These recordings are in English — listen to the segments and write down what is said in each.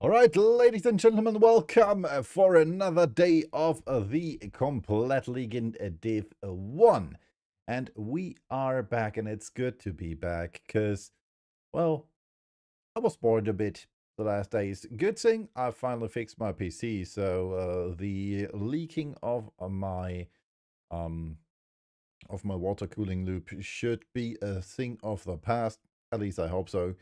All right, ladies and gentlemen, welcome for another day of the Komplettligaen Div 1. And we are back, and it's good to be back, because, well, I was bored a bit the last days. Good thing I finally fixed my PC, so the leaking of my water cooling loop should be a thing of the past. At least I hope so,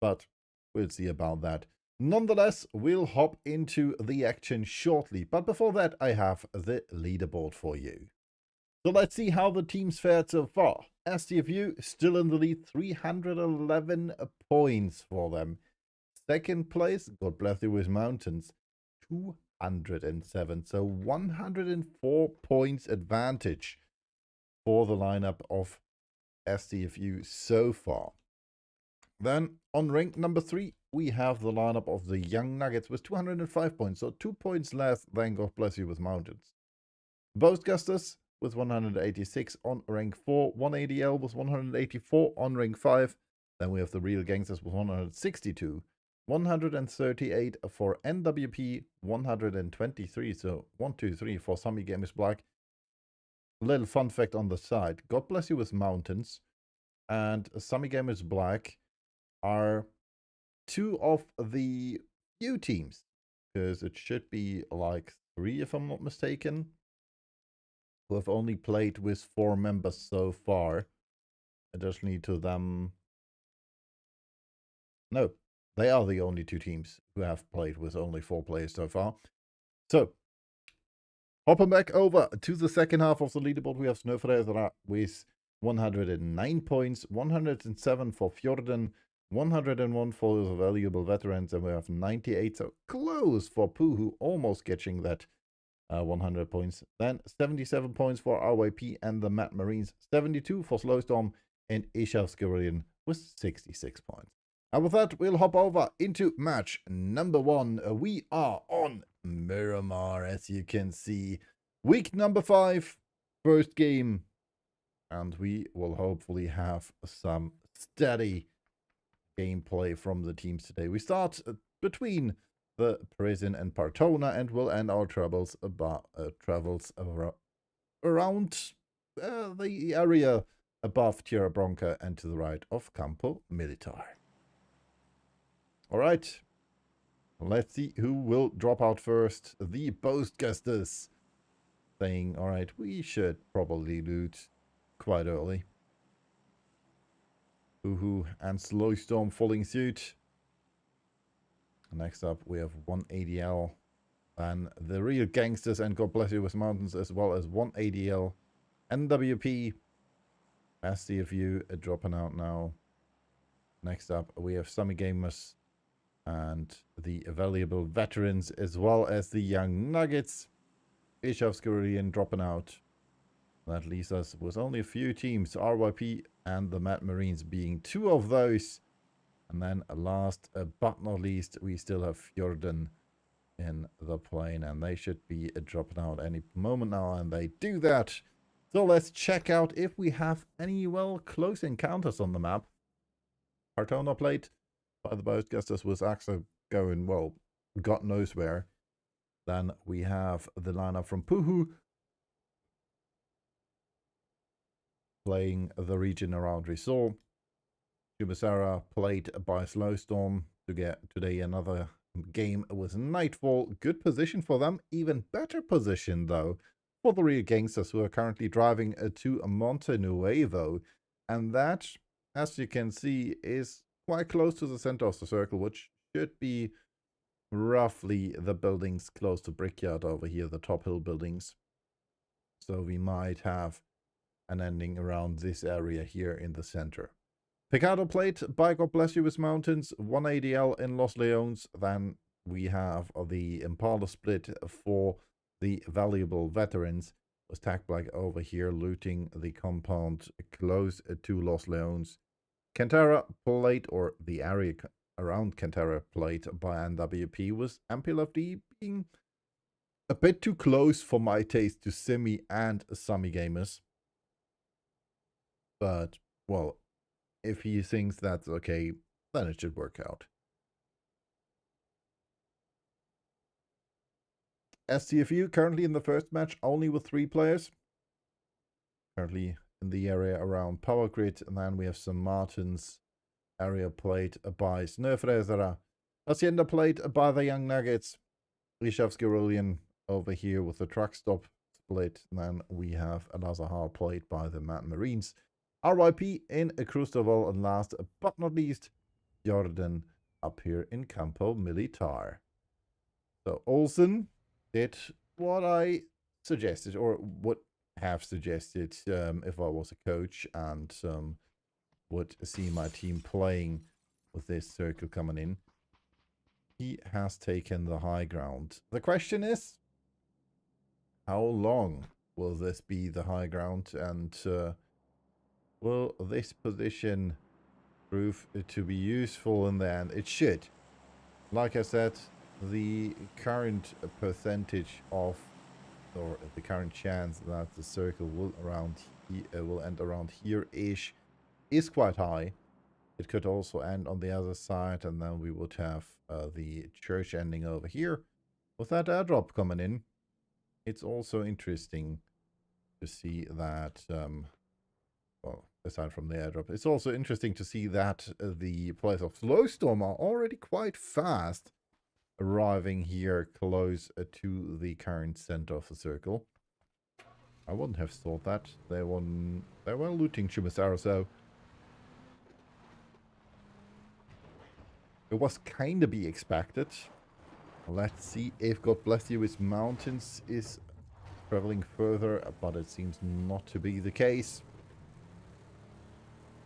but we'll see about that. Nonetheless, we'll hop into the action shortly, but before that, I have the leaderboard for you. So let's see how the teams fared so far. STFU still in the lead, 311 points for them. Second place, God bless you with Mountains, 207. So 104 points advantage for the lineup of STFU so far. Then on rank number 3, we have the lineup of the Young Nuggets with 205 points, so 2 points less than God bless you with Mountains. Boastgusters with 186 on rank 4, 180L with 184 on rank 5. Then we have the Real Gangsters with 162, 138 for NWP, 123, so 1, 2, 3 for Sammy Gamers Black. Little fun fact on the side, God bless you with Mountains and Sammy Gamers Black are two of the few teams, because it should be like 3 if I'm not mistaken, who have only played with 4 members so far. Additionally to them, no, they are the only 2 teams who have played with only 4 players so far. So Hopping back over to the second half of the leaderboard, we have Snöfreder with 109 points, 107 for Fjorden, 101 for the valuable veterans, and we have 98, so close for Puhu, almost catching that 100 points. Then 77 points for RYP and the Mad Marines, 72 for Slowstorm, and Ishavskirian with 66 points. And with that, we'll hop over into match number 1. We are on Miramar, as you can see. Week number 5, first game. And we will hopefully have some steady gameplay from the teams today. We start between the prison and Partona, and we'll end our travels around the area above Tierra Bronca and to the right of Campo Militar. All right, let's see who will drop out first. The Postgasters saying, all right, we should probably loot quite early. Uhu and Slowstorm following suit. Next up, we have 1ADL and the real gangsters and God Bless You with Mountains, as well as 1ADL, NWP, SCFU dropping out now. Next up, we have Summy Gamers and the valuable veterans, as well as the young Nuggets. Ishavskirian dropping out. That leaves us with only a few teams, RYP and the Mad Marines being 2 of those. And then last but not least, we still have Fjorden in the plane, and they should be dropping out any moment now, and they do that. So let's check out if we have any, well, close encounters on the map. Partona Plate by the Postgasters was actually going, well, God knows where. Then we have the lineup from Puhu playing the region around Risol. Chubasara played by Slowstorm to get today another game with Nightfall. Good position for them. Even better position, though, for the real gangsters who are currently driving to Monte Nuevo. And that, as you can see, is quite close to the center of the circle, which should be roughly the buildings close to Brickyard over here, the top hill buildings. So we might have an ending around this area here in the center. Picado Plate by God Bless You with Mountains, 1ADL in Los Leones. Then we have the Impala split for the valuable veterans. Was Tag Black over here looting the compound close to Los Leones. Cantara Plate, or the area around Cantara Plate by NWP, was MPLFD being a bit too close for my taste to Simi and Summy Gamers. But, well, if he thinks that's okay, then it should work out. STFU currently in the first match only with 3 players. Currently in the area around Power Grid. And then we have some Martins area played by Snöfrezera. Hacienda played by the Young Nuggets. Rishavskirian over here with the truck stop split. And then we have Alazahar played by the Mad Marines. RYP in Crustoval, and last but not least, Jordan up here in Campo Militar. So Olsen did what I suggested, or would have suggested if I was a coach and would see my team playing with this circle coming in. He has taken the high ground. The question is, how long will this be the high ground, and will this position prove to be useful in the end? It should. Like I said, the current percentage of, or the current chance that the circle will end around here-ish is quite high. It could also end on the other side, and then we would have the church ending over here with that airdrop coming in. It's also interesting to see that, well, aside from the airdrop, it's also interesting to see that the players of Slowstorm are already quite fast arriving here close to the current center of the circle. I wouldn't have thought that. They were looting Chumasara, so it was kind of be expected. Let's see if God Bless You with Mountains is traveling further, but it seems not to be the case.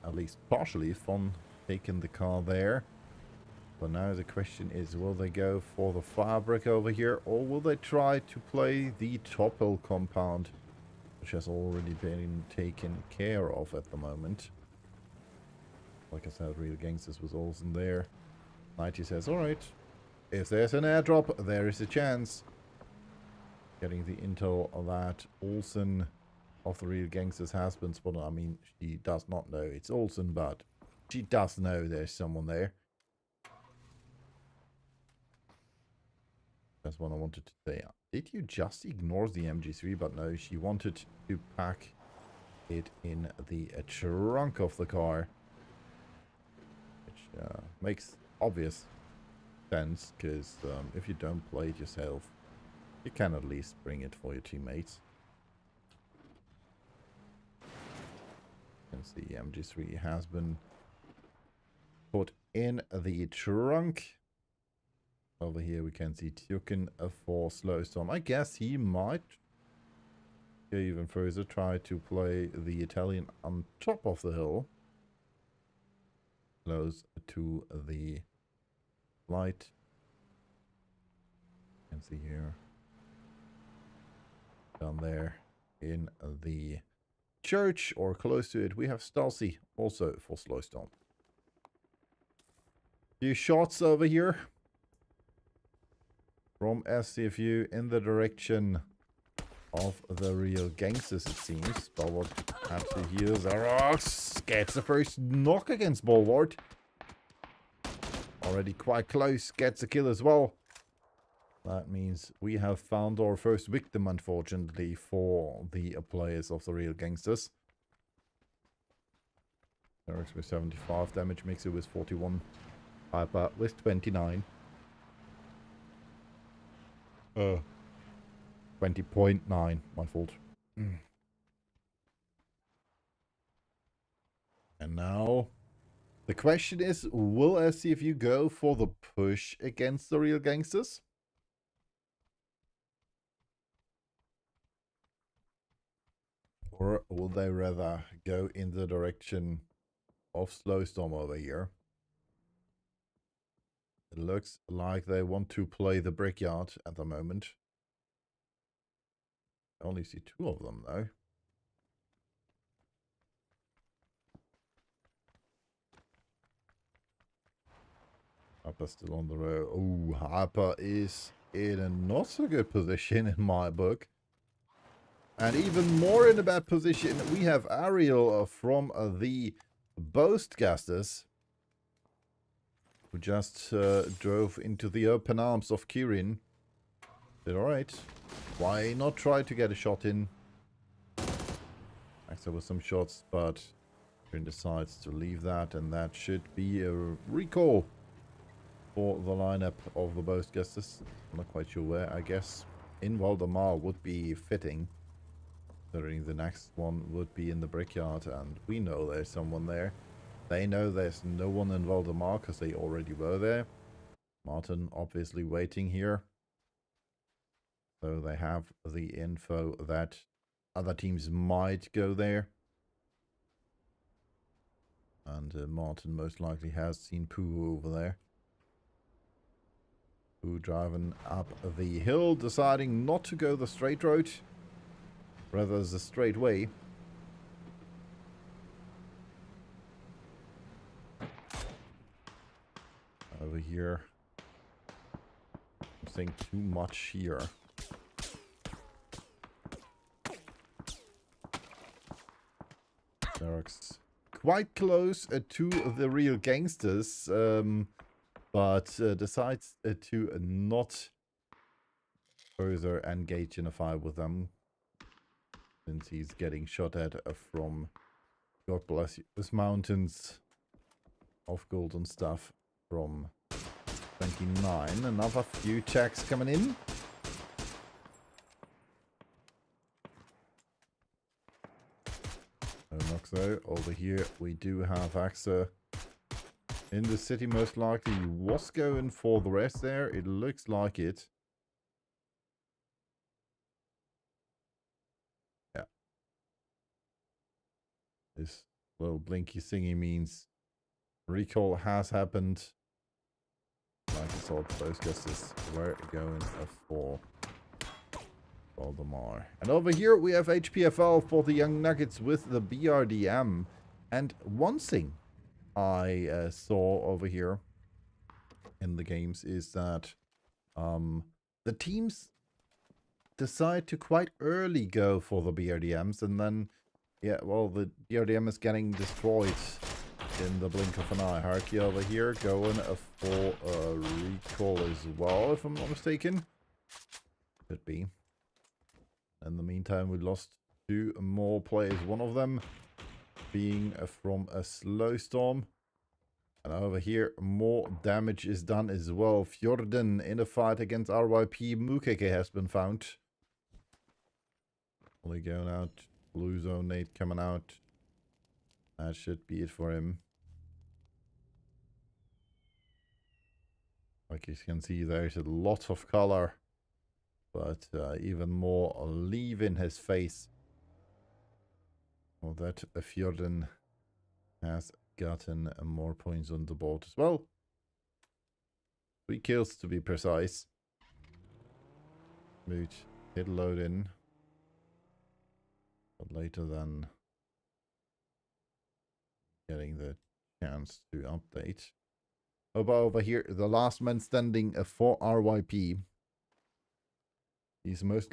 At least partially from taking the car there. But now the question is, will they go for the fabric over here, or will they try to play the top hill compound, which has already been taken care of at the moment? Like I said, Real Gangsters was also there. 90 says, alright, if there's an airdrop, there is a chance. Getting the intel that Olsen of the Real Gangsters has been spotted. I mean, she does not know it's Olsen, but she does know there's someone there. That's what I wanted to say. Did you just ignore the MG3? But no, she wanted to pack it in the trunk of the car. Which makes obvious sense, because if you don't play it yourself, you can at least bring it for your teammates. You can see MG3 has been put in the trunk. Over here we can see Tjukin for Slowstorm. I guess he might go even further, try to play the Italian on top of the hill, close to the light. You can see here, down there in the church or close to it, we have Stalcy also for Slowstorm. Few shots over here from SCFU in the direction of the Real Gangsters, it seems. Bulwark actually heals. Zarox gets the first knock against Bulwark. Already quite close. Gets a kill as well. That means we have found our first victim, unfortunately, for the players of the Real Gangsters. Zarox with 75 damage, Mixer with 41. Hyper with 29. 20.9, my fault. And now, the question is, will SCFU go for the push against the Real Gangsters? Or will they rather go in the direction of Slowstorm over here? It looks like they want to play the Brickyard at the moment. I only see two of them, though. Harper's still on the road. Oh, Harper is in a not so good position in my book. And even more in a bad position, we have Ariel from the Boastgasters, who just drove into the open arms of Kirin. Said, alright, why not try to get a shot in? Axel with some shots, but Kirin decides to leave that, and that should be a recall for the lineup of the Boastgasters. I'm not quite sure where. I guess in Valdemar would be fitting, considering the next one would be in the Brickyard, and we know there's someone there. They know there's no one in Valdemar because they already were there. Martin obviously waiting here. So they have the info that other teams might go there. And Martin most likely has seen Pooh over there. Pooh driving up the hill, deciding not to go the straight road, rather the straight way. Over here. I'm saying too much here. Derek's quite close to the Real Gangsters, but decides to not further engage in a fight with them, since he's getting shot at from, God bless you, those mountains of golden stuff from 29. Another few checks coming in. No knocks though. Over here we do have AXA in the city, most likely. He was going for the rest there. It looks like it. This little blinky thingy means recall has happened. Like I thought, those guesses were going for Valdemar. And over here we have HPFL for the Young Nuggets with the BRDM. And one thing I saw over here in the games is that the teams decide to quite early go for the BRDMs, and then, yeah, well, the BRDM is getting destroyed in the blink of an eye. Harky over here going for a recall as well, if I'm not mistaken. Could be. In the meantime, we lost 2 more players. One of them being from a slow storm. And over here, more damage is done as well. Fjorden in a fight against RYP. Mukeke has been found. Only going out. Blue zone nade coming out. That should be it for him. Like you can see, there's a lot of color. But even more leave in his face. Well, that Fjorden has gotten more points on the board as well. 3 kills to be precise. Moot hit load in. But later than getting the chance to update. Over here, the last man standing for RYP. He's most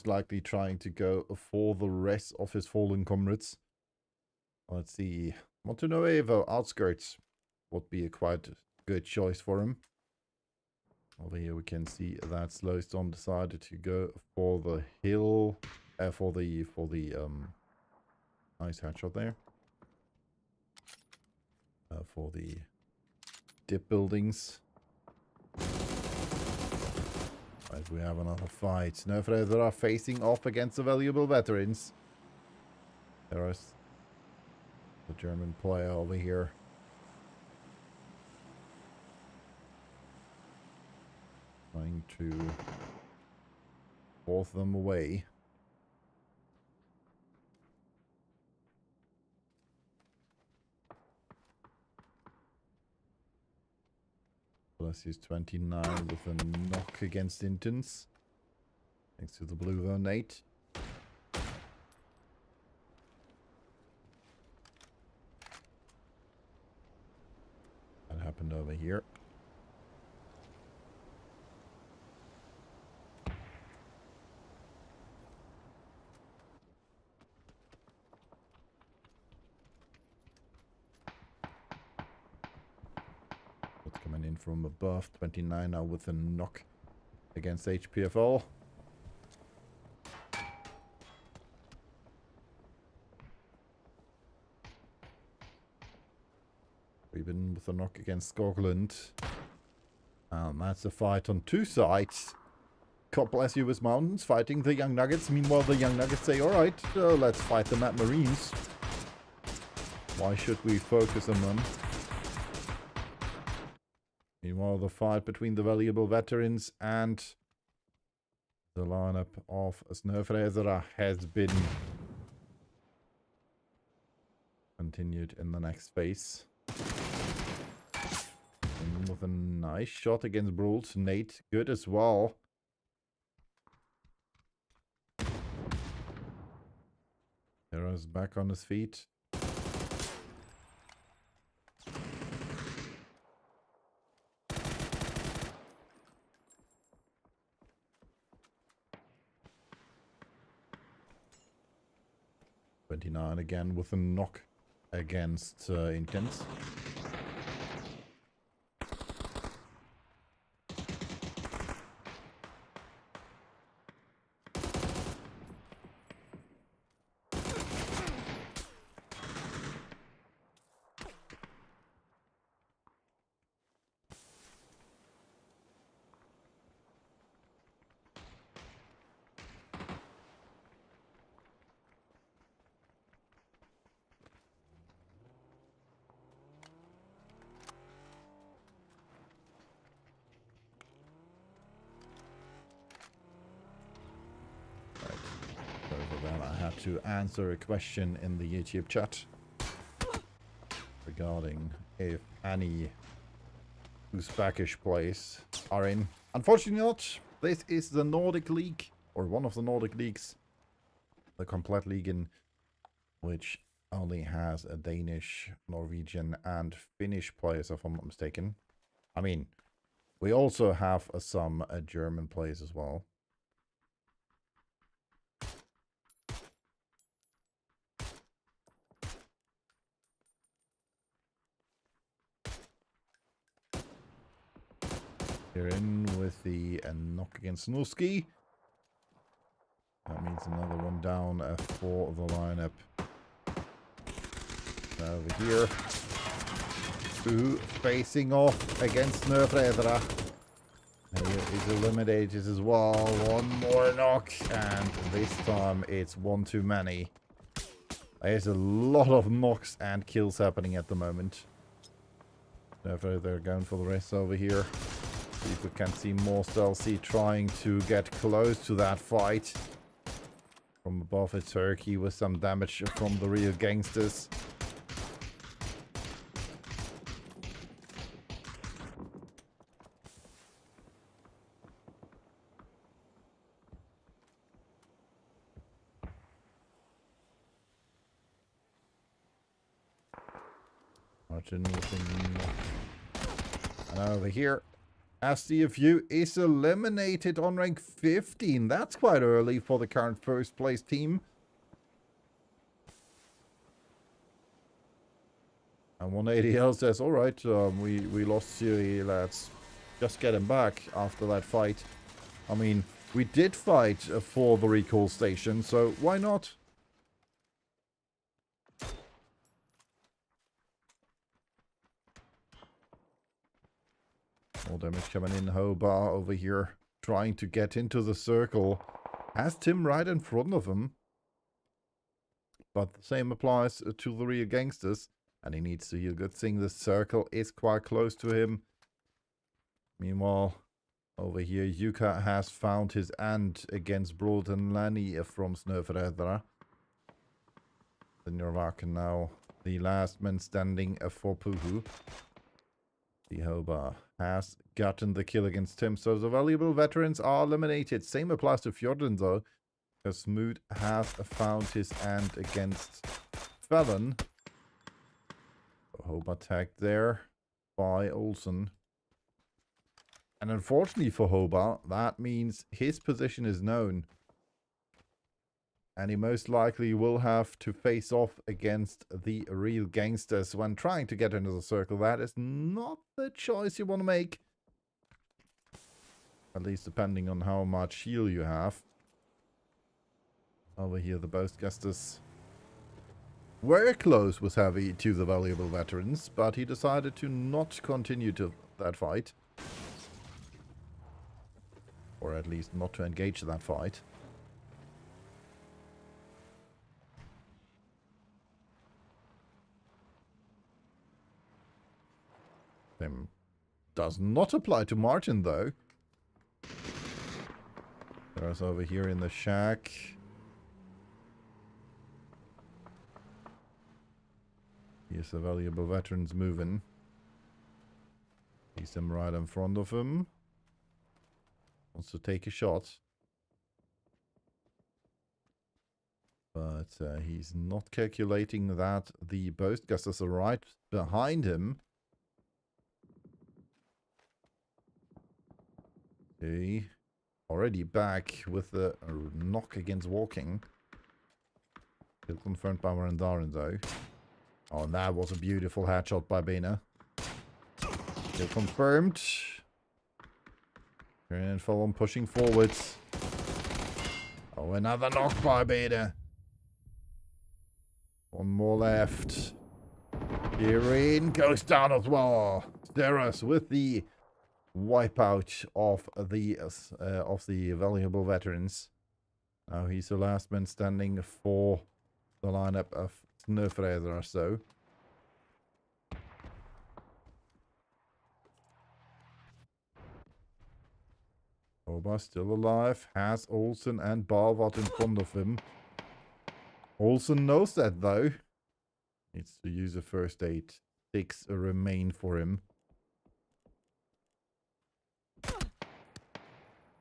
likely trying to go for the rest of his fallen comrades. Let's see. Montenuevo outskirts would be a quite good choice for him. Over here we can see that Slowstorm decided to go for the hill, for the nice headshot there. For the dip buildings. Right, we have another fight. Snowfraser are facing off against the valuable veterans. There is the German player over here. Trying to force them away. Plus he's 29 with a knock against Intens. Thanks to the blue zone 8. That happened over here. Coming in from above, 29 now with a knock against HPFL. Reben with a knock against Skogland. And that's a fight on 2 sides. God bless you with Mountains fighting the Young Nuggets. Meanwhile, the Young Nuggets say, alright, let's fight the Mad Marines. Why should we focus on them? Meanwhile, the fight between the valuable veterans and the lineup of Snowfraser has been continued in the next phase. And with a nice shot against Brult. Nate, good as well. Hero's back on his feet. Again with a knock against Intense. had to answer a question in the YouTube chat regarding if any Uzbekish players are in. Unfortunately not. This is the Nordic League, or one of the Nordic leagues, the Komplettligaen, which only has a Danish, Norwegian, and Finnish players, if I'm not mistaken. I mean, we also have some German players as well. You're in with the knock against Nuski. That means another one down for the lineup. Over here. Two facing off against Snøfredra. He's eliminated as well. One more knock. And this time it's one too many. There's a lot of knocks and kills happening at the moment. They're going for the rest over here. See if we can see more Stelzy trying to get close to that fight. From above a turkey with some damage from the real gangsters. Martin and over here. SDFU is eliminated on rank 15. That's quite early for the current first place team. And 180L says, alright, we lost Siri, let's just get him back after that fight. I mean, we did fight for the recall station, so why not? More damage coming in. Hobar over here trying to get into the circle. Has Tim right in front of him. But the same applies to the real gangsters. And he needs to heal. Good thing the circle is quite close to him. Meanwhile, over here, Yuka has found his end against Broad and Lanny from Snøfredra. The Nirvaka now the last man standing for Puhu. The Hoba has gotten the kill against him, so the valuable veterans are eliminated. Same applies to Fjorden though, because Smoot has found his end against Felon. Hoba tagged there by Olsen. And unfortunately for Hoba, that means his position is known. And he most likely will have to face off against the real gangsters when trying to get into the circle. That is not the choice you want to make. At least depending on how much heal you have. Over here, the Boastgusters were close with Heavy to the valuable veterans, but he decided to not continue to that fight. Or at least not to engage that fight. Does not apply to Martin though. There's over here in the shack. Here's the valuable veterans moving. Sees him right in front of him. Wants to take a shot. But he's not calculating that the Boastgusters are right behind him. Okay. Already back with the knock against walking. Still confirmed by Marandaren though. Oh, and that was a beautiful headshot by Bena. Still confirmed. And Fallon pushing forwards. Oh, another knock by Bena. One more left. Irene goes down as well. Steros with the wipeout of the valuable veterans. Now he's the last man standing for the lineup of Snøfredra or so. Oba still alive, has Olsen and Barvat in front of him. Olsen knows that though. Needs to use a first aid. 6 remain for him.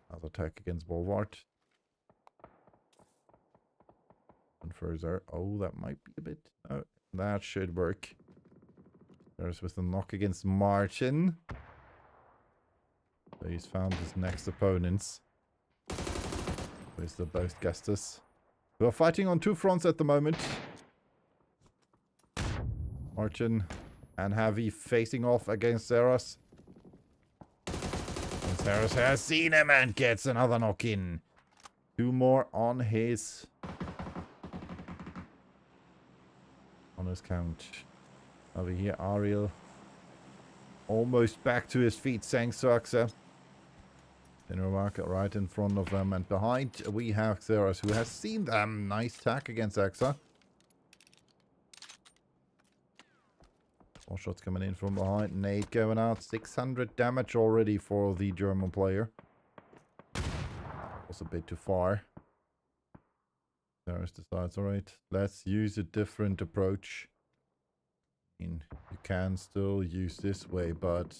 Another attack against Bolvard. And further. Oh, that might be a bit. Oh, that should work. There's with the knock against Martin. So he's found his next opponents. With the both Gustus. We are fighting on 2 fronts at the moment. Martin and Javi facing off against Zeros. And Zeros has seen him and gets another knock in. 2 more on his count. Over here, Ariel almost back to his feet, thanks to Axa. Market right in front of them, and behind we have Xeros, who has seen them. Nice attack against Axa. 4 shots coming in from behind. Nade going out. 600 damage already for the German player. Was a bit too far. Xeros decides, alright, let's use a different approach. I mean, you can still use this way, but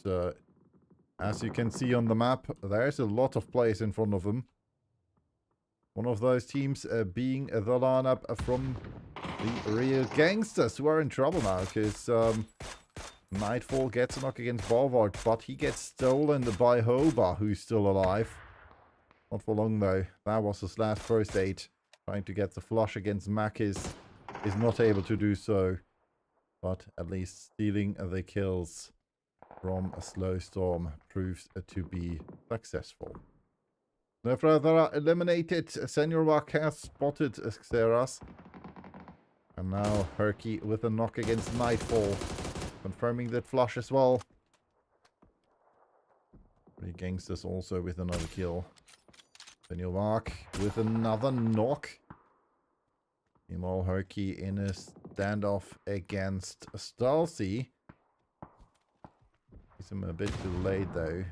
as you can see on the map, there's a lot of players in front of them. One of those teams being the lineup from the real gangsters, who are in trouble now, because Nightfall gets a knock against Bolvard, but he gets stolen by Hoba, who's still alive. Not for long though. That was his last first aid. Trying to get the flush against Mac is not able to do so. But at least stealing the kills from a slow storm proves to be successful. No further eliminated. Senor has spotted Xeras. And now Herky with a knock against Nightfall. Confirming that flush as well. 3 gangsters also with another kill. Senor with another knock. Meanwhile, Herky in a standoff against Stalcy. He's a bit too late though.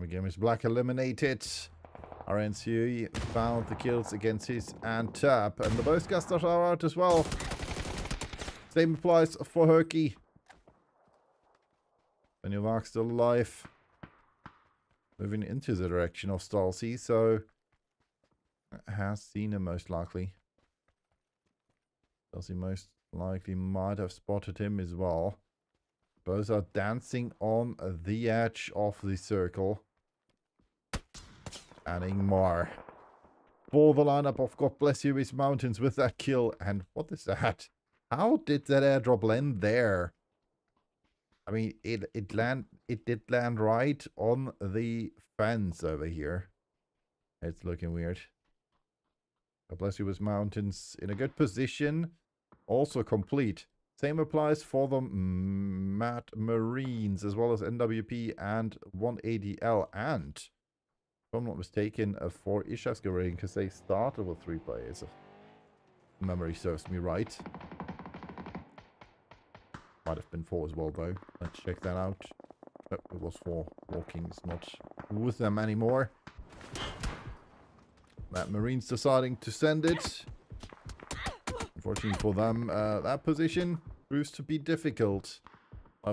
Game is Black eliminated. RNCE found the kills against his and Tap. And the both Gustas are out as well. Same applies for Herky. Beniovac still alive. Moving into the direction of Stalcy, so has seen him most likely. Stalcy most likely might have spotted him as well. Both are dancing on the edge of the circle. And Ingmar for the lineup of God Bless You His Mountains with that kill. And what is that? How did that airdrop land there? I mean, it did land right on the fence over here. It's looking weird. God Bless You His Mountains in a good position. Also complete. Same applies for the Mad Marines as well as NWP and 1ADL. And if I'm not mistaken, for Ishasgarine, because they started with 3 players. If memory serves me right. Might have been 4 as well, though. Let's check that out. Oh, it was 4. Walking's not with them anymore. That Marine's deciding to send it. Unfortunately for them, that position proves to be difficult.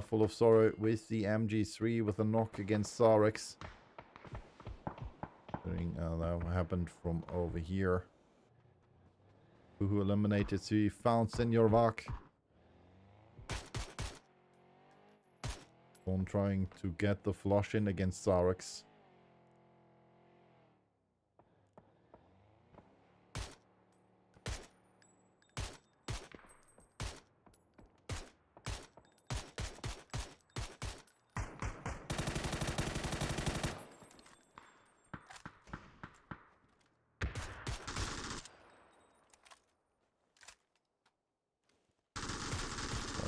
Full of Sorrow with the MG3 with a knock against Sarex. That happened from over here. Who eliminated, so he found Senor Vak. On trying to get the flush in against Sarex.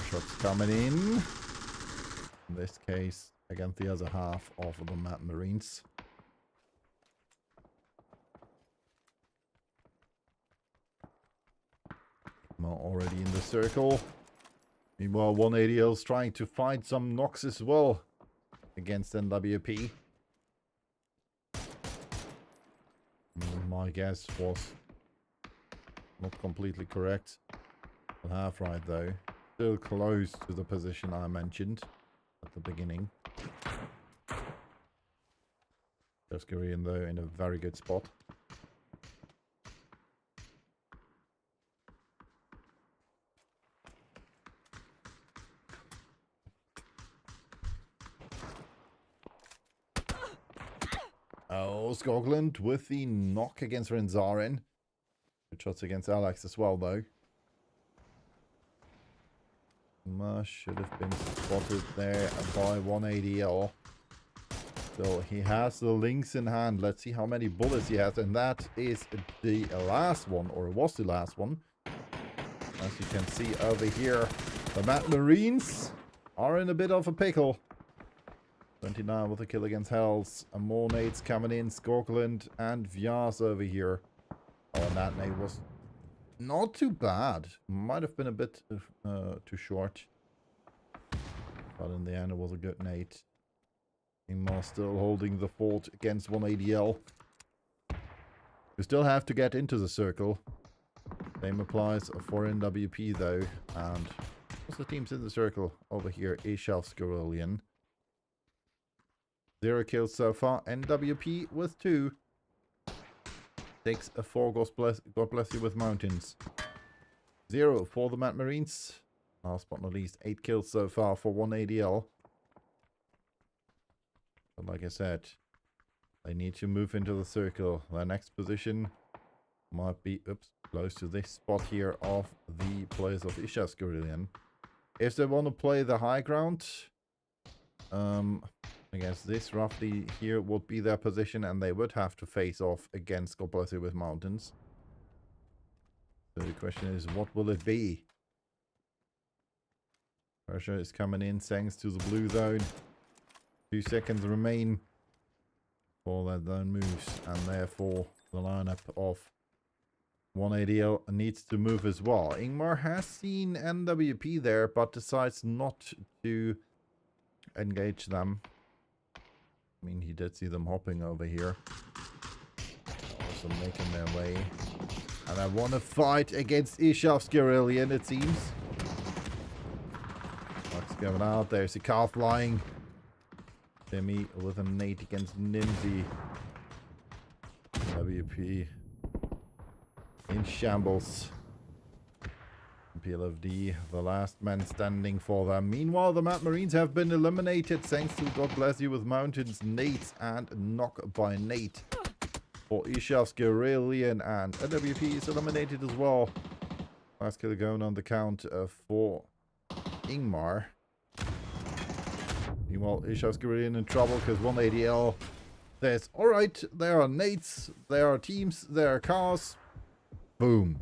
Shots coming in. In this case, against the other half of the Mad Marines. Now already in the circle. Meanwhile, 1ADL's trying to find some knocks as well against NWP. My guess was Not completely correct. But half right though. Still close to the position I mentioned at the beginning. Korean though in a very good spot. Oh, Scotland with the knock against Renzarin. Good shots against Alex as well though. Should have been spotted there by 1ADL. So he has the links in hand. Let's see how many bullets he has. And that is the last one, or it was the last one. As you can see over here, the Mad Marines are in a bit of a pickle. 29 with a kill against Hells. And more nades coming in. Scotland and Vyas over here. Oh, and that nade was not too bad. Might have been a bit too short. But in the end, it was a good nade. Ingmar still holding the fort against 1ADL. You still have to get into the circle. Same applies for NWP though. And what's the teams in the circle over here? Ishav's Gorillion. 0 kills so far. NWP with 2. Takes a 4. God bless you with Mountains. 0 for the Mad Marines. Last but not least, 8 kills so far for 1ADL. But like I said, they need to move into the circle. Their next position might be, close to this spot here of the players of Ishav's Gorillion. If they want to play the high ground, I guess this roughly here would be their position, and they would have to face off against God bless you with Mountains. So the question is, what will it be? Pressure is coming in thanks to the blue zone. 2 seconds remain before that zone moves, and therefore the lineup of 1ADL needs to move as well. Ingmar has seen NWP there, but decides not to engage them. I mean, he did see them hopping over here. Also making their way. And I want to fight against Ishav's Gorillion, it seems. Luck's going out. There's a car flying. Timmy with a nade against Nimsy. WP in shambles. PLFD, the last man standing for them. Meanwhile, the Mad Marines have been eliminated thanks to God bless you with Mountains, nades, and knock by nade for Ishav's Gorillion, and NWP is eliminated as well. Last kill going on the count for Ingmar. Meanwhile, Ishav's Gorillion in trouble because 1ADL says, alright, there are nades, there are teams, there are cars. Boom.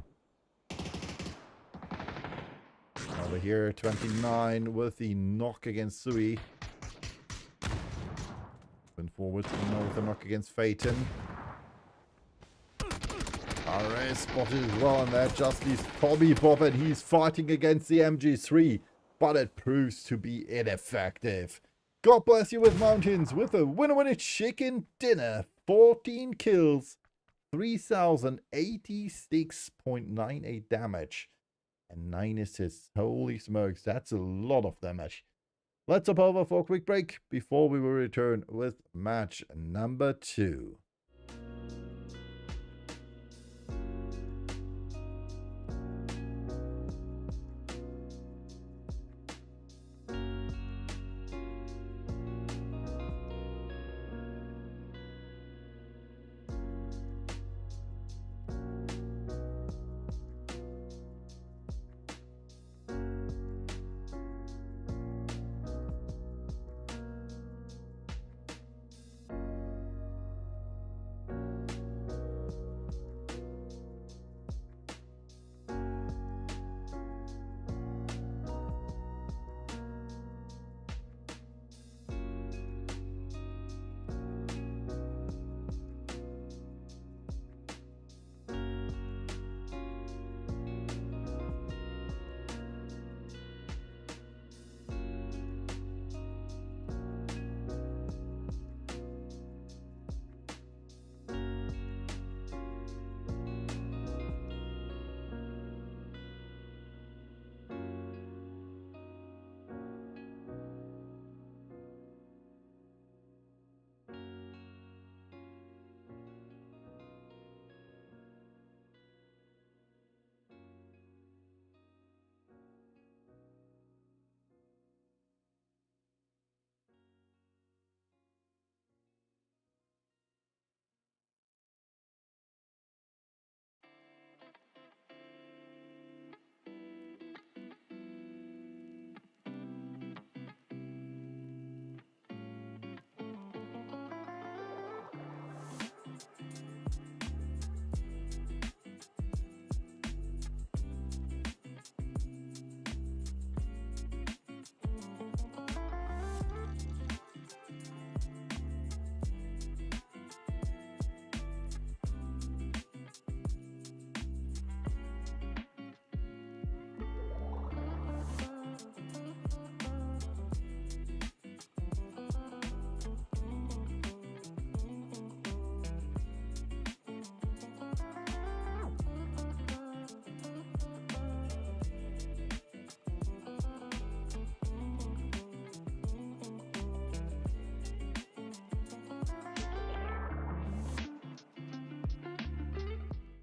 Over here, 29 with the knock against Sui. Went forward with the knock against Phaeton. RS spotted as well, and that just leaves Tommy Bob, and he's fighting against the MG3. But it proves to be ineffective. God bless you with Mountains with a winner chicken dinner. 14 kills, 3,086.98 damage. And 9 assists. Holy smokes, that's a lot of damage. Let's hop over for a quick break before we will return with match number 2.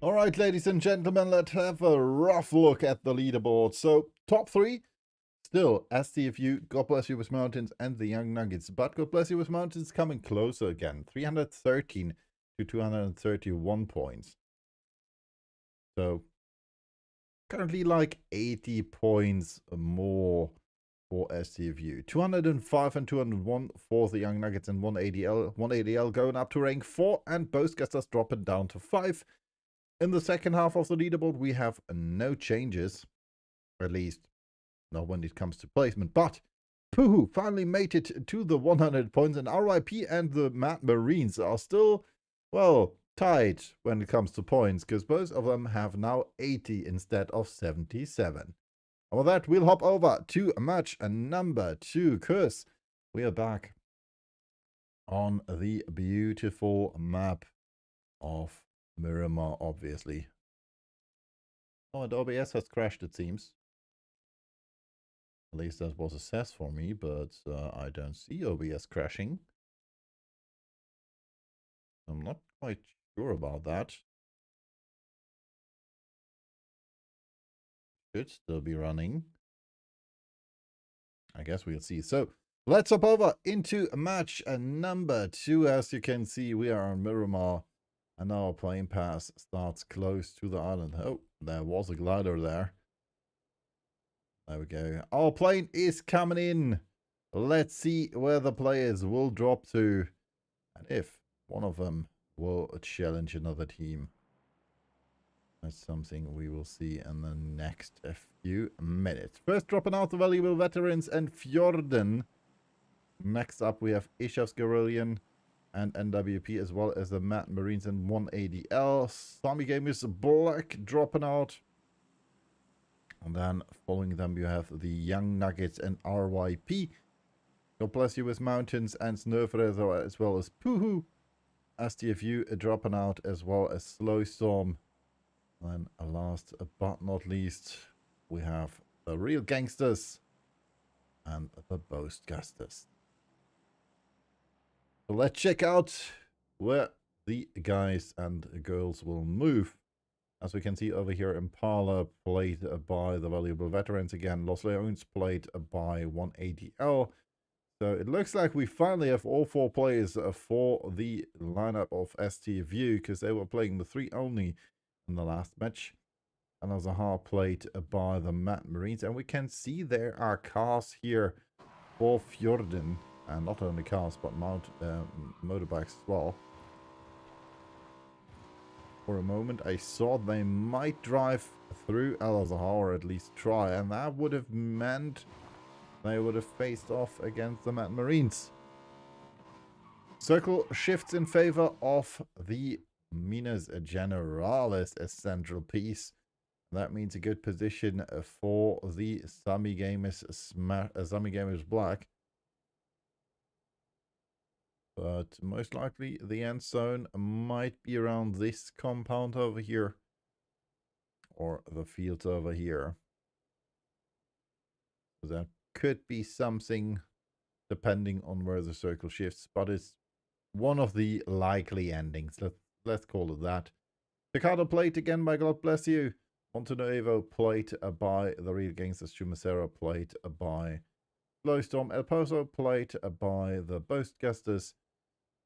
All right, ladies and gentlemen, let's have a rough look at the leaderboard. So, top three, still STFU, God Bless You with Mountains, and the Young Nuggets. But God Bless You with Mountains coming closer again, 313 to 231 points. So, currently like 80 points more for STFU. 205 and 201 for the Young Nuggets, and 180L going up to rank 4, and Boastgasters dropping down to 5. In the second half of the leaderboard, we have no changes, at least not when it comes to placement. But Pooh finally made it to the 100 points, and RIP and the Mad Marines are still, well, tied when it comes to points, because both of them have now 80 instead of 77. And with that, we'll hop over to match number 2, because we are back on the beautiful map of Miramar, obviously. Oh, and OBS has crashed, it seems. At least that was assessed for me, but I don't see OBS crashing. I'm not quite sure about that. Should still be running. I guess we'll see. So let's hop over into match number 2. As you can see, we are on Miramar, and our plane pass starts close to the island. Oh, there was a glider there. There we go. Our plane is coming in. Let's see where the players will drop to, and if one of them will challenge another team. That's something we will see in the next few minutes. First, dropping out the valuable veterans and Fjorden. Next up, we have Ishavsgarillion and NWP, as well as the Mad Marines and 180L. Zombie Game is Black dropping out. And then following them, you have the Young Nuggets and RYP. God Bless You with Mountains and Snowfeather, as well as Poohoo. STFU dropping out, as well as Slow Storm. And last but not least, we have the Real Gangsters and the Boastgasters. So let's check out where the guys and girls will move. As we can see over here, Impala played by the valuable veterans again. Los Leones played by 180L. So it looks like we finally have all 4 players for the lineup of STFU, because they were playing the 3 only in the last match. And Al-Zahar played by the Mad Marines, and we can see there are cars here for Fjorden, and not only cars but motorbikes as well. For a moment I thought they might drive through Al-Zahar, or at least try, and that would have meant they would have faced off against the Mad Marines. Circle shifts in favor of the Minas Generalis as central piece. That means a good position for the Zombie Gamers Black. But most likely the end zone might be around this compound over here, or the fields over here. So that could be something depending on where the circle shifts, but it's one of the likely endings. Let's call it that. Picado played again by God Bless You. Montenuevo played by the Real Gangsters. Chumacero played by Glowstorm. El Pozo played by the Boastgasters.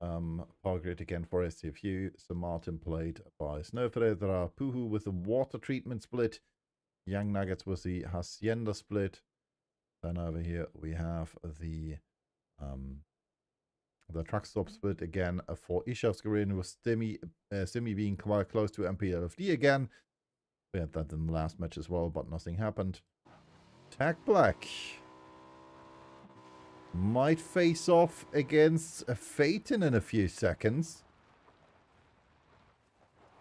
Pargrid again for STFU. St. Martin played by Snowfeather. Poohoo with the water treatment split. Young Nuggets with the Hacienda split. Then over here we have the truck stop split again for Ishavsgarillion, with Simi being quite close to MPLFD again. We had that in the last match as well, but nothing happened. Tag Black might face off against Phaeton in a few seconds,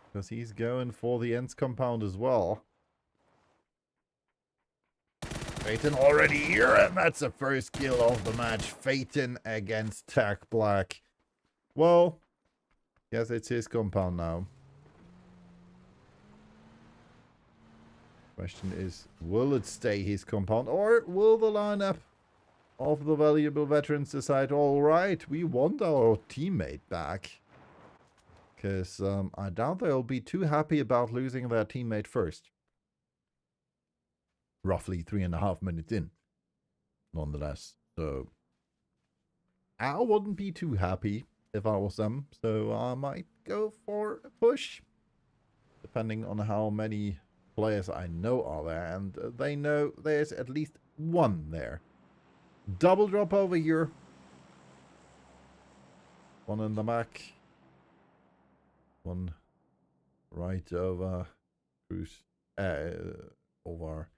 because he's going for the Ents compound as well. Phaeton already here, and that's the first kill of the match. Phaeton against Tag Black. Well, yes, it's his compound now. Question is, will it stay his compound, or will the lineup of the valuable veterans decide, all right, we want our teammate back? because I doubt they'll be too happy about losing their teammate first. Roughly 3.5 minutes in, nonetheless. So I wouldn't be too happy if I was them. So I might go for a push, depending on how many players I know are there. And they know there's at least one there. Double drop over here. One in the back. One right over Cruz, over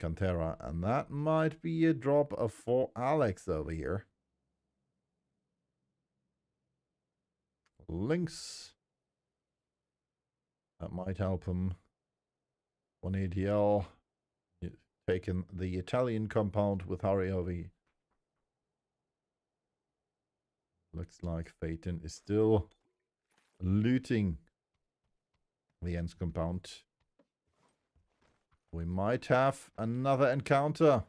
Cantera, and that might be a drop for Alex over here. Links. That might help him. 1 ADL. Taking the Italian compound with Harry over here. Looks like Phaeton is still looting the Ends compound. We might have another encounter.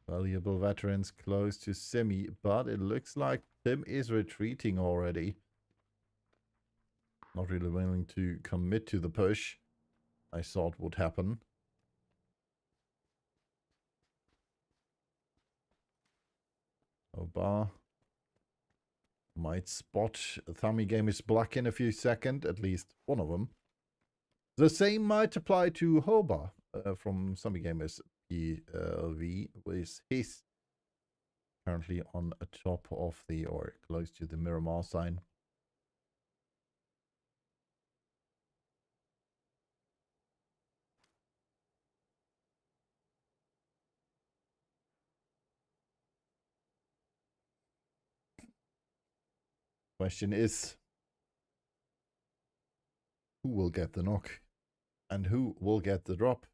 Valuable veterans close to Simi, but it looks like Tim is retreating already. Not really willing to commit to the push I thought would happen. Oba might spot Thummy Game is black in a few seconds, at least one of them. The same might apply to Hoba from Thummy Gamers PV, with his currently on top of the, or close to the Miramar sign. Question is, who will get the knock? And who will get the drop?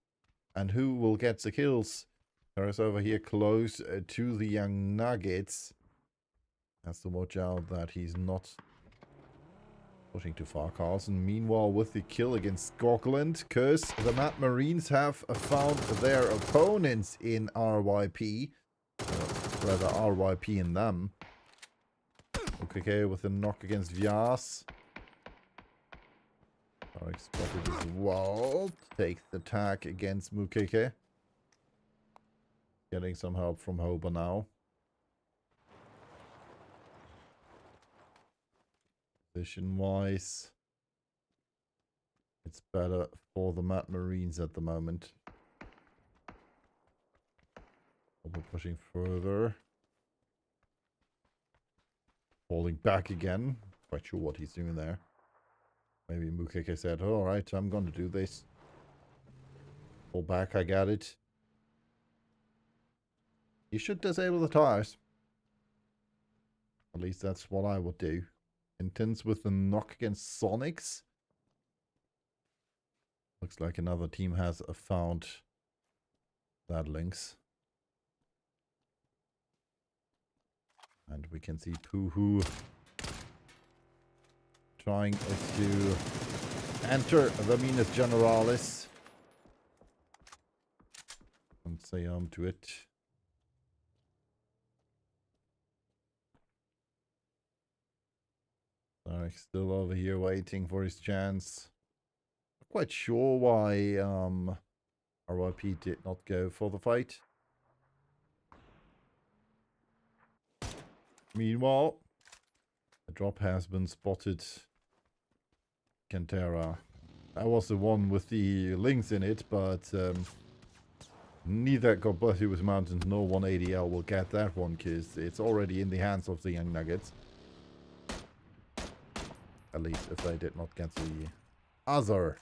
And who will get the kills? There's over here close to the young Nuggets. Has to watch out that he's not pushing too far. Carlson, meanwhile, with the kill against Scotland, because the Mad Marines have found their opponents in RYP. Rather, RYP in them. Okay, with a knock against Vyas. Tarek spotted as well. Takes the tag against Mukeke. Getting some help from Hoba now. Position-wise, it's better for the Mad Marines at the moment. Hoba pushing further. Falling back again. Quite sure what he's doing there. Maybe Mukeke said, alright, I'm going to do this. Fall back, I got it. You should disable the tires. At least that's what I would do. Intense with the knock against Sonics. Looks like another team has found that links. And we can see Poohoo trying to enter the Minas Generalis. And say to it. Sorry, still over here waiting for his chance. Not quite sure why RYP did not go for the fight. Meanwhile, a drop has been spotted. Cantera. That was the one with the links in it, but neither God Bless You with Mountains nor 180L will get that one because it's already in the hands of the Young Nuggets. At least if they did not get the other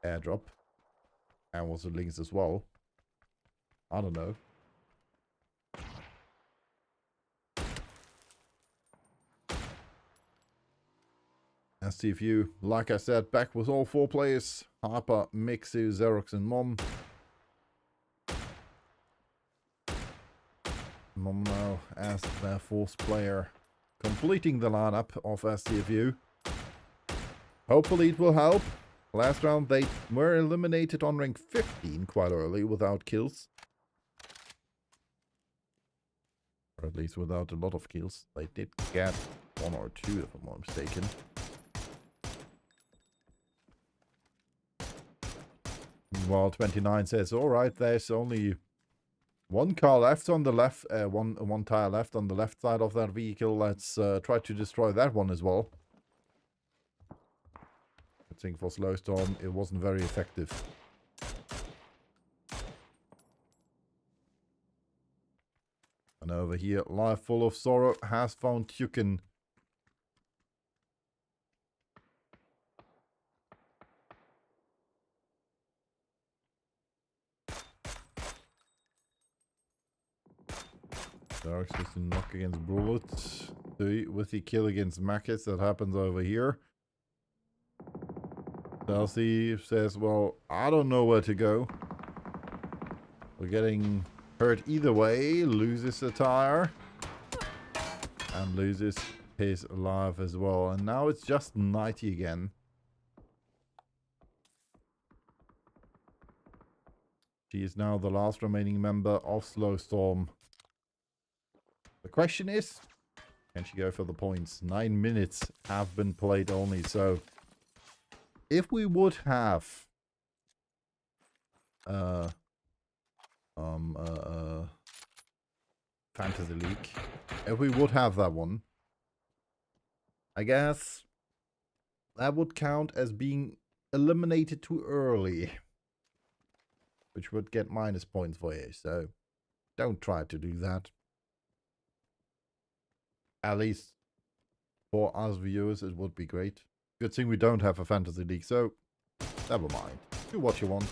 airdrop. And was the links as well. I don't know. STFU, like I said, back with all 4 players. Harper, Mixu, Xerox, and Mom. Mom now as their 4th player, completing the lineup of STFU. Hopefully it will help. Last round they were eliminated on rank 15 quite early without kills. Or at least without a lot of kills. They did get 1 or 2, if I'm not mistaken. Meanwhile, 29 says, alright, there's only one car left on the left, one tire left on the left side of that vehicle. Let's try to destroy that one as well. I think for Slowstorm, it wasn't very effective. And over here, Life Full of Sorrow has found Tukin. Darks with the knock against Bullets. With the kill against Makis, that happens over here. Chelsea says, well, I don't know where to go. We're getting hurt either way. Loses a tire. And loses his life as well. And now it's just 90 again. She is now the last remaining member of Slowstorm. The question is, can she go for the points? 9 minutes have been played only, so if we would have Fantasy League, if we would have that one, I guess that would count as being eliminated too early, which would get minus points for you, so don't try to do that. At least for us viewers, it would be great. Good thing we don't have a Fantasy League, so never mind. Do what you want.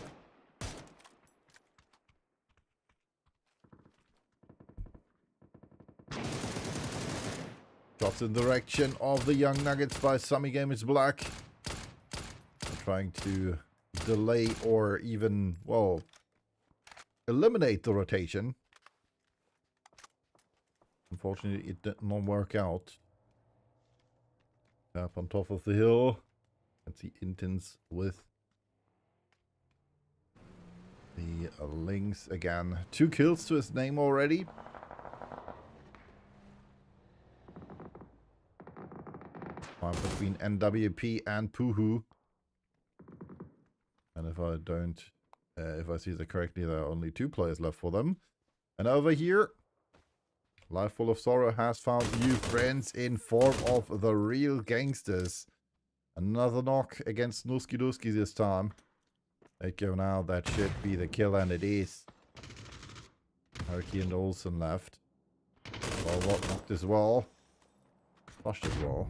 Shots in the direction of the Young Nuggets by Sammy Gamers Black. Trying to delay or even, well, eliminate the rotation. Unfortunately, it did not work out. Up on top of the hill. And see Intens with the Lynx again. 2 kills to his name already. Fight between NWP and Puhu. And if I don't, if I see that correctly, there are only 2 players left for them. And over here, Life Full of Sorrow has found new friends in form of the Real Gangsters. Another knock against Nuski Duski this time. They go now, that should be the kill, and it is. Herky and Olsen left. Well, what knocked as well. Flushed as well.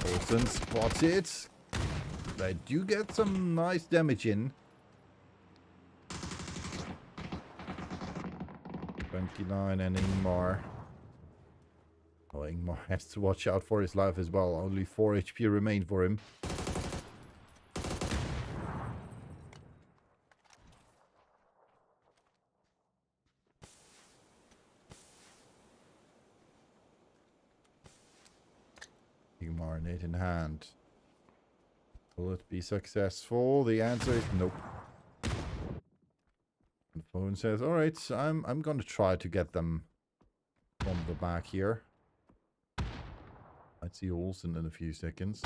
Olsen spots it. They do get some nice damage in. 29 and Ingmar. Oh, Ingmar has to watch out for his life as well. Only 4 HP remain for him. Ingmar, net in hand. Will it be successful? The answer is nope. The phone says, alright, I'm gonna try to get them from the back here. I'd see Olsen in a few seconds.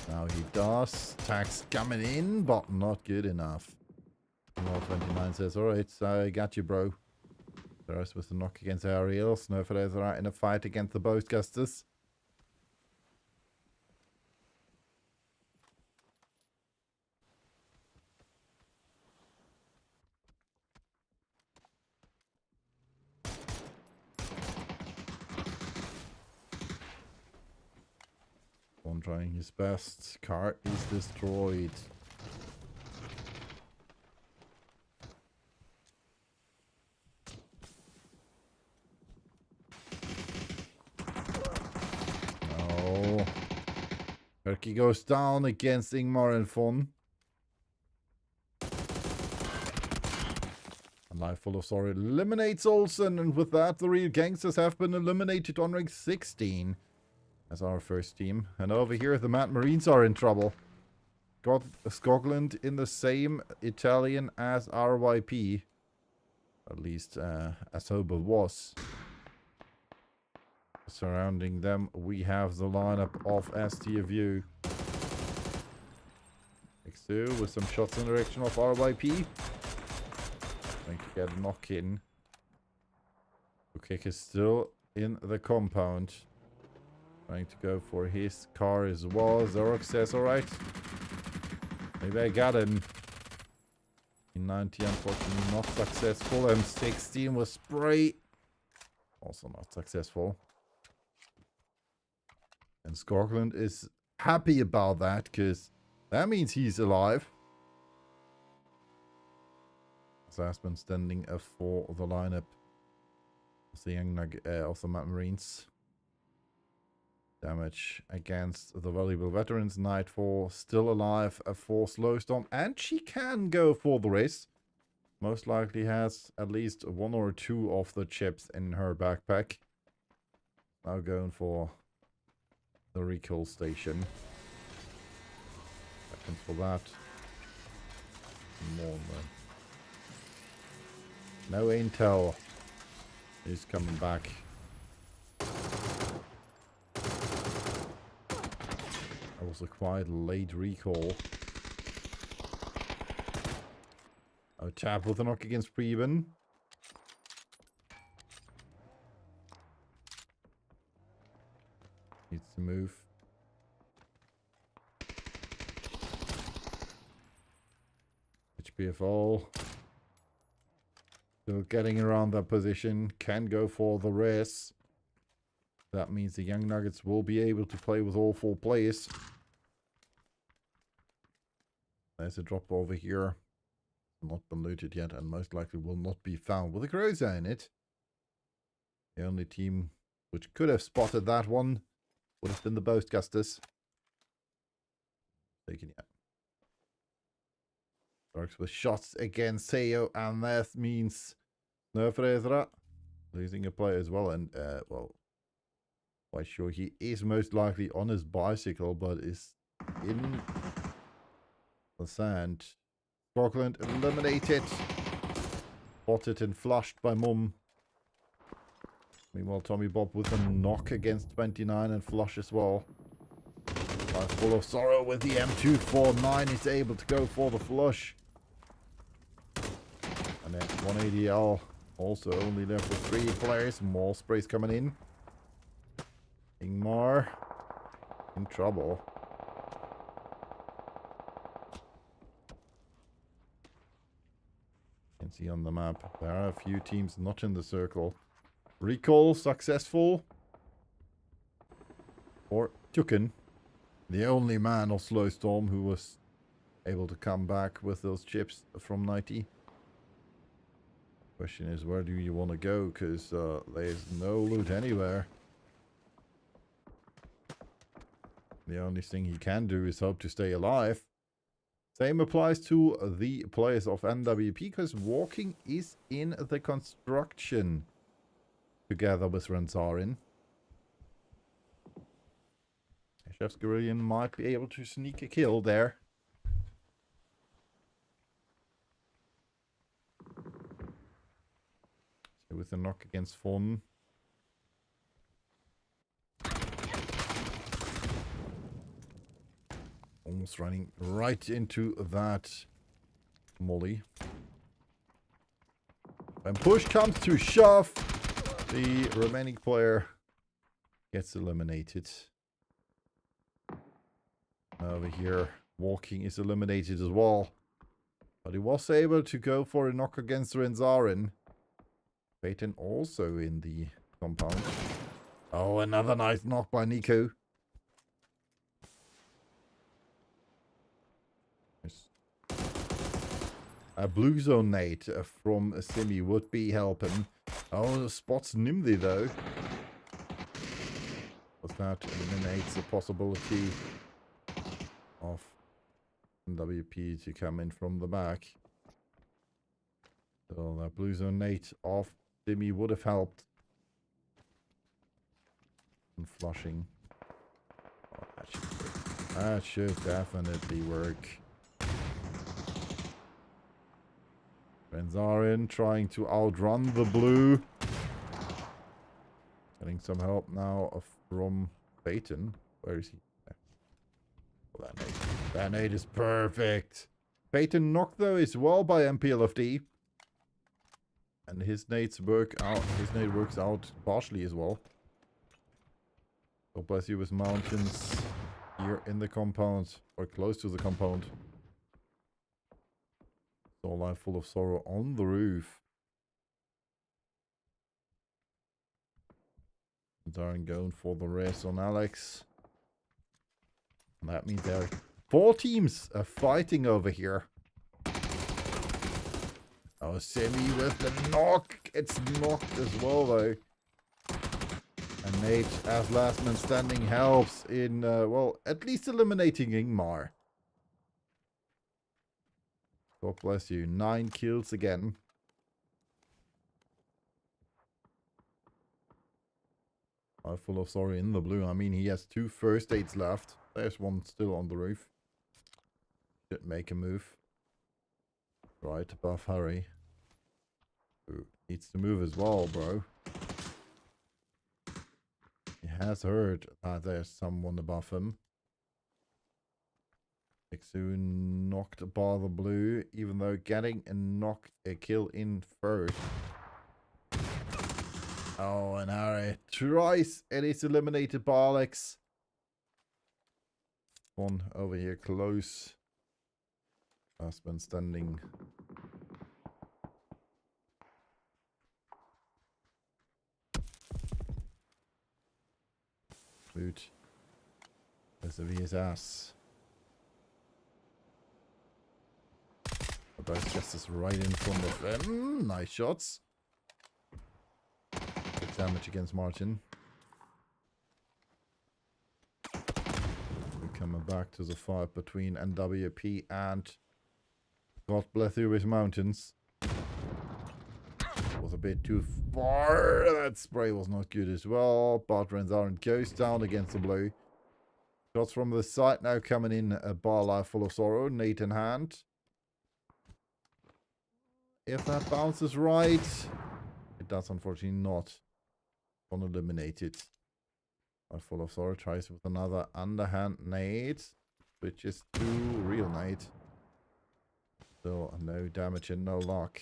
Now he does. Tax coming in, but not good enough. 29 says, alright, I got you, bro. The rest with the knock against Ariel. Snowflakes are out in a fight against the Boastgusters. One trying his best. Car is destroyed. No. Herky goes down against Ingmar and Fon. Life Full of Sorrow eliminates Olsen, and with that the Real Gangsters have been eliminated on rank 16. As our first team. And over here, the Mad Marines are in trouble. Scotland in the same Italian as RYP. At least as hope it was. Surrounding them, we have the lineup of STFU. X2 with some shots in the direction of RYP. Trying to get a knock in. Kick is still in the compound. Trying to go for his car as well. Zorok says, alright. Maybe I got him. P90 unfortunately not successful. M16 with spray. Also not successful. And Scotland is happy about that because that means he's alive. Zasman standing for the lineup of the young of the Marines. Damage against the valuable veterans. Nightfall still alive for Slowstorm, and she can go for the race. Most likely has at least one or two of the chips in her backpack. Now going for the recall station. Seconds for that. More no intel. He's coming back. That was a quite late recall. Oh, tap with a knock against Preben. Needs to move. HPFL. Still getting around that position. Can go for the race. That means the Young Nuggets will be able to play with all four players. There's a drop over here. Not been looted yet and most likely will not be found with a cruiser in it. The only team which could have spotted that one would have been the Boastgusters. Taken yet. Works with shots against Seo, and that means Snöfrezra losing a player as well. And well, quite sure he is most likely on his bicycle, but is in the sand. Scotland eliminated. Spotted and flushed by Mum. Meanwhile, Tommy Bob with a knock against 29 and flush as well. Life full of sorrow with the M249 is able to go for the flush. And then 180L also only left with 3 players. More sprays coming in. Ingmar in trouble. You can see on the map there are a few teams not in the circle. Recall successful for Tukin, the only man of Slowstorm who was able to come back with those chips from 90. Question is, where do you want to go? Because there's no loot anywhere. The only thing he can do is hope to stay alive. Same applies to the players of NWP, because walking is in the construction together with Renzarin. Chef's Guerrillian might be able to sneak a kill there. So with a knock against Fon. Almost running right into that molly. When push comes to shove, the remaining player gets eliminated. Over here, walking is eliminated as well. But he was able to go for a knock against Renzarin. Peyton also in the compound. Oh, another nice knock by Nico. A blue zone nade from Simi would be helping. Oh, spots Nimdi though. But that eliminates the possibility of WP to come in from the back. So that blue zone nade of Simi would have helped. And flushing. Oh, That should definitely work. Benzarin trying to outrun the blue. Getting some help now from Peyton. Where is he? Oh, that nade. That nade is perfect. Peyton knocked though as well by MPLFD. And his nades work out. His nade works out partially as well. God bless you with mountains here in the compound. Or close to the compound. Soul Life Full of Sorrow on the roof. Darren going for the rest on Alex. And that means there are 4 teams fighting over here. Oh, Semi with the knock. It's knocked as well, though. And Nate, as last man standing, helps in, well, at least eliminating Ingmar. God bless you. 9 kills again. Full of sorry in the blue. I mean, he has 2 first aids left. There's one still on the roof. Should make a move. Right above Harry. Who needs to move as well, bro. He has heard that there's someone above him. Exu knocked by the blue, even though getting a kill in first. Oh, and Harry tries and it's eliminated by Alex. One over here close. Last man standing. Boot. There's a VSS. Both justice right in front of them. Nice shots. Good damage against Martin. We're coming back to the fight between NWP and God bless you with mountains. Was a bit too far. That spray was not good as well. But Renzaren goes down against the blue. Shots from the side now coming in. A bar life full of sorrow. Nate in hand. If that bounces right. It does unfortunately not. Uneliminated. Full of sorrow tries with another underhand nade. Which is 2 real nade. Still no damage and no luck.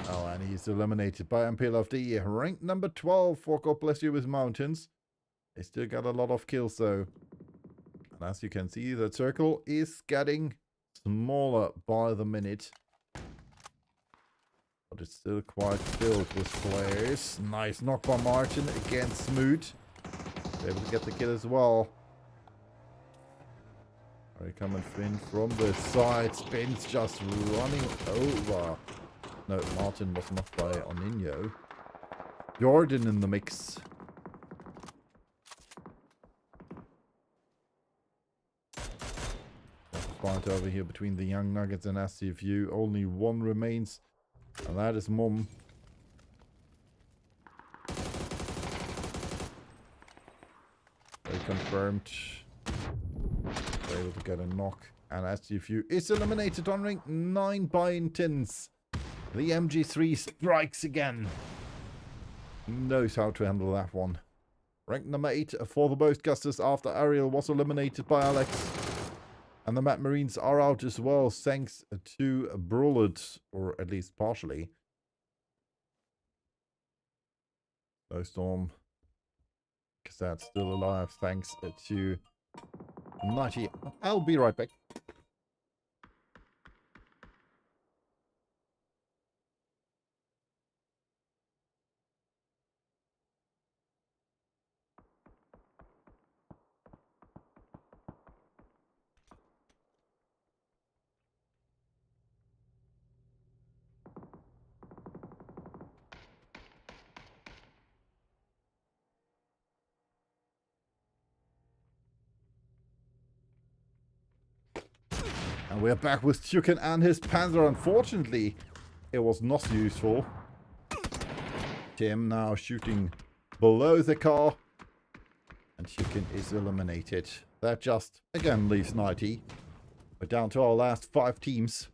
Oh, and he's eliminated by MPLFD. Rank number 12 for God bless you with mountains. They still got a lot of kills though. And as you can see, the circle is getting smaller by the minute. But it's still quite filled with players. Nice knock by Martin against Smoot. Able to get the kill as well. Are they coming in from the side? Spins just running over. No, Martin was knocked by Oninho. Jordan in the mix. Fight over here between the Young Nuggets and SCFU. Only one remains, and that is Mom. They confirmed. They're able to get a knock, and SCFU is eliminated on rank 9 by Intense. The MG3 strikes again. He knows how to handle that one. Rank number 8 for the Boastcasters after Ariel was eliminated by Alex. And the Mad Marines are out as well, thanks to Brullet, or at least partially. No Storm. Cassad's still alive, thanks to Nighty. I'll be right back. And we're back with Tukin and his Panzer. Unfortunately, it was not useful. Tim now shooting below the car. And Chicken is eliminated. That just, again, leaves 90. We're down to our last 5 teams.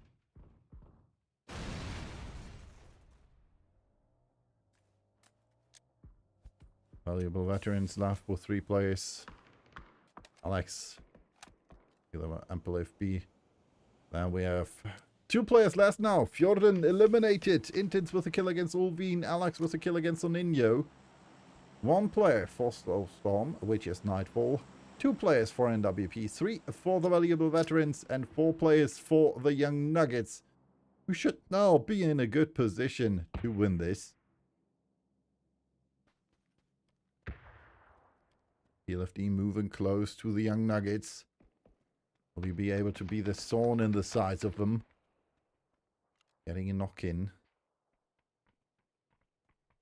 Valuable veterans left with 3 players. Alex, Ample FB. Then we have 2 players left now. Fjorden eliminated. Intense with a kill against Ulvin. Alex with a kill against Oninho. 1 player for Slow Storm, which is Nightfall. 2 players for NWP. 3 for the Valuable Veterans. And 4 players for the Young Nuggets, who should now be in a good position to win this. PLFD moving close to the Young Nuggets. Will he be able to be the thorn in the sides of them? Getting a knock in.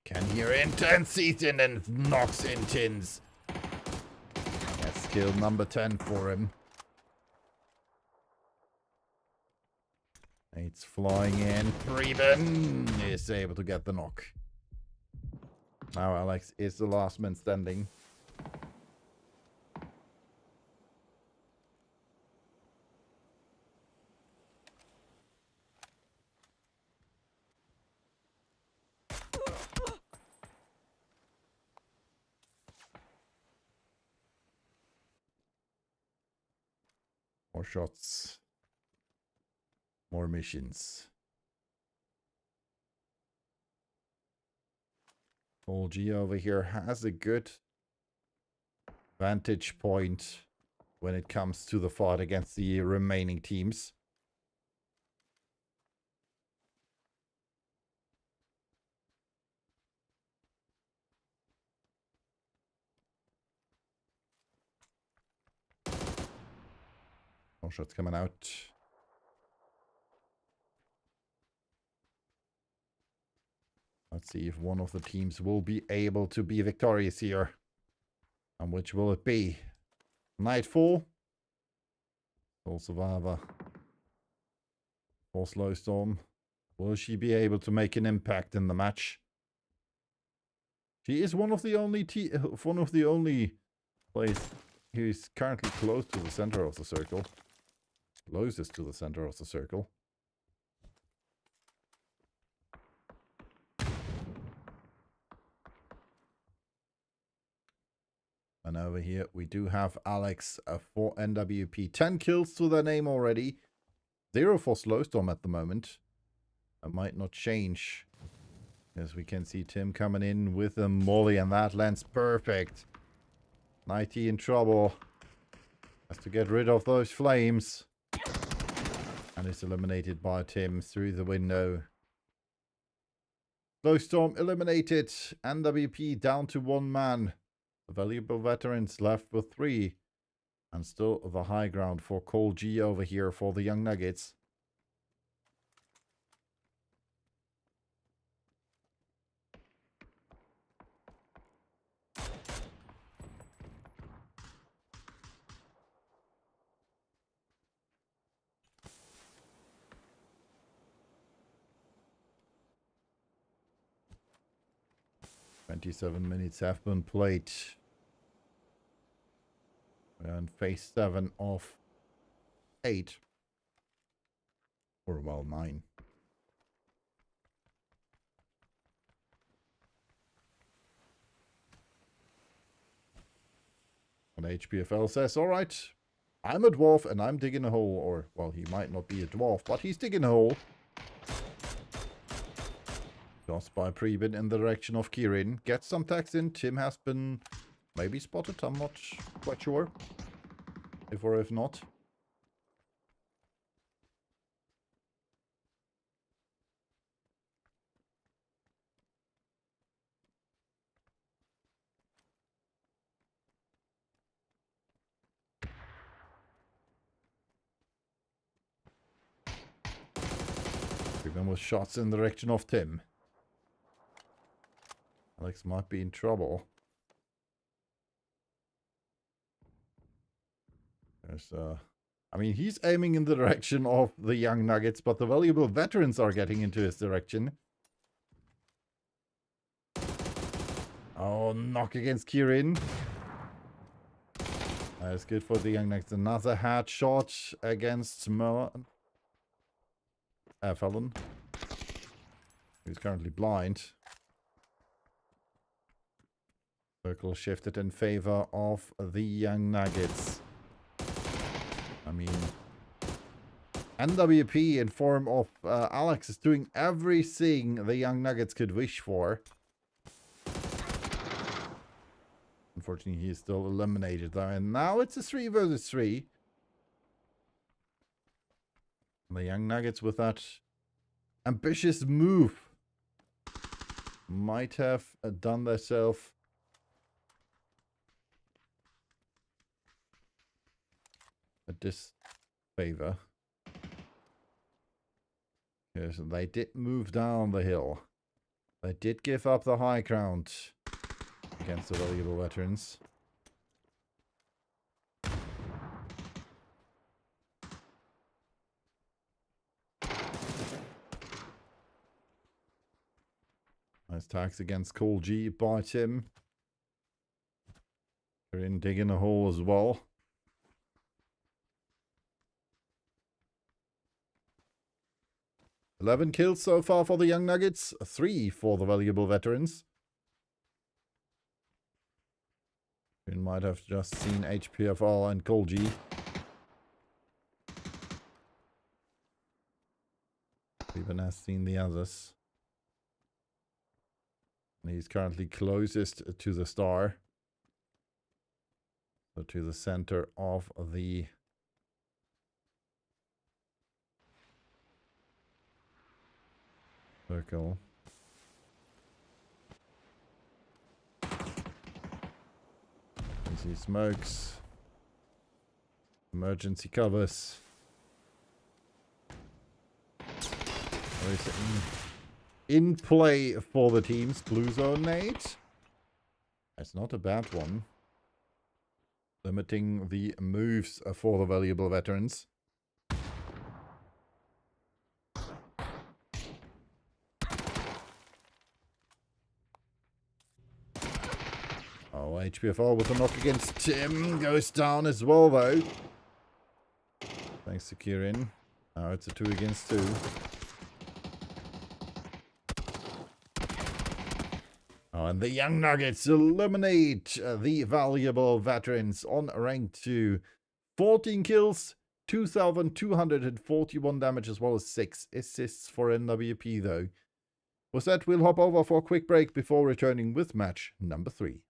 Can hear Intense Season and knocks Intense. That's skill number 10 for him. It's flying in. Preben is able to get the knock. Now Alex is the last man standing. More shots. More missions. Full G over here has a good vantage point when it comes to the fight against the remaining teams. More shots coming out. Let's see if one of the teams will be able to be victorious here. And which will it be? Nightfall. Full Survivor. For Slow Storm. Will she be able to make an impact in the match? She is one of the only players who is currently close to the center of the circle. Closest to the center of the circle. And over here we do have Alex for NWP. 10 kills to their name already. 0 for Slowstorm at the moment. That might not change. As we can see Tim coming in with a molly, and that lands perfect. 90 in trouble. Has to get rid of those flames. And is eliminated by Tim through the window. Slowstorm eliminated. NWP down to 1 man. The Valuable Veterans left with 3. And still the high ground for Cole G over here for the Young Nuggets. "27 minutes have been played. We're on phase 7 of 8. Or well, 9. And HPFL says, alright, I'm a dwarf and I'm digging a hole. Or, well, he might not be a dwarf, but he's digging a hole. Tossed by Preben in the direction of Kirin. Gets some tags in. Tim has been maybe spotted. I'm not quite sure. If or if not. Preben with shots in the direction of Tim. Alex might be in trouble. There's, I mean, he's aiming in the direction of the Young Nuggets, but the Valuable Veterans are getting into his direction. Oh, knock against Kieran. That's good for the Young Nuggets. Another headshot against Fallon. Who's currently blind. Circle shifted in favor of the Young Nuggets. I mean, NWP in form of Alex is doing everything the Young Nuggets could wish for. Unfortunately, he is still eliminated though. And now it's a 3 versus 3. The Young Nuggets with that ambitious move might have done themselves a disfavor. Because they did move down the hill. They did give up the high ground against the valuable veterans. Nice tags against Cole G by Tim. They're in digging a hole as well. $11 kills so far for the Young Nuggets, 3 for the valuable veterans. You might have just seen HPFR and Cole G. Even has seen the others. And he's currently closest to the star. So to the center of the circle. Easy smokes. Emergency covers. In play for the teams. Blue zone nade. That's not a bad one. Limiting the moves for the valuable veterans. Oh, HPFR with a knock against Tim. Goes down as well, though. Thanks to Kieran. Now it's a 2 against 2. Oh, and the Young Nuggets eliminate the valuable veterans on rank 2. 14 kills, 2,241 damage, as well as 6 assists for NWP, though. With that, we'll hop over for a quick break before returning with match number 3.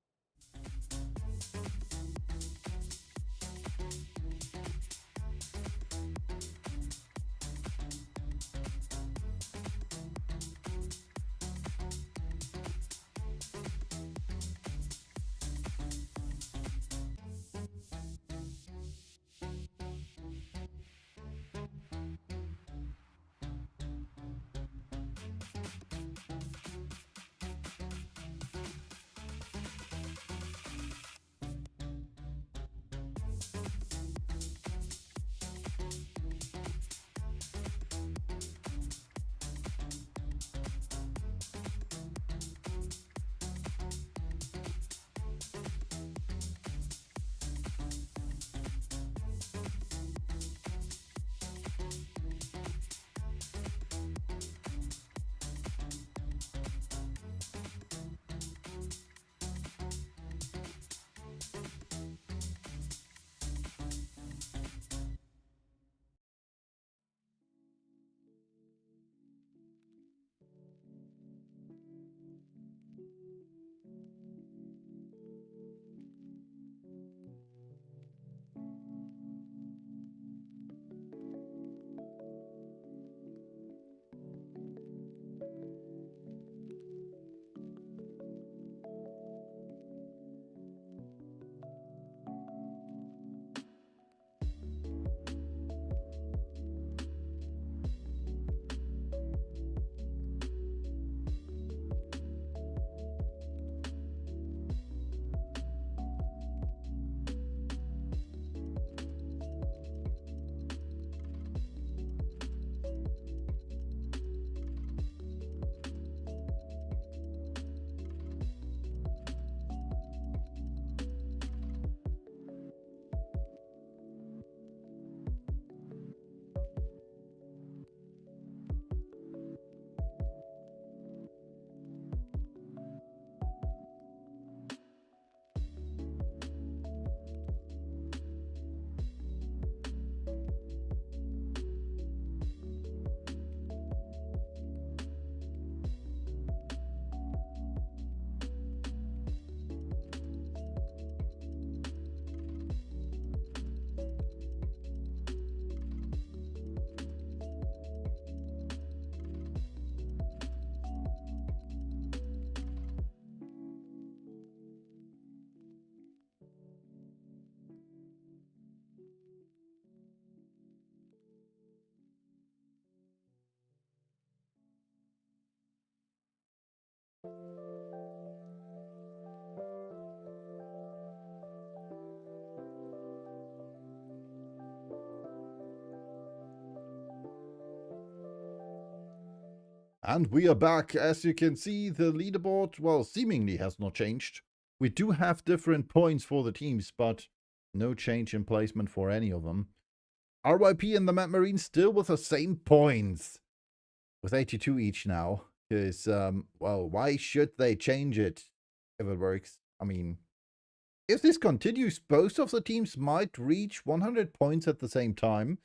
And we are back. As you can see, the leaderboard, well, seemingly has not changed. We do have different points for the teams, but no change in placement for any of them. RYP and the Mad Marines still with the same points, with 82 each now. Because, well, why should they change it if it works? I mean, if this continues, both of the teams might reach 100 points at the same time.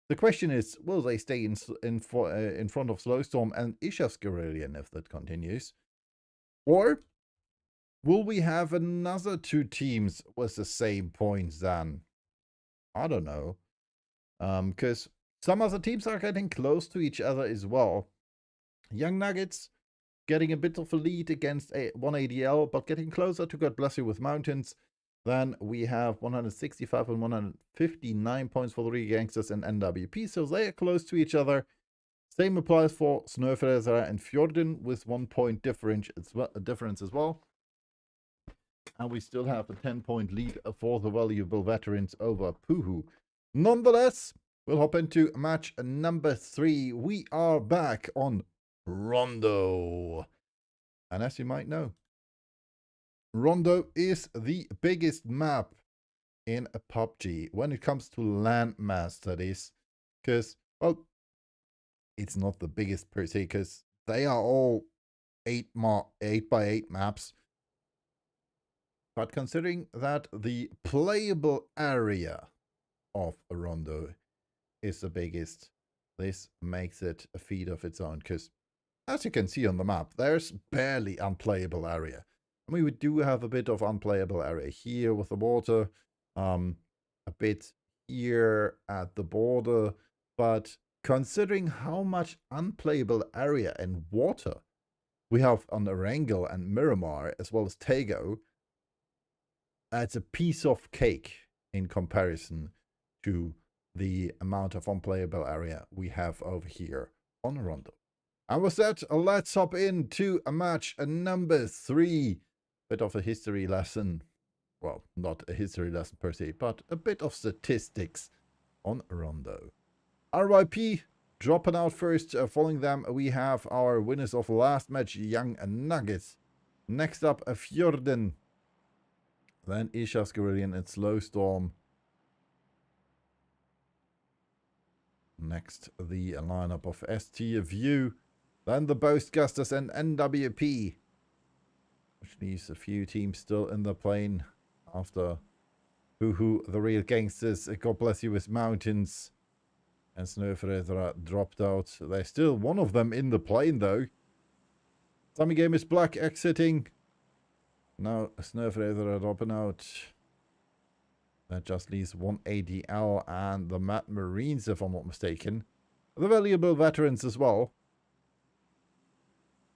The question is, will they stay in front of Slowstorm and Ishav's Guerrillian if that continues? Or will we have another two teams with the same points then? I don't know. Because some other teams are getting close to each other as well. Young Nuggets getting a bit of a lead against 1ADL, but getting closer to God Bless You with Mountains. Then we have 165 and 159 points for the Three Gangsters and NWP, so they are close to each other. Same applies for Snöfräsare and Fjorden with 1 point difference as well. And we still have a 10-point lead for the valuable veterans over Puhu. Nonetheless, we'll hop into match number 3. We are back on Rondo. And as you might know, Rondo is the biggest map in a PUBG when it comes to landmass, that is. Because, well, it's not the biggest per se, because they are all 8x8 maps. But considering that the playable area of Rondo is the biggest, this makes it a feat of its own. Because, as you can see on the map, there's barely unplayable area. I mean, we do have a bit of unplayable area here with the water, a bit here at the border, but considering how much unplayable area and water we have on Erangel and Miramar, as well as Tego, it's a piece of cake in comparison to the amount of unplayable area we have over here on Rondo. And with that, let's hop into a match number 3. Bit of a history lesson. Well, not a history lesson per se, but a bit of statistics on Rondo. RYP dropping out first. Following them, we have our winners of last match, Young Nuggets. Next up, Fjorden. Then Ishav's Guerrillian and Slowstorm. Next, the lineup of ST View. Then the Boastgusters and NWP. Which leaves a few teams still in the plane after Puhu, the Real Gangsters, God Bless You with Mountains, and Snöfräsare dropped out. There's still one of them in the plane though. Sammy Game is Black exiting. Now Snöfräsare dropping out. That just leaves 1ADL and the Mad Marines, if I'm not mistaken. The valuable veterans as well.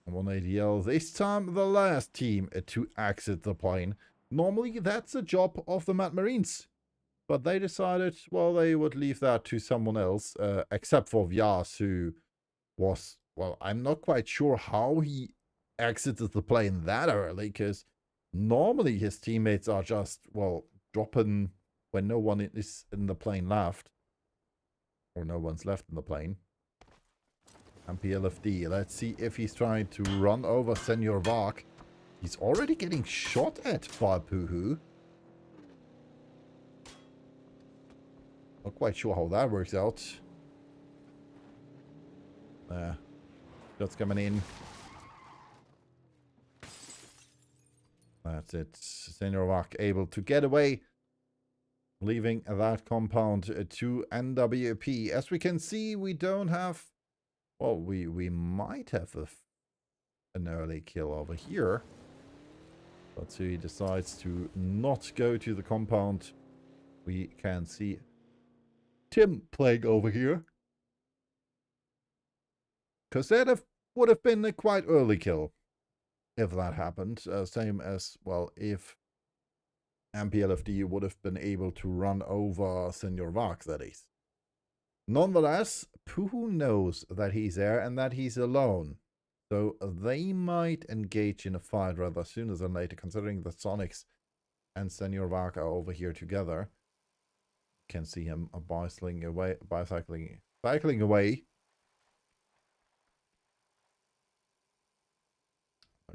1ADL, this time the last team to exit the plane. Normally that's a job of the Mad Marines. But they decided, well, they would leave that to someone else. Except for Vyas, who was, well, I'm not quite sure how he exited the plane that early. Because normally his teammates are just, well, dropping when no one is in the plane left. Or no one's left in the plane. And PLFD. Let's see if he's trying to run over Senor Vark. He's already getting shot at by Puhu. Not quite sure how that works out. Shots coming in. That's it. Senor Vark able to get away. Leaving that compound to NWP. As we can see, we don't have... Well, we might have an early kill over here. But so he decides to not go to the compound. We can see Tim playing over here. Because that would have been a quite early kill. If that happened. Same as, well, if MPLFD would have been able to run over Senor Vark, that is. Nonetheless, Puhu knows that he's there and that he's alone. So they might engage in a fight rather sooner than later, considering the Sonics and Senor Vark are over here together. You can see him cycling away.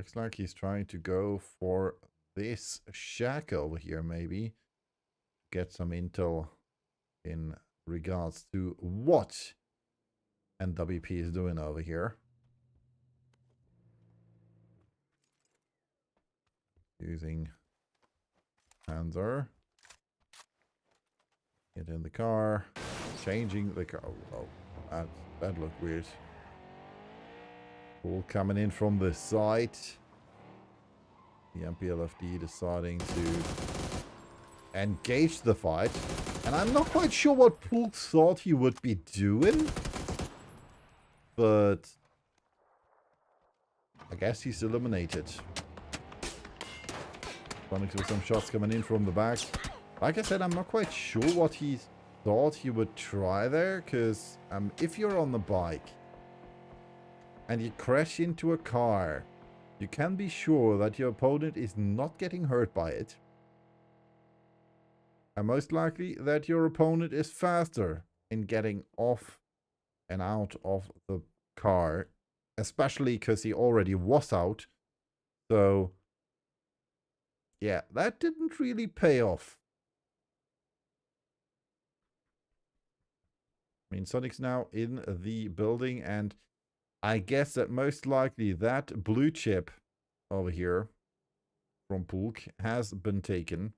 Looks like he's trying to go for this shack over here, maybe. Get some intel in regards to what NWP is doing over here. Using Panzer. Get in the car. Changing the car. Oh, that looked weird. All coming in from the side. The MPLFD deciding to engage the fight. And I'm not quite sure what Pool thought he would be doing. But I guess he's eliminated. Sonics with some shots coming in from the back. Like I said, I'm not quite sure what he thought he would try there. Because if you're on the bike and you crash into a car, you can be sure that your opponent is not getting hurt by it. And most likely that your opponent is faster in getting off and out of the car. Especially because he already was out. So, yeah, that didn't really pay off. I mean, Sonic's now in the building, and I guess that most likely that blue chip over here from Pulk has been taken.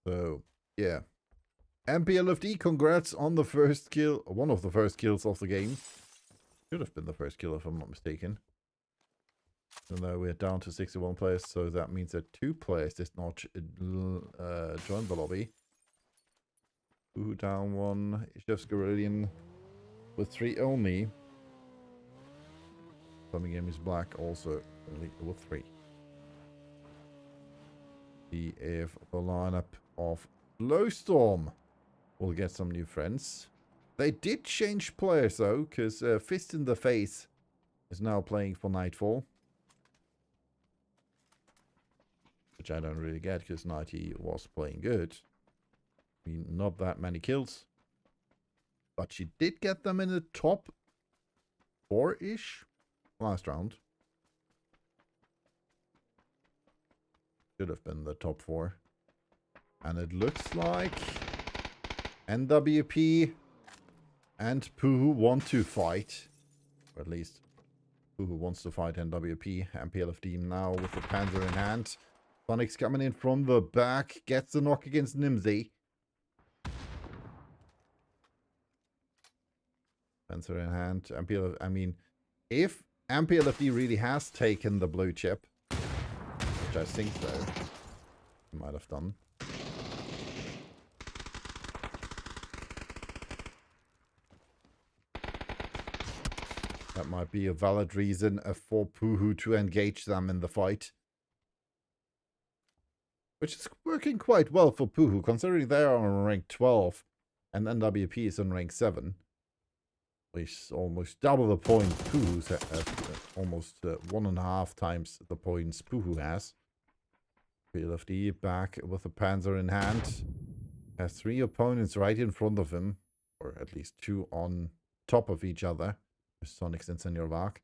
So, yeah. MPLFD, congrats on the first kill. One of the first kills of the game. Should have been the first kill if I'm not mistaken. Even though we're down to 61 players, so that means that 2 players did not join the lobby. Who down 1? Chef's Guerrillian with 3 only. Coming in is Black also only with 3. See if the lineup of Glowstorm will get some new friends. They did change players though, because Fist in the Face is now playing for Nightfall. Which I don't really get, because Nighty was playing good. I mean, not that many kills. But she did get them in the top 4-ish last round. Should have been the top 4. And it looks like NWP and Puhu want to fight. Or at least Puhu wants to fight NWP. MPLFD now with the Panzer in hand. Sonic's coming in from the back. Gets the knock against Nimsy. Panzer in hand. I mean, if MPLFD really has taken the blue chip, which I think so, he might have done. That might be a valid reason for Puhu to engage them in the fight. Which is working quite well for Puhu, considering they are on rank 12 and NWP is on rank 7. Which is almost double the point Puhu's almost 1.5 times the points Puhu has. PLFD back with the Panzer in hand. Has 3 opponents right in front of him. Or at least 2 on top of each other. With Sonics and Senior Vark.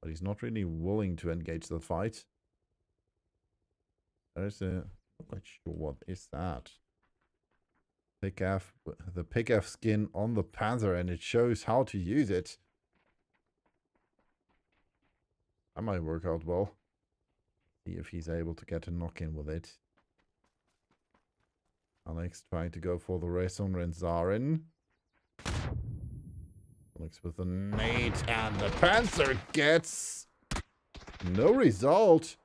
But he's not really willing to engage the fight. There's a... I'm not quite sure what is that. The Pick-F skin on the Panzer, and it shows how to use it. That might work out well. See if he's able to get a knock-in with it. Alex trying to go for the race on Renzarin. Alex with a nade, and the Panzer gets no result.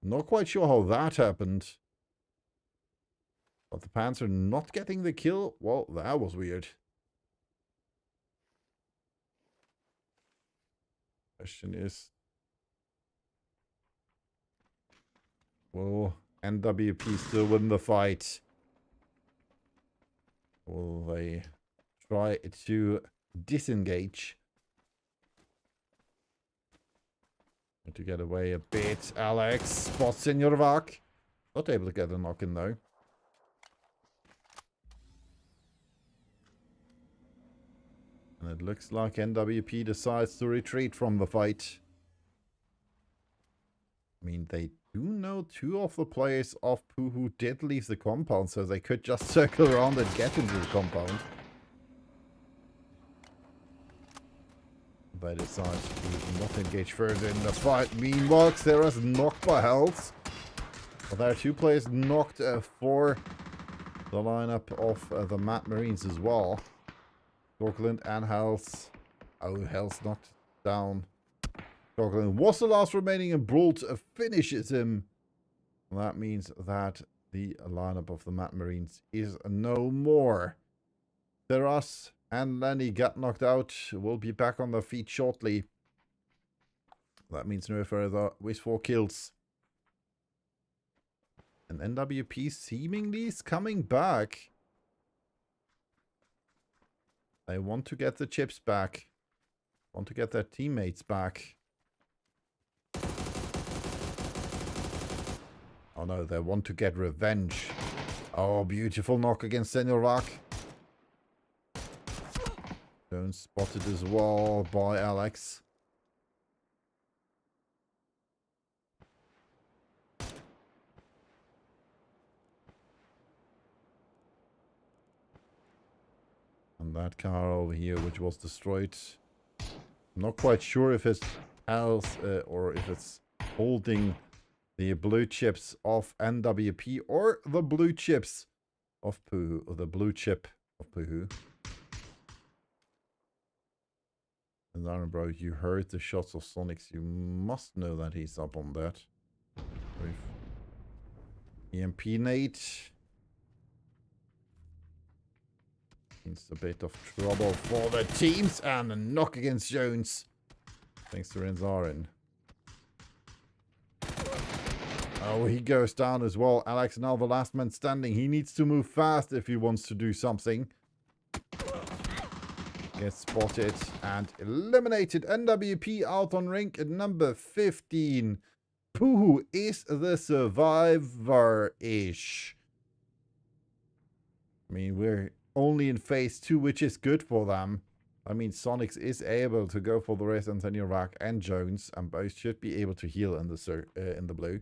Not quite sure how that happened. But the Panzer not getting the kill? Well, that was weird. Question is... will NWP still win the fight? Will they try to disengage? To get away a bit. Alex spots Senior Vark. Not able to get a knock in though. And it looks like NWP decides to retreat from the fight. I mean, they do know two of the players of Puhu did leave the compound, so they could just circle around and get into the compound. They decide to not engage further in the fight. Meanwhile, Xera's knocked by health. But there are two players knocked for the lineup of the Mad Marines as well. Auckland and Health. Oh, Health knocked down. Auckland was the last remaining, and Brault finishes him. That means that the lineup of the Mad Marines is no more. Teras and Lenny got knocked out. Will be back on their feet shortly. That means no further wasteful kills. And NWP seemingly is coming back. They want to get the chips back. Want to get their teammates back. Oh no, they want to get revenge. Oh, beautiful knock against Daniel Rock. Jones spotted as well by Alex. And that car over here, which was destroyed. I'm not quite sure if it's else or if it's holding the blue chips of NWP or the blue chips of Puhu, or the blue chip of Puhu. And Aaron, bro, you heard the shots of Sonics. You must know that he's up on that. With EMP Nate. Means a bit of trouble for the teams. And a knock against Jones. Thanks to Renzarin. Oh, he goes down as well. Alex now the last man standing. He needs to move fast if he wants to do something. Gets spotted and eliminated. NWP out on rink at number 15. Puhu is the survivor-ish. I mean, we're only in phase 2, which is good for them. I mean, Sonics is able to go for the rest, Antonio Rack and Jones, and both should be able to heal in the blue.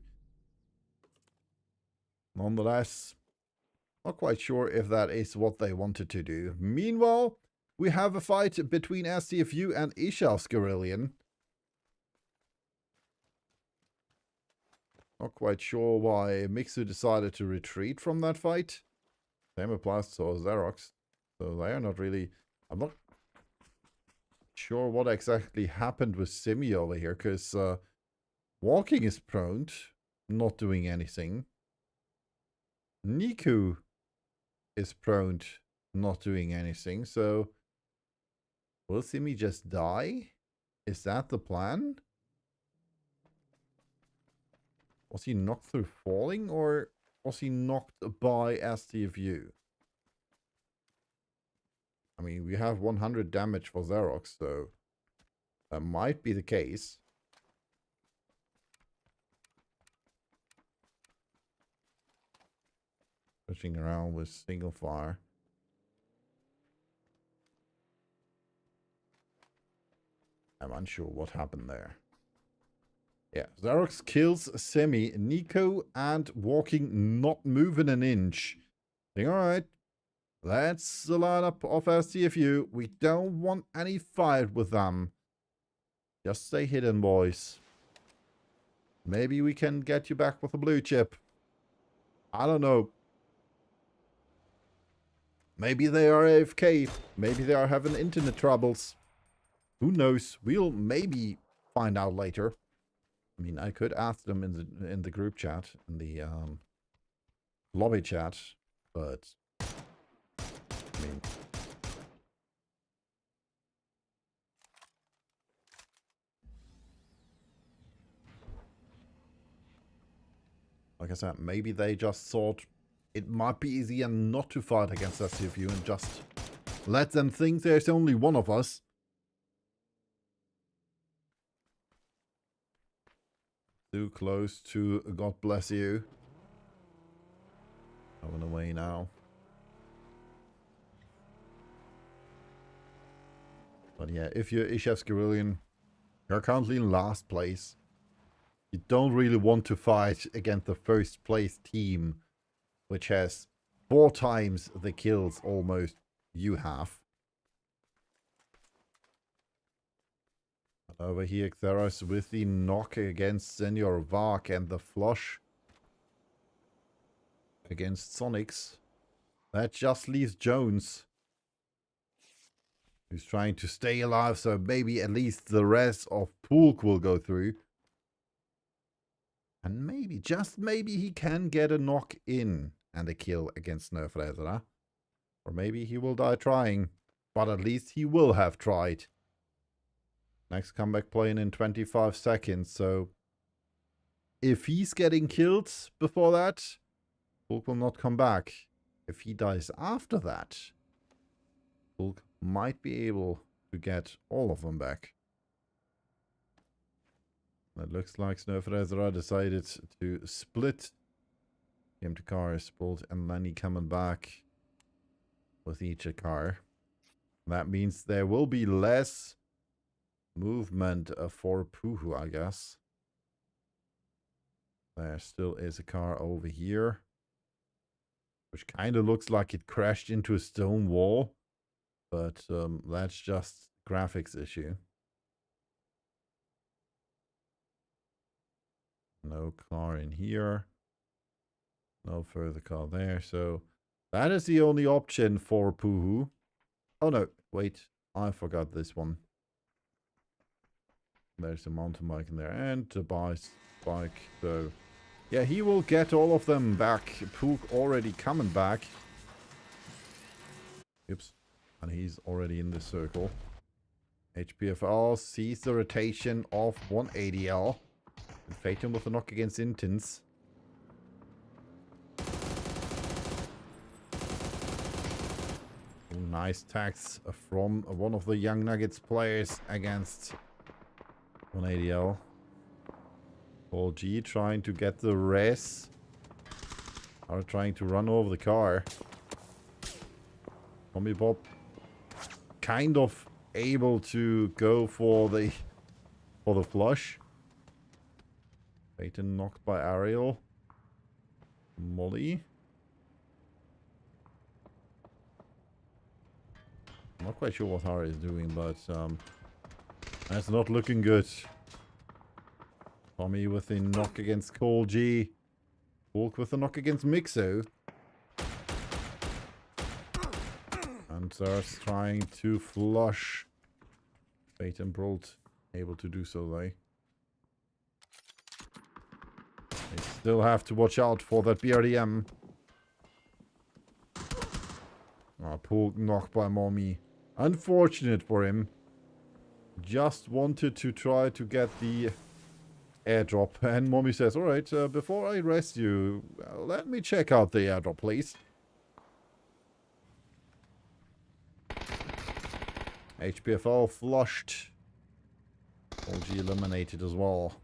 Nonetheless, not quite sure if that is what they wanted to do. Meanwhile, we have a fight between STFU and Ishav's Guerrillian. Not quite sure why Mixu decided to retreat from that fight. Same applies to Xerox. So they are not really... I'm not sure what exactly happened with Simi over here, because walking is prone, not doing anything. Niku is prone, not doing anything, so... Will Simi just die? Is that the plan? Was he knocked through falling, or was he knocked by STFU? I mean, we have 100 damage for Xerox, so that might be the case. Pushing around with single fire. I'm unsure what happened there. Yeah, Xerox kills Semi, Nico, and walking not moving an inch. Alright, that's the lineup of STFU. We don't want any fight with them. Just stay hidden, boys. Maybe we can get you back with a blue chip. I don't know. Maybe they are AFK. Maybe they are having internet troubles. Who knows? We'll maybe find out later. I mean, I could ask them in the group chat, in the lobby chat, but I mean, like I said, maybe they just thought it might be easier not to fight against SCFU and just let them think there's only one of us. Too close to God bless you. Going away now. But yeah, if you're Ishev's Guerrillian, you're currently in last place. You don't really want to fight against the first place team, which has 4 times the kills almost you have. Over here, Xeros with the knock against Senior Vark and the flush against Sonics. That just leaves Jones, who's trying to stay alive, so maybe at least the rest of Poolk will go through. And maybe, just maybe, he can get a knock in and a kill against Nerfrezera. Or maybe he will die trying, but at least he will have tried. Next comeback playing in 25 seconds, so if he's getting killed before that, Poolk will not come back. If he dies after that, Poolk might be able to get all of them back. It looks like Nerfrezera decided to split the empty cars, Bolt and Lenny coming back with each a car. That means there will be less movement for Puhu, I guess. There still is a car over here, which kind of looks like it crashed into a stone wall, but that's just graphics issue. No car in here. No further car there. So that is the only option for Puhu. Oh no, wait. I forgot this one. There's a mountain bike in there and a bike. So yeah, he will get all of them back. Pook already coming back. Oops. And he's already in the circle. HPFL sees the rotation of 180L. And Phaeton with a knock against Intense. Nice tags from one of the Young Nuggets players against 180L. Paul G trying to get the res. Are trying to run over the car. Tommy Bob kind of able to go for the flush. Peyton knocked by Ariel. Molly. I'm not quite sure what Harry is doing, but that's not looking good. Tommy with a knock against Cole G. Walk with a knock against Mixo. And Zers trying to flush. Peyton Brolt able to do so, though. They still have to watch out for that BRDM. Poor knocked by Mommy. Unfortunate for him. Just wanted to try to get the airdrop. And Mommy says, alright, before I rest you, let me check out the airdrop, please. HPFL flushed. OG eliminated as well.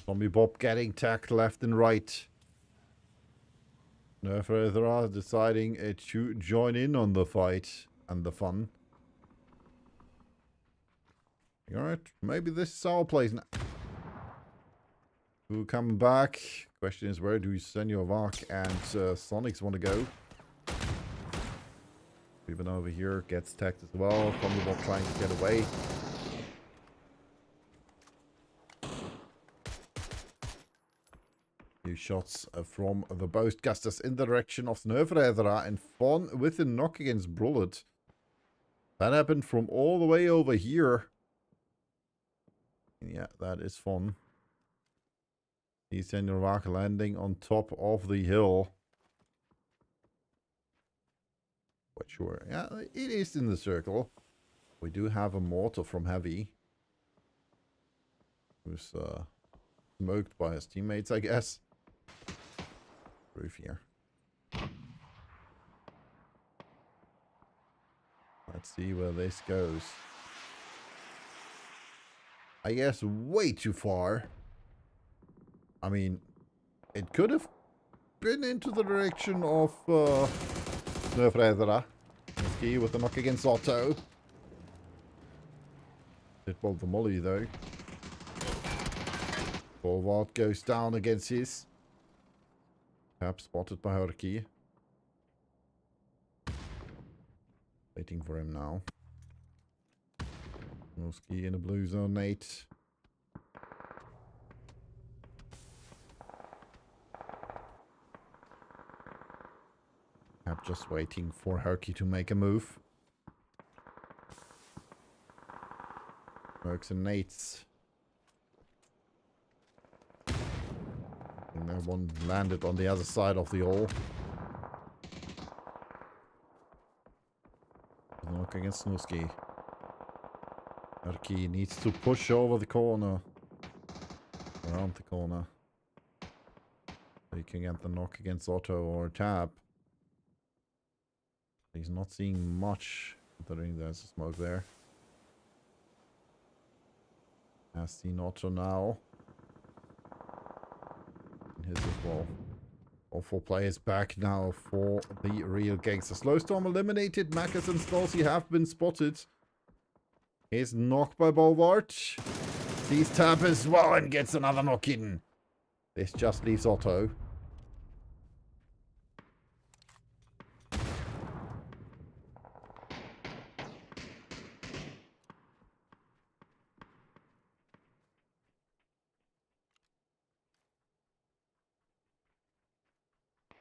Zombie Bob getting tagged left and right. Nerfrezera deciding to join in on the fight and the fun. Alright, maybe this is our place now. Who coming back? Question is, where do Senor Vark and Sonics want to go? Even over here gets tagged as well. Zombie Bob trying to get away. Few shots from the Boastgasters in the direction of Nerfrezera and Fon with a knock against Brullet. That happened from all the way over here. Yeah, that is Fon. He's Senor Vark landing on top of the hill. Quite sure. Yeah, it is in the circle. We do have a mortar from Heavy. Who's smoked by his teammates, I guess. Roof here. Let's see where this goes. I guess way too far. I mean, it could have been into the direction of Nerfrezera. Ski with a knock against Otto. Did well the molly though. Forward goes down against his. Tap spotted by Hurki. Waiting for him now. Noski in a blue zone, Nate. Tap just waiting for Hurki to make a move. Mercs and Nates. And that one landed on the other side of the hole. Knock against Snuski. Hurki needs to push over the corner. Around the corner. So he can get the knock against Otto or Tab. He's not seeing much, considering there's a smoke there. Has seen Otto now. And his as well. All 4 players back now for the real gangster. Slowstorm eliminated. Macus and Stolzy have been spotted. Here's knocked by Bolvart. Sees Tab as well and gets another knock in. This just leaves Otto.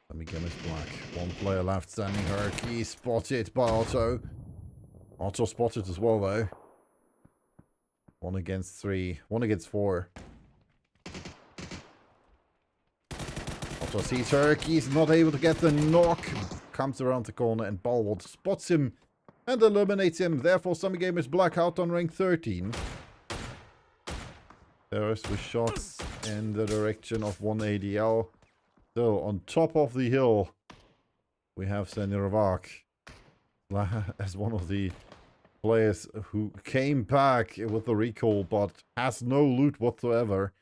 Let me get his black. 1 player left standing. Hurki spotted by Otto. Otto spotted as well though. 1 against 3. 1 against 4. Otto sees Hurki. He's not able to get the knock. Comes around the corner and Balward spots him and eliminates him. Therefore, Summer Gamers black out on rank 13. There's the shots in the direction of 1ADL. So, on top of the hill, we have Senirvak as one of the players who came back with the recall, but has no loot whatsoever.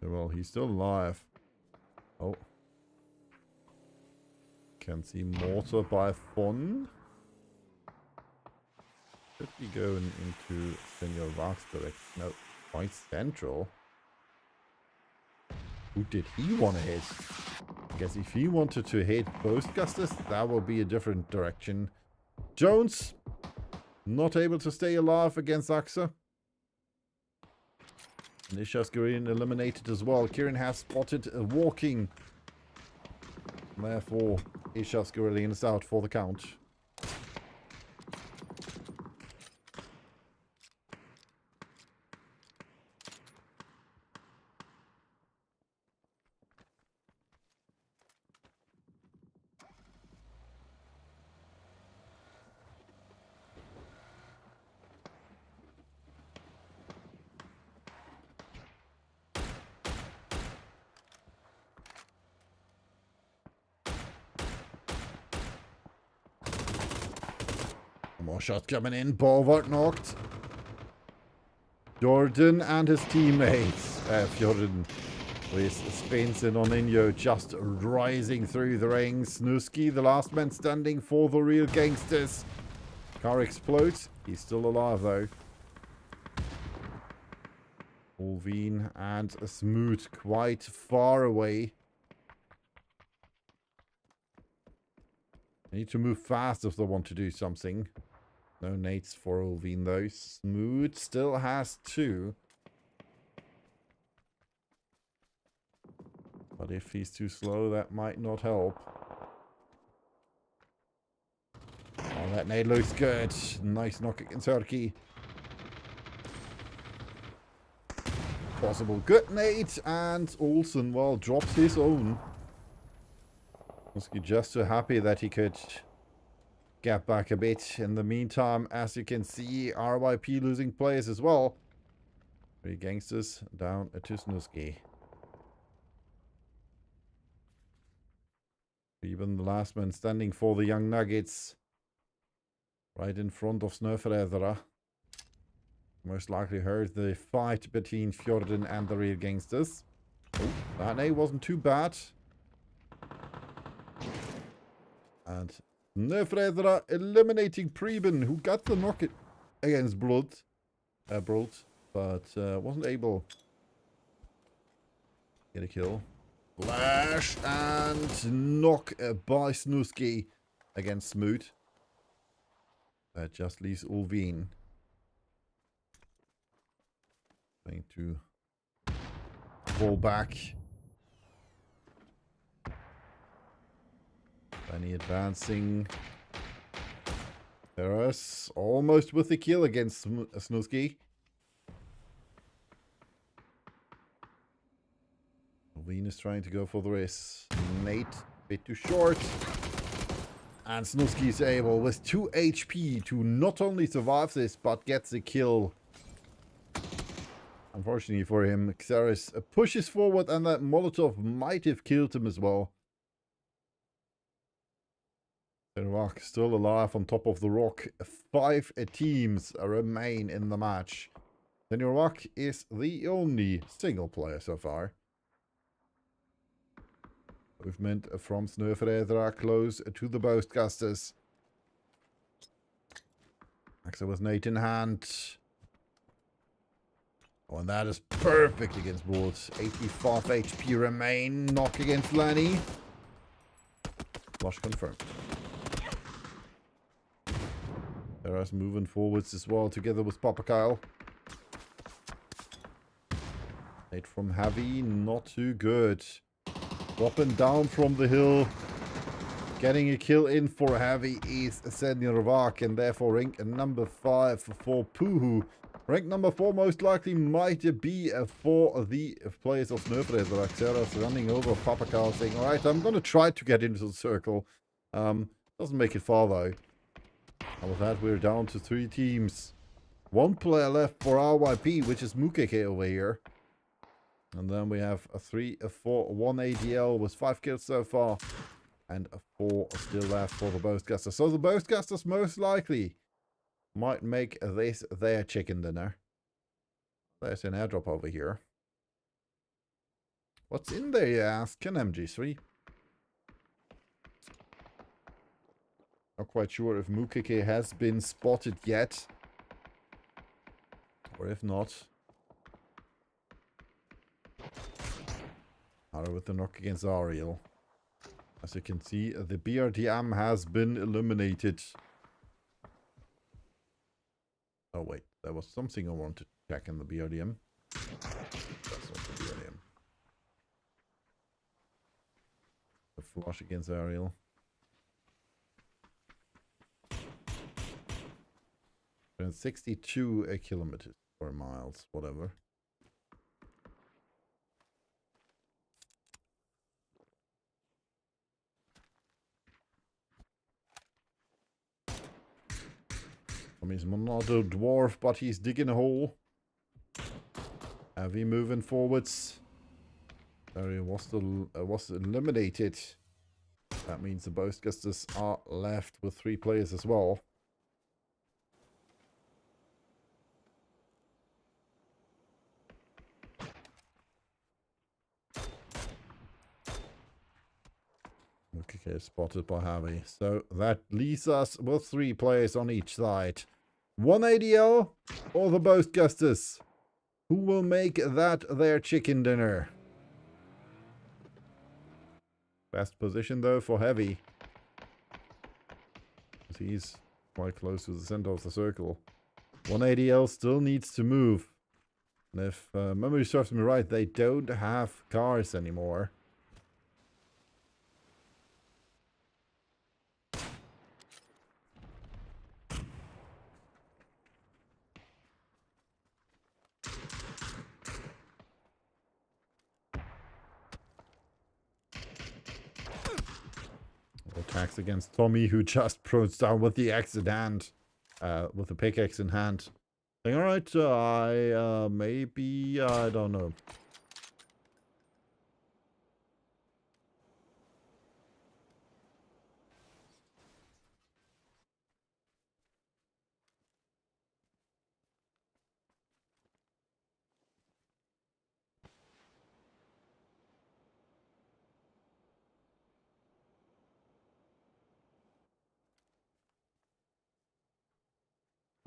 Well, he's still alive. Oh. Can see mortar by Fon. Should be going into Senor Vak's direction. No, quite central. Who did he want to hit? I guess if he wanted to hit Postgustus, that would be a different direction. Jones, not able to stay alive against Axa. Nishas Green eliminated as well. Kieran has spotted walking. Therefore, Ishas Gurillian is out for the count. More shots coming in. Bolvart knocked. Jordan and his teammates. Jordan with Spence and Oninho just rising through the ranks. Snuski, the last man standing for the real gangsters. Car explodes. He's still alive though. Ulveen and Smooth quite far away. I need to move fast if they want to do something. No nates for Ulveen though. Smooth still has 2. But if he's too slow, that might not help. Oh, that nade looks good. Nice knock against Hurki. Possible good nade. And Olsen, well, drops his own. Just so happy that he could get back a bit. In the meantime, as you can see, RYP losing players as well. 3 gangsters down to Snuski. Even the last man standing for the Young Nuggets. Right in front of Snöfredra. Most likely heard the fight between Fjorden and the real gangsters. Oh, that A wasn't too bad. And Nerfredra eliminating Preben, who got the knock against Brolt, but wasn't able to get a kill. Flash and knock by Snusky against Smoot. That just leaves Ulvin. Going to fall back. Benny advancing. Terrace almost with the kill against Snusky. Venus trying to go for the wrist. Nate, bit too short. And Snusky is able, with 2 HP, to not only survive this, but gets a kill. Unfortunately for him, Xeris pushes forward, and that Molotov might have killed him as well. The Rock still alive on top of the rock. 5 teams remain in the match. Daniel Rock is the only single player so far. Movement from Snurfredra close to the Boastcasters. Axel with Nate in hand. Oh, and that is perfect against Woods. 85 HP remain. Knock against Lenny. Flush confirmed. Terrace moving forwards as well, together with Papa Kyle. Nate from Heavy, not too good. Dropping down from the hill. Getting a kill in for Heavy is Senor Vak, and therefore rank number 5 for Puhu. Rank number 4 most likely might be for the players of Nerfred. Xeris running over Papa Kyle saying, alright, I'm going to try to get into the circle. Doesn't make it far though. And with that, we're down to 3 teams. 1 player left for RYP, which is Mukeke over here. And then we have a 3, a 4, 1 ADL with 5 kills so far. And a 4 still left for the Boastcasters. So the Boastcasters most likely might make this their chicken dinner. There's an airdrop over here. What's in there, you ask? An MG3. Not quite sure if Mukeke has been spotted yet. Or if not. Hara with the knock against Ariel. As you can see, the BRDM has been eliminated. Oh wait, there was something I wanted to check in the BRDM. That's not the BRDM. The flush against Ariel. 62 kilometers or miles, whatever. I mean, he's not a dwarf, but he's digging a hole. Heavy moving forwards. Area was eliminated. That means the Boastcasters are left with 3 players as well. Okay, spotted by Javi. So that leaves us with 3 players on each side. 1 ADL or the Boastcasters. Who will make that their chicken dinner? Best position though for Heavy. He's quite close to the center of the circle. 1 ADL still needs to move. And if memory serves me right, they don't have cars anymore. Attacks against Tommy, who just prods down with the axe in hand. With the pickaxe in hand. Saying, alright, maybe, I don't know.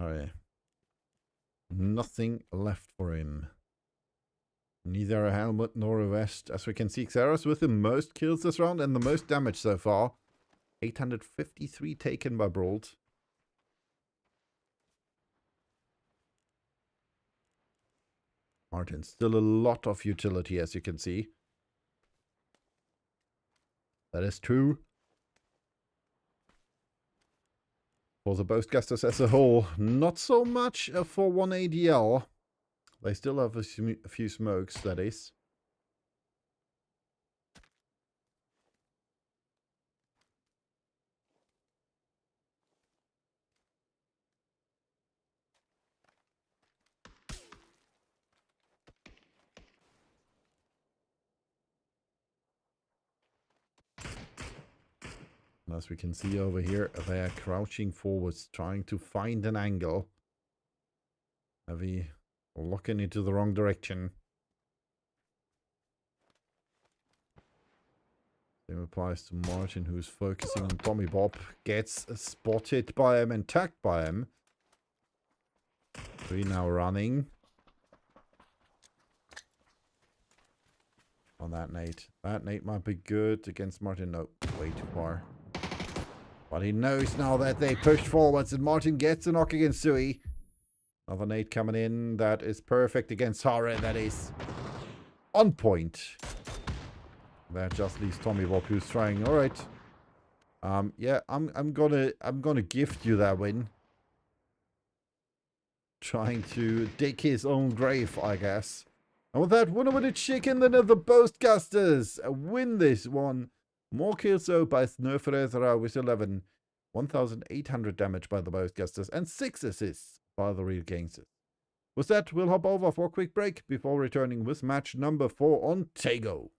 Alright. Nothing left for him. Neither a helmet nor a vest. As we can see, Xeros with the most kills this round and the most damage so far. 853 taken by Brault. Martin, still a lot of utility, as you can see. That is true. For the Boastgasters as a whole, not so much for 1ADL. They still have a few smokes, that is. And as we can see over here, they are crouching forwards, trying to find an angle. Heavy looking into the wrong direction. Same applies to Martin, who's focusing on Tommy Bob. Gets spotted by him and tagged by him. 3 now running. On that nade. That nade might be good against Martin. No, way too far. But he knows now that they pushed forwards and Martin gets a knock against Sui. Another nade coming in. That is perfect against Hare. That is on point. That just leaves Tommy Bob, who's trying. All right. Yeah, I'm gonna gift you that win. Trying to dig his own grave, I guess. And with that, winner with a chicken, then the Boastgasters win this one. More kills though by Snurfrezera with 11. 1,800 damage by the Boastgasters and 6 assists by the Real Gangsters. With that, we'll hop over for a quick break before returning with match number 4 on Tego.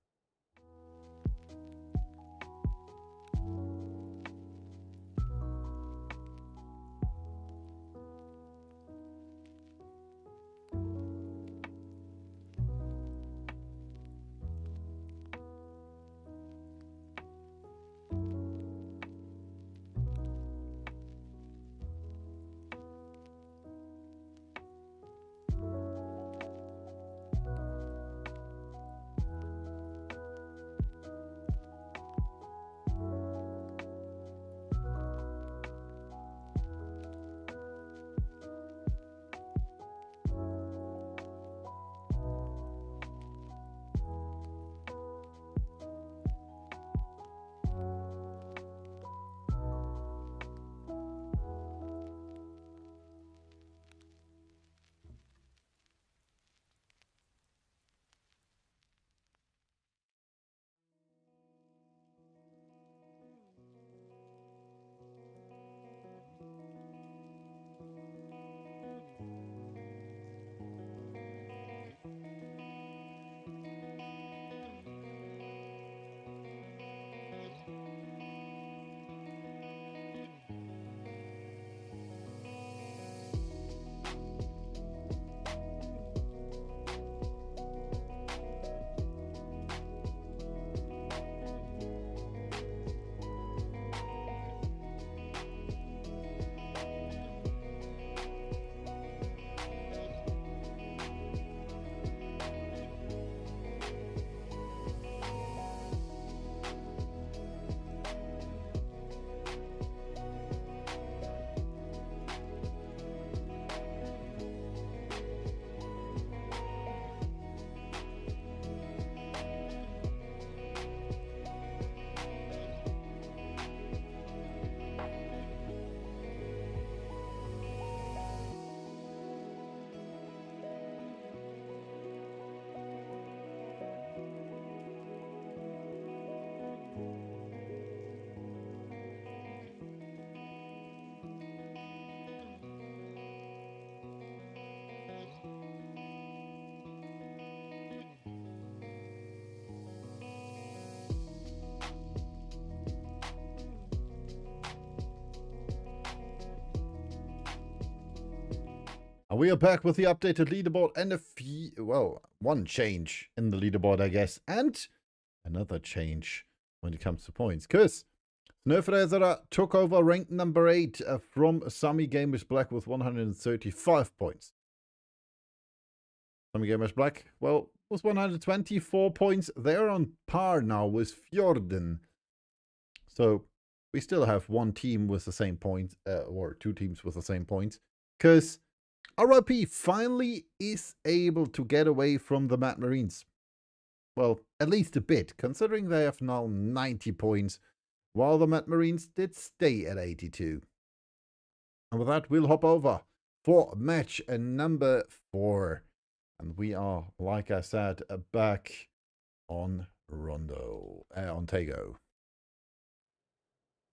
And we are back with the updated leaderboard and one change in the leaderboard, I guess, and another change when it comes to points. Because Snöfräsare took over rank number 8 from Sami Gamers Black with 135 points. Sami Gamers Black, well, with 124 points. They're on par now with Fjorden. So we still have one team with the same points, or two teams with the same points. Because RIP finally is able to get away from the Mad Marines. Well, at least a bit, considering they have now 90 points, while the Mad Marines did stay at 82. And with that, we'll hop over for match number 4. And we are, like I said, back on Rondo, on Tego.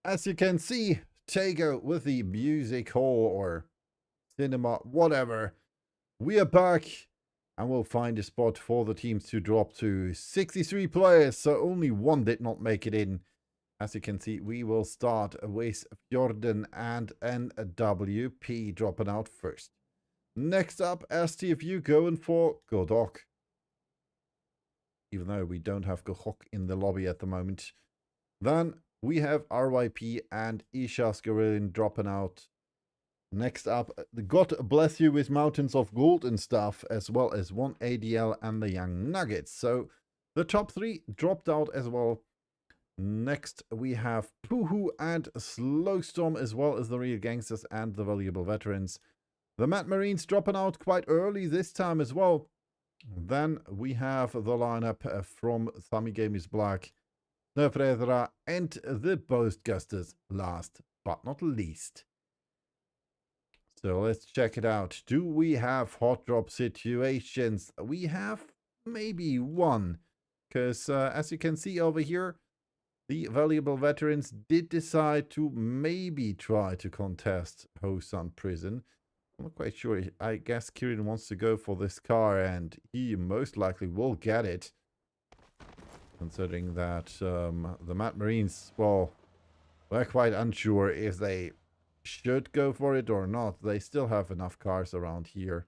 As you can see, Tego with the music hall or cinema, whatever. We are back. And we'll find a spot for the teams to drop to 63 players, so only one did not make it in. As you can see, we will start with Fjorden and NWP dropping out first. Next up, STFU going for Godok. Even though we don't have Godok in the lobby at the moment. Then we have RYP and Ishas Gorilin dropping out. Next up, God Bless You with Mountains of Gold and stuff, as well as one ADL and the Young Nuggets. So the top 3 dropped out as well. Next, we have Poohoo and Slowstorm, as well as the Real Gangsters and the Valuable Veterans. The Mad Marines dropping out quite early this time as well. Then we have the lineup from Sami Gamers Black, Snöfräsare, and the Boastgusters last but not least. So let's check it out. Do we have hot drop situations? We have maybe one. Because as you can see over here, the Valuable Veterans did decide to maybe try to contest Hosan Prison. I'm not quite sure. I guess Kirin wants to go for this car and he most likely will get it. Considering that the Mad Marines, well, we're quite unsure if they should go for it or not. They still have enough cars around here.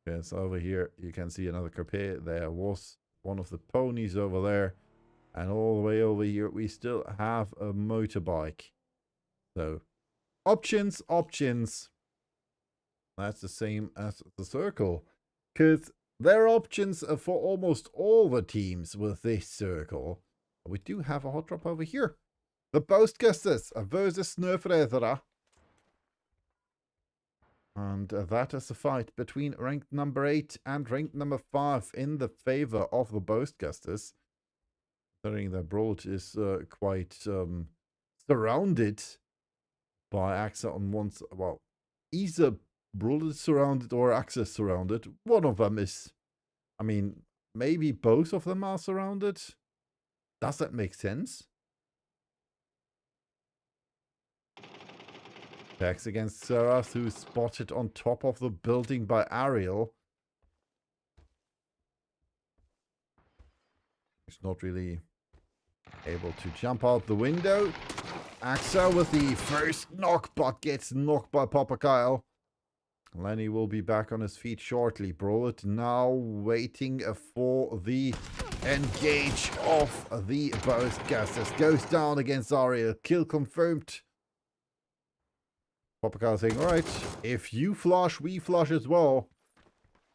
Yes, over here you can see another coupe. There was one of the ponies over there, and all the way over here we still have a motorbike. So options. That's the same as the circle, because there are options for almost all the teams with this circle. We do have a hot drop over here. The Boastgusters versus Snöfräsare. And that is a fight between ranked number 8 and ranked number 5 in the favor of the Boastgusters. Considering that Broad is quite surrounded by Axa on one side. Well, either Broad is surrounded or Axa is surrounded. One of them is, I mean, maybe both of them are surrounded. Does that make sense? Attacks against Serath, who's spotted on top of the building by Ariel. He's not really able to jump out the window. Axa with the first knock, but gets knocked by Papa Kyle. Lenny will be back on his feet shortly. Brolet now waiting for the engage of the Boastgusters. Goes down against Ariel. Kill confirmed. Papa Kyle saying, alright, if you flush, we flush as well.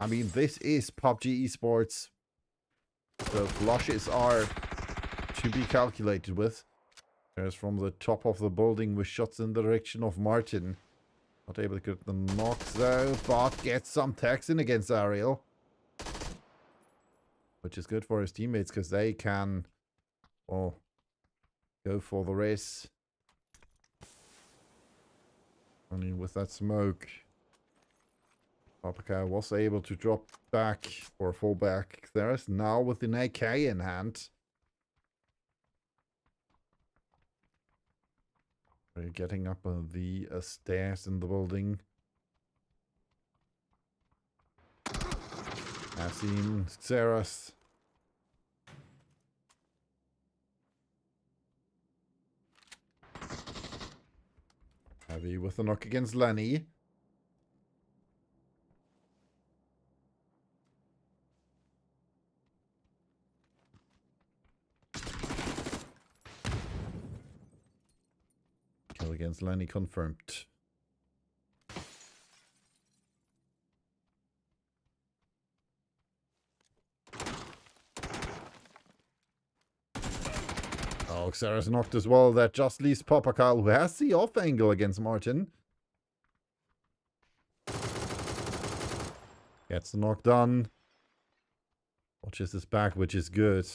I mean, this is PUBG Esports. So flushes are to be calculated with. There's from the top of the building with shots in the direction of Martin. Not able to get the knocks though, but gets some tags in against Ariel. Which is good for his teammates because they can, well, go for the race. I mean, with that smoke, Papaka was able to drop back or fall back. There's now with an AK in hand. We're getting up the stairs in the building. I've seen Xeras. Heavy with a knock against Lenny. against Lenny confirmed. Oh, Xera's knocked as well. That just leaves Papa Kyle, who has the off angle against Martin. Gets the knock done. Watches his back, which is good.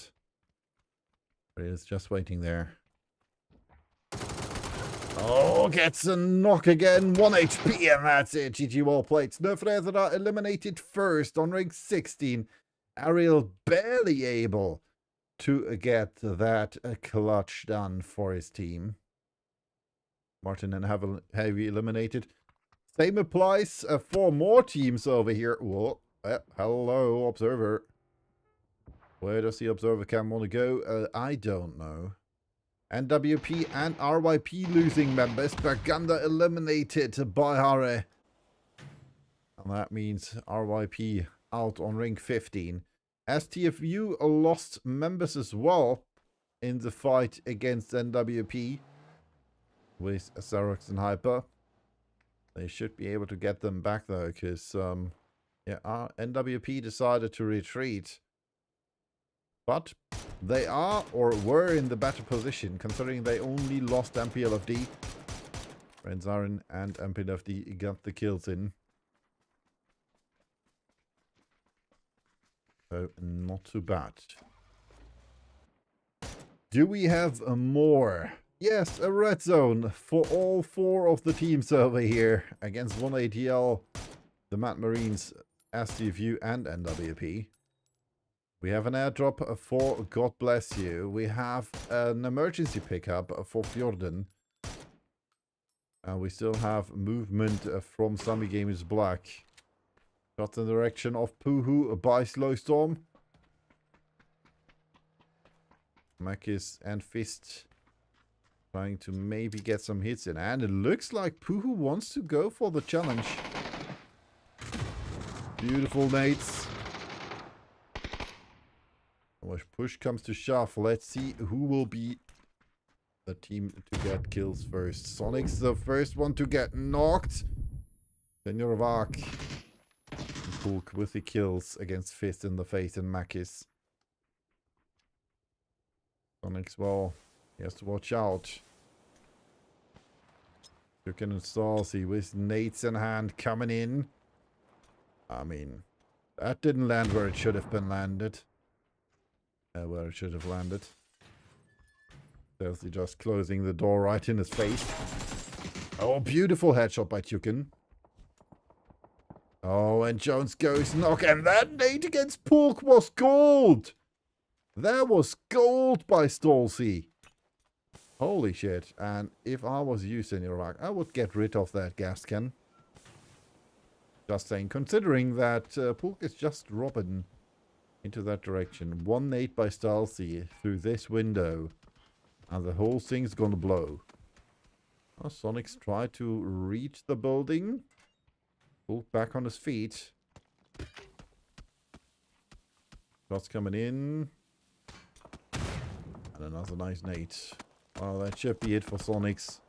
But he's just waiting there. Oh, gets a knock again. 1 HP, and that's it. GG, well played. Snöfräsarna eliminated first on rank 16. Ariel barely able to get that clutch done for his team. Martin and Heavy eliminated. Same applies for more teams over here. Whoa. Hello, Observer. Where does the Observer Cam want to go? I don't know. NWP and RYP losing members. Burgunder eliminated by Hare. And that means RYP out on ring 15. STFU lost members as well in the fight against NWP with Xerox and Hyper. They should be able to get them back though, because NWP decided to retreat. But they are or were in the better position, considering they only lost MPLFD. Renzarin and MPLFD got the kills in. So, not too bad. Do we have more? Yes, a red zone for all 4 of the teams over here against 1ATL, the Mad Marines, STFU, and NWP. We have an airdrop for God Bless You. We have an emergency pickup for Fjorden. And we still have movement from Sammy Gamers Black. Got the direction of Puhu by Slowstorm. Makis and Fist trying to maybe get some hits in. And it looks like Puhu wants to go for the challenge. Beautiful nades. When push comes to shove, let's see who will be the team to get kills first. Sonic's the first one to get knocked. Senor Vak. Hulk with the kills against Fist in the face and Makis. Sonic's well. He has to watch out. Looking at Saucy with nades in hand coming in. I mean, that didn't land where it should have been landed. Where it should have landed. Saucy just closing the door right in his face. Oh, beautiful headshot by Tukin. Oh, and Jones goes knock, and that nade against Pork was gold. That was gold by Stolzy. Holy shit. And if I was you, Senor Iraq, I would get rid of that gas can. Just saying, considering that Pork is just dropping into that direction. 1 nade by Stolzy through this window. And the whole thing's gonna blow. Oh, Sonic's tried to reach the building. Pork back on his feet. Shots coming in. And another nice nade. Oh, that should be it for Sonics.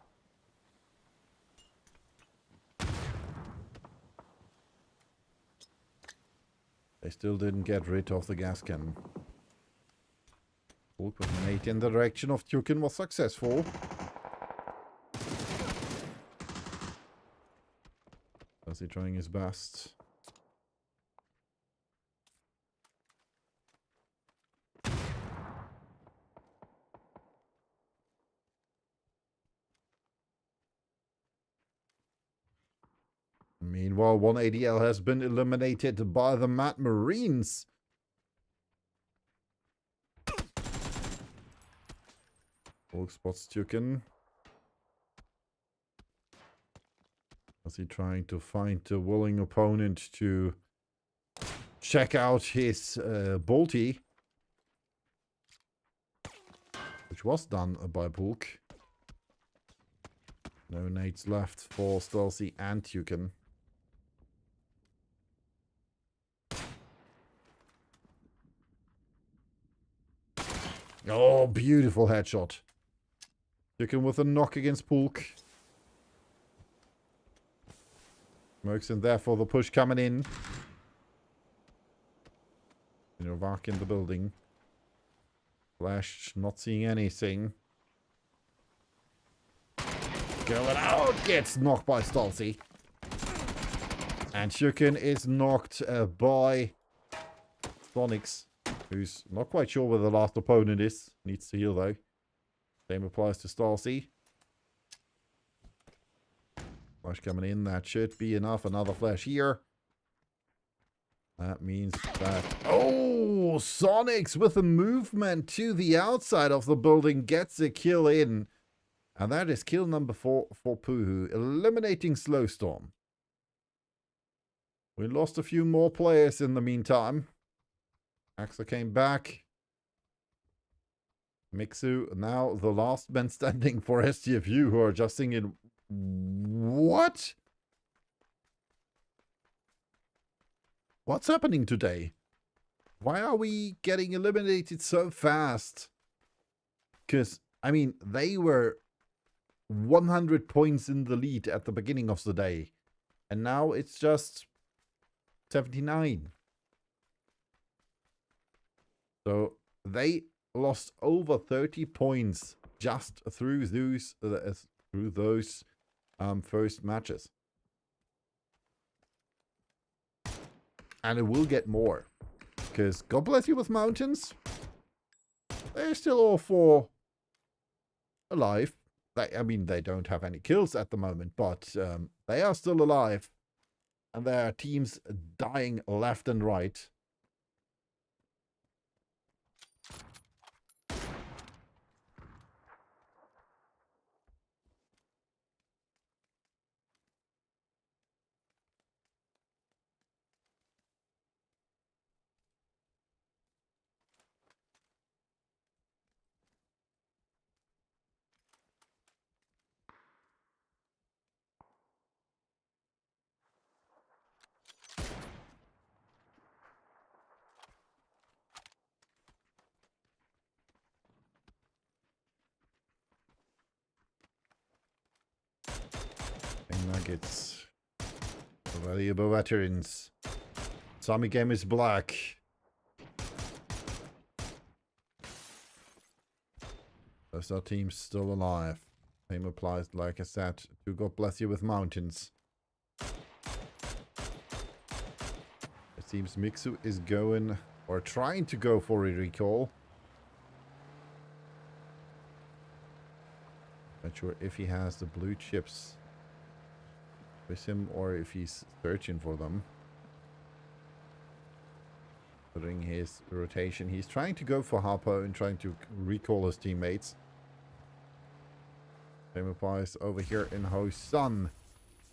They still didn't get rid of the gas cannon. Hulk with an 8 in the direction of Tukin was successful. Was he trying his best? Meanwhile, 1ADL has been eliminated by the Mad Marines. Hulk spots Tukin. Is he trying to find a willing opponent to check out his bolty? Which was done by Bulk. No nades left for Stolzy and Tukin. Oh, beautiful headshot. Tukin with a knock against Pulk. Smokes in there for the push coming in. Novak in the building. Flash not seeing anything. Going out. Gets knocked by Stalsey. And Shukin is knocked by Sonics, who's not quite sure where the last opponent is. Needs to heal though. Same applies to Stalsey. Flash coming in. That should be enough. Another flash here. That means that... Oh! Sonics with a movement to the outside of the building gets a kill in. And that is kill number 4 for Puhu, eliminating Slowstorm. We lost a few more players in the meantime. Axel came back. Mixu, now the last man standing for STFU, who are just thinking, what? What's happening today? Why are we getting eliminated so fast? Because, I mean, they were 100 points in the lead at the beginning of the day. And now it's just 79. So they lost over 30 points just through those first matches. And it will get more. Because God bless you with mountains. They're still all 4 alive. I mean, they don't have any kills at the moment, but they are still alive. And there are teams dying left and right. Nuggets. Valuable veterans. Tommy game is black. Those are teams still alive. Same applies, like I said, to God bless you with mountains. It seems Mixu is going, or trying to go for a recall. Not sure if he has the blue chips with him or if he's searching for them. During his rotation, he's trying to go for Harpo and trying to recall his teammates. Same applies over here in Hosan,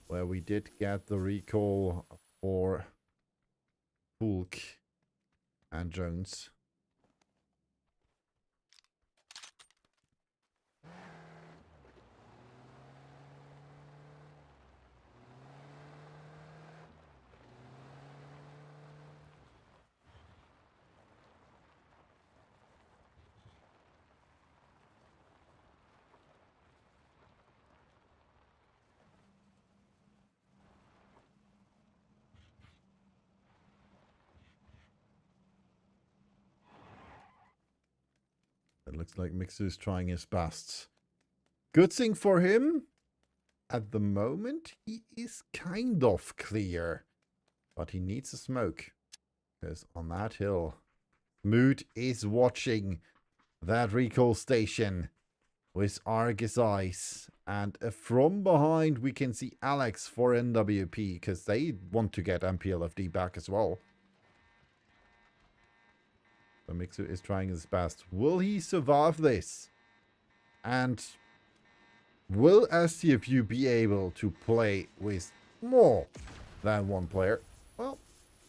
where we did get the recall for Fulk and Jones. It looks like Mixu's trying his best. Good thing for him. At the moment, he is kind of clear. But he needs a smoke. Because on that hill, Mood is watching that recall station with Argus eyes. And from behind, we can see Alex for NWP. Because they want to get MPLFD back as well. So Mixu is trying his best. Will he survive this? And will STFU be able to play with more than one player? Well,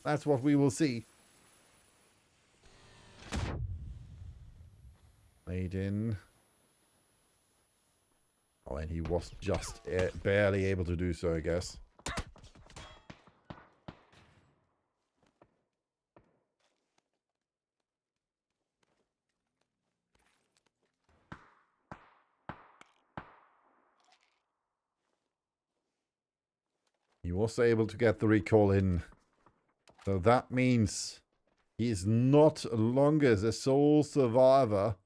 that's what we will see. Made in. Oh, and he was just barely able to do so, I guess. He was able to get the recall in. So that means he is not longer the sole survivor.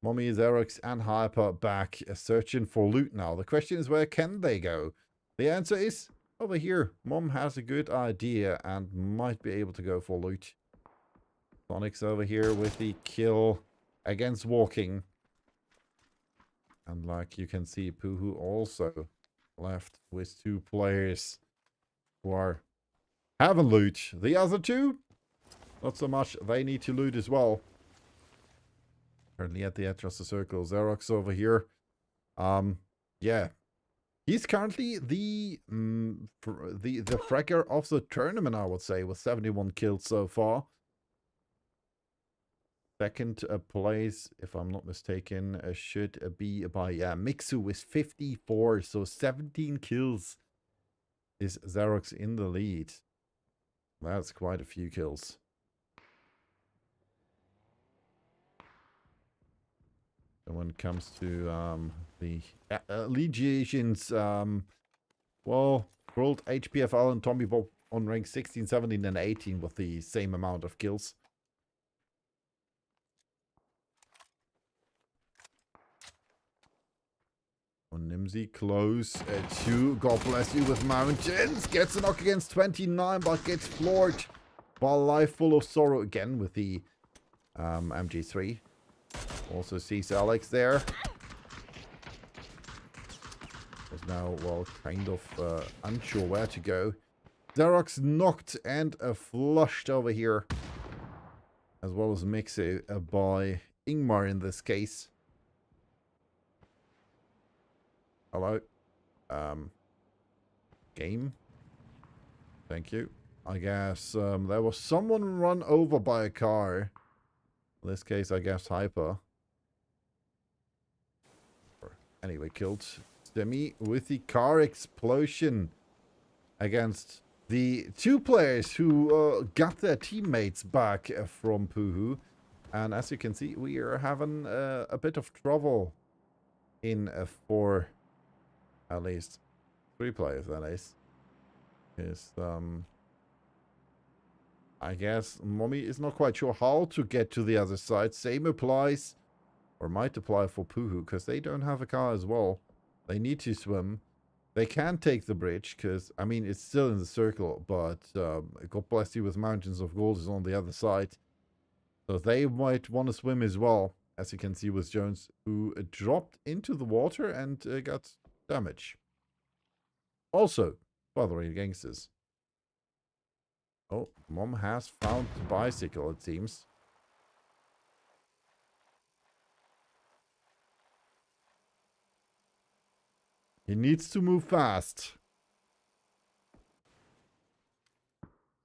Mommy, Xerox, and Hyper back searching for loot now. The question is, where can they go? The answer is over here. Mom has a good idea and might be able to go for loot. Sonic's over here with the kill against walking. And like you can see, Poohoo also left with 2 players who are having loot. The other 2, not so much. They need to loot as well. Currently at the edge of the circle. Xerox over here. Yeah. He's currently the fracker of the tournament, I would say, with 71 kills so far. Second place, if I'm not mistaken, should be by Mixu with 54. So 17 kills is Xerox in the lead. That's quite a few kills. And when it comes to the allegiations, well, World HPFL and Tommy Bob on rank 16, 17, and 18 with the same amount of kills. On Nimsy, close to God Bless You with Mountains. Gets a knock against 29, but gets floored by Life Full of Sorrow again with the MG3. Also sees Alex there. Is now, well, kind of unsure where to go. Xerox knocked and flushed over here. As well as Mixu by Ingmar in this case. Hello. Game. Thank you. I guess there was someone run over by a car. In this case, I guess Hyper. Anyway, killed Demi with the car explosion against the 2 players who got their teammates back from Poohoo. And as you can see, we are having a bit of trouble in 4, at least 3 players, that is. Because, I guess Mommy is not quite sure how to get to the other side. Same applies, or might apply for Poohoo, because they don't have a car as well. They need to swim. They can take the bridge, because, I mean, it's still in the circle, but God Bless You with Mountains of Gold is on the other side. So they might want to swim as well, as you can see with Jones, who dropped into the water and got damage. Also, by the way, gangsters. Oh, Mom has found the bicycle, it seems. He needs to move fast.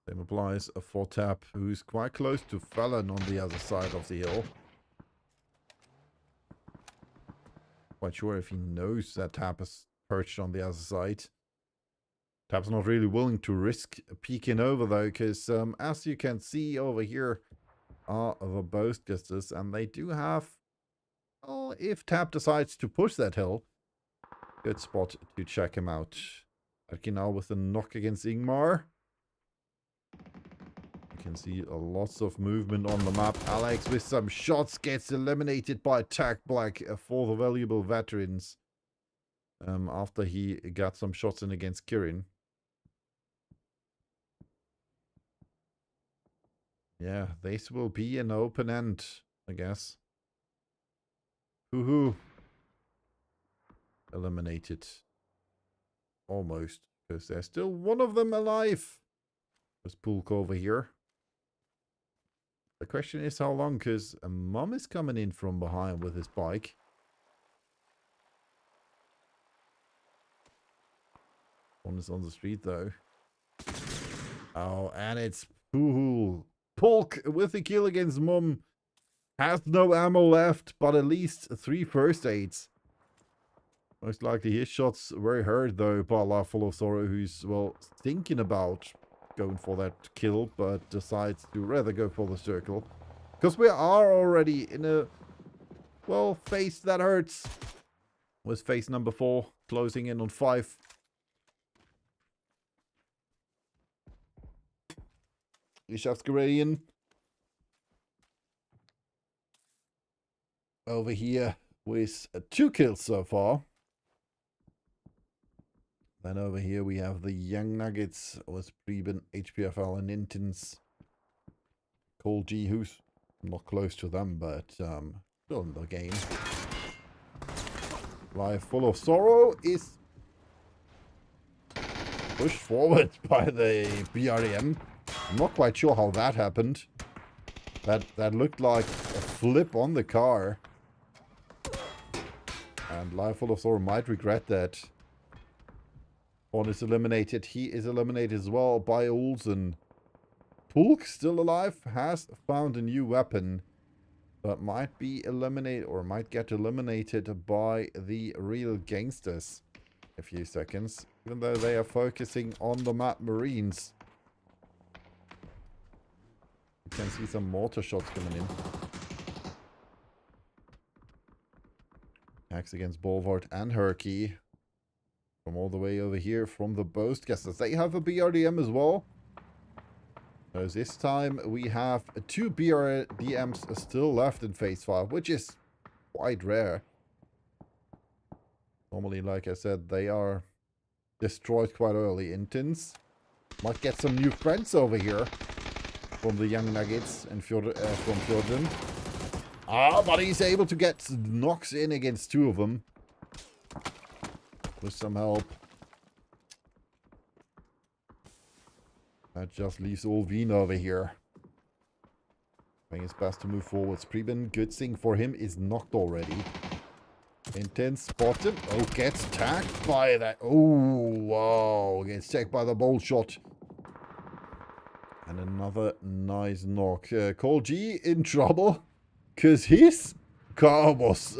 Same applies for Tap, who's quite close to Fallon on the other side of the hill. Quite sure if he knows that Tap is perched on the other side. Tap's not really willing to risk peeking over though, because as you can see over here are the boastgusters, and they do have, well, if Tap decides to push that hill, good spot to check him out. Okay, now with a knock against Ingmar. You can see lots of movement on the map. Alex with some shots gets eliminated by Tag Black for the valuable veterans. After he got some shots in against Kirin. Yeah, this will be an open end, I guess. Hoo-hoo. Eliminated. Almost. Because there's still one of them alive. There's Poolk over here. The question is how long, because Mom is coming in from behind with his bike. One is on the street though. Oh, and it's Poohoo. Polk with the kill against Mom. Has no ammo left, but at least 3 first aids. Most likely his shots were heard though by Life Full of Sorrow, who's, well, thinking about going for that kill, but decides to rather go for the circle. Because we are already in a, well, phase that hurts. Was phase number 4, closing in on 5. Geschäftsgerian over here with 2 kills so far. Then over here we have the Young Nuggets with Preben, HPFL and Intens. Cole G, who's not close to them, but still in the game. Life Full of Sorrow is pushed forward by the BRDM. I'm not quite sure how that happened. That looked like a flip on the car. And Life Full of Sorrow might regret that. One is eliminated. He is eliminated as well by Olsen. Pulk, still alive, has found a new weapon. But might be eliminated, or might get eliminated by the real gangsters in a few seconds. Even though they are focusing on the map Marines. You can see some mortar shots coming in. Attacks against Bolvard and Herky. From all the way over here from the Boastcasters. They have a BRDM as well. So this time we have 2 BRDMs still left in Phase 5, which is quite rare. Normally, like I said, they are destroyed quite early. Intens might get some new friends over here from the Young Nuggets and from Fjorden. But he's able to get knocks in against 2 of them. With some help. That just leaves Olvin over here. Trying his best to move forwards. Preben, good thing for him, is knocked already. Intense spotted. Oh, gets tagged by that. Oh, wow. Gets tagged by the bolt shot. And another nice knock. Cole G in trouble. Because his car was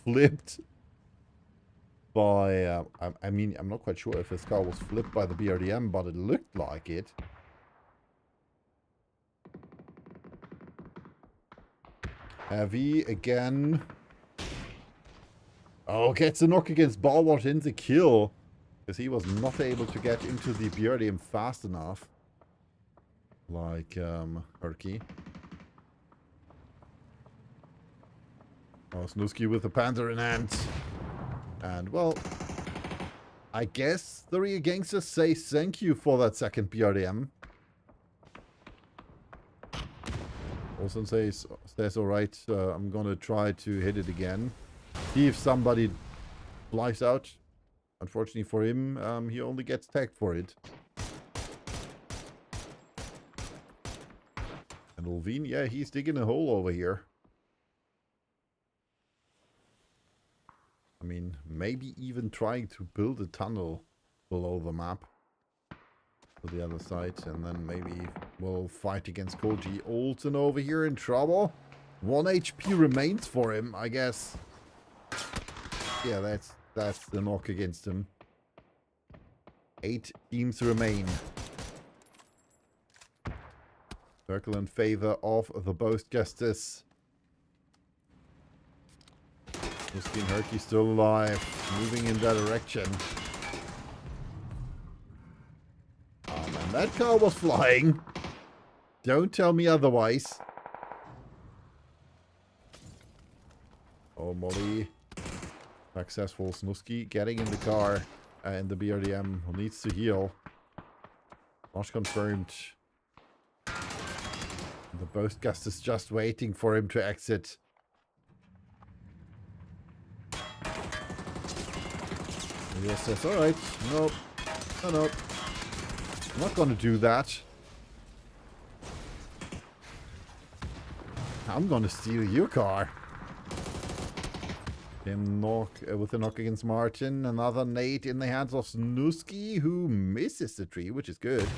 flipped by... I mean, I'm not quite sure if his car was flipped by the BRDM, but it looked like it. Heavy again. Oh, gets a knock against Balwart in the kill. Because he was not able to get into the BRDM fast enough. Like, Herky. Oh, Snusky with the Panther in hand. And, well, I guess the real gangsters say thank you for that second BRDM. Olsen says alright, I'm gonna try to hit it again. See if somebody flies out. Unfortunately for him, he only gets tagged for it. And Olvin, yeah, he's digging a hole over here. I mean, maybe even trying to build a tunnel below the map to the other side, and then maybe we'll fight against Koji. Olsen over here in trouble. 1 HP remains for him, I guess. Yeah, that's the knock against him. 8 teams remain. Circle in favor of the Boastcasters. Musky and Herky still alive, moving in that direction. And that car was flying. Don't tell me otherwise. Oh, Molly. Successful. Snusky getting in the car. And the BRDM who needs to heal. Not confirmed. The Boastcast is just waiting for him to exit. He just says, alright, nope, no, I'm not gonna do that. I'm gonna steal your car. Him knock with a knock against Martin. Another nade in the hands of Snusky, who misses the tree, which is good.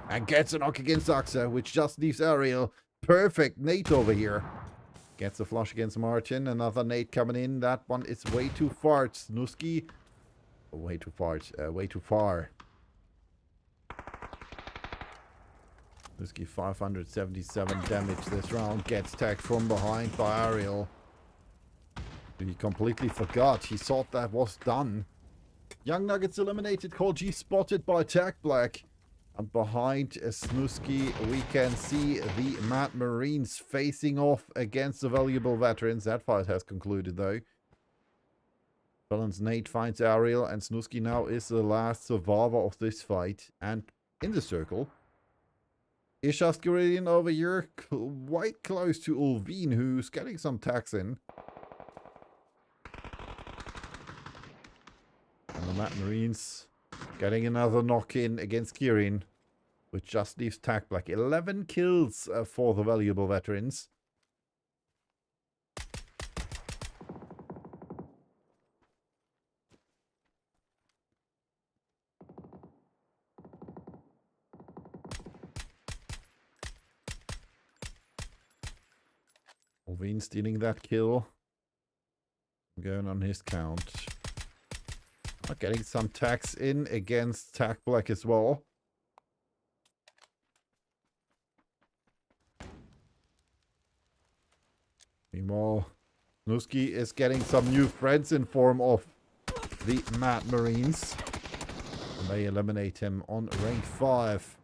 And gets a knock against Axa, which just leaves Ariel. Perfect nade over here. Gets a flush against Martin. Another nade coming in. That one is way too far. Snusky. Way too far. Way too far. Snusky 577 damage this round. Gets tagged from behind by Ariel. He completely forgot. He thought that was done. Young Nuggets eliminated. Cole G spotted by Tag Black. And behind Snusky, we can see the Mad Marines facing off against the valuable veterans. That fight has concluded, though. Balance Nate finds Ariel, and Snusky now is the last survivor of this fight. And in the circle, Ishaskarian over here, quite close to Ulvine, who's getting some tax in. And the Mad Marines getting another knock-in against Kirin, which just leaves Tac Black. 11 kills for the valuable veterans. Ulvine stealing that kill. Going on his count. Getting some tax in against Tac Black as well. Meanwhile, Snusky is getting some new friends in form of the Mad Marines. And they eliminate him on rank 5.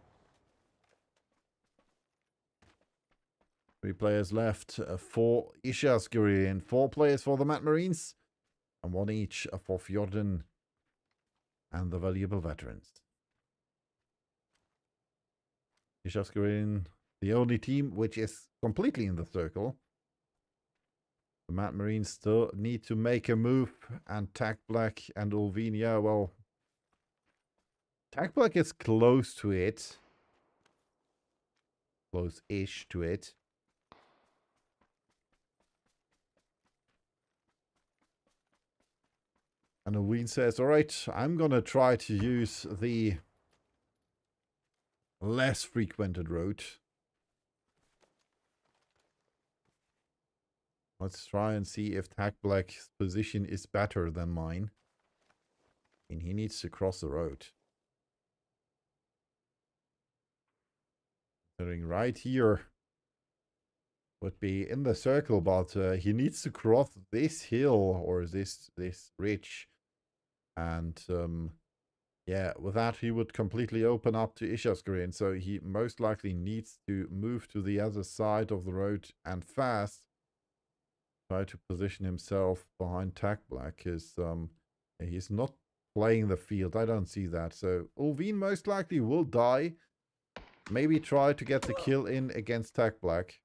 3 players left for Ishaskuri and 4 players for the Mad Marines. And 1 each for Fjorden and the valuable veterans. Ishaskuri, the only team which is completely in the circle. The Mad Marines still need to make a move, and Tac Black and Ulvine, yeah, well, Tac Black is close to it. Close-ish to it. And Ulvine says, alright, I'm gonna try to use the less frequented route. Let's try and see if Tac Black's position is better than mine. And he needs to cross the road. Sitting right here would be in the circle, but he needs to cross this hill or this ridge. And yeah, with that he would completely open up to Ishaskari. So he most likely needs to move to the other side of the road and fast. Try to position himself behind Tac Black, because he's not playing the field. I don't see that. So Ulvine most likely will die. Maybe try to get the kill in against Tac Black.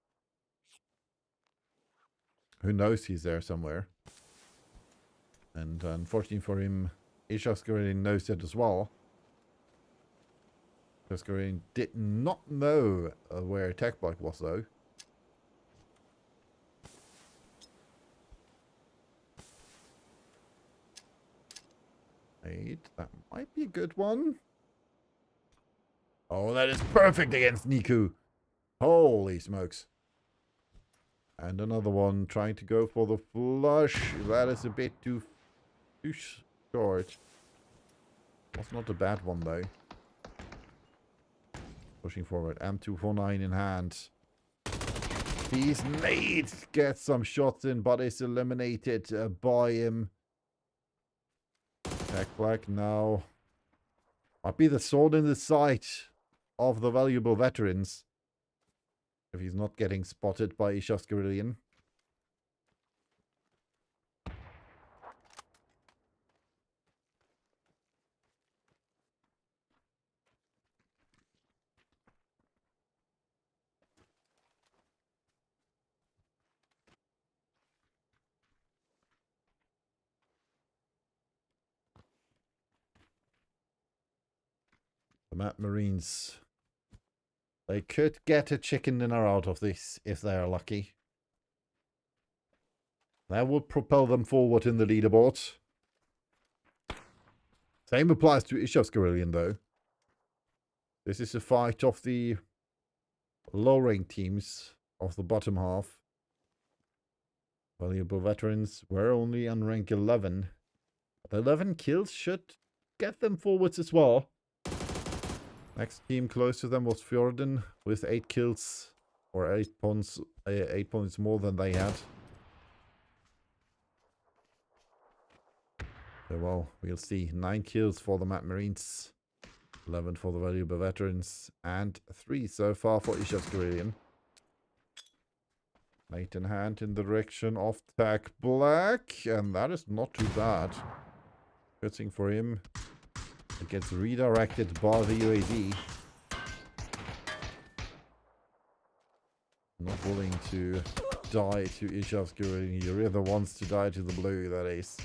Who knows, he's there somewhere. And unfortunately for him, Ishaskari knows it as well. Ishaskari did not know where Tac Black was, though. That might be a good one. Oh, that is perfect against Niku. Holy smokes. And another one trying to go for the flush. That is a bit too short. That's not a bad one, though. Pushing forward. M249 in hand. These nades get some shots in, but is eliminated by him. Tac Black now might be the sword in the side of the valuable veterans. If he's not getting spotted by Ishaskarian. The Mad Marines. They could get a chicken dinner out of this if they are lucky. That would propel them forward in the leaderboard. Same applies to Ishaskarian, though. This is a fight of the low-ranked teams of the bottom half. Valuable veterans were only on rank 11. But 11 kills should get them forwards as well. Next team close to them was Fjorden with 8 kills, or 8 points more than they had. So, well, we'll see. 9 kills for the Mad Marines. 11 for the valuable veterans and 3 so far for Ishas. Late in hand in the direction of Tag Black, and that is not too bad. Good thing for him. It gets redirected by the UAV. Not willing to die to Ishas. You're the ones to die to the blue, that is.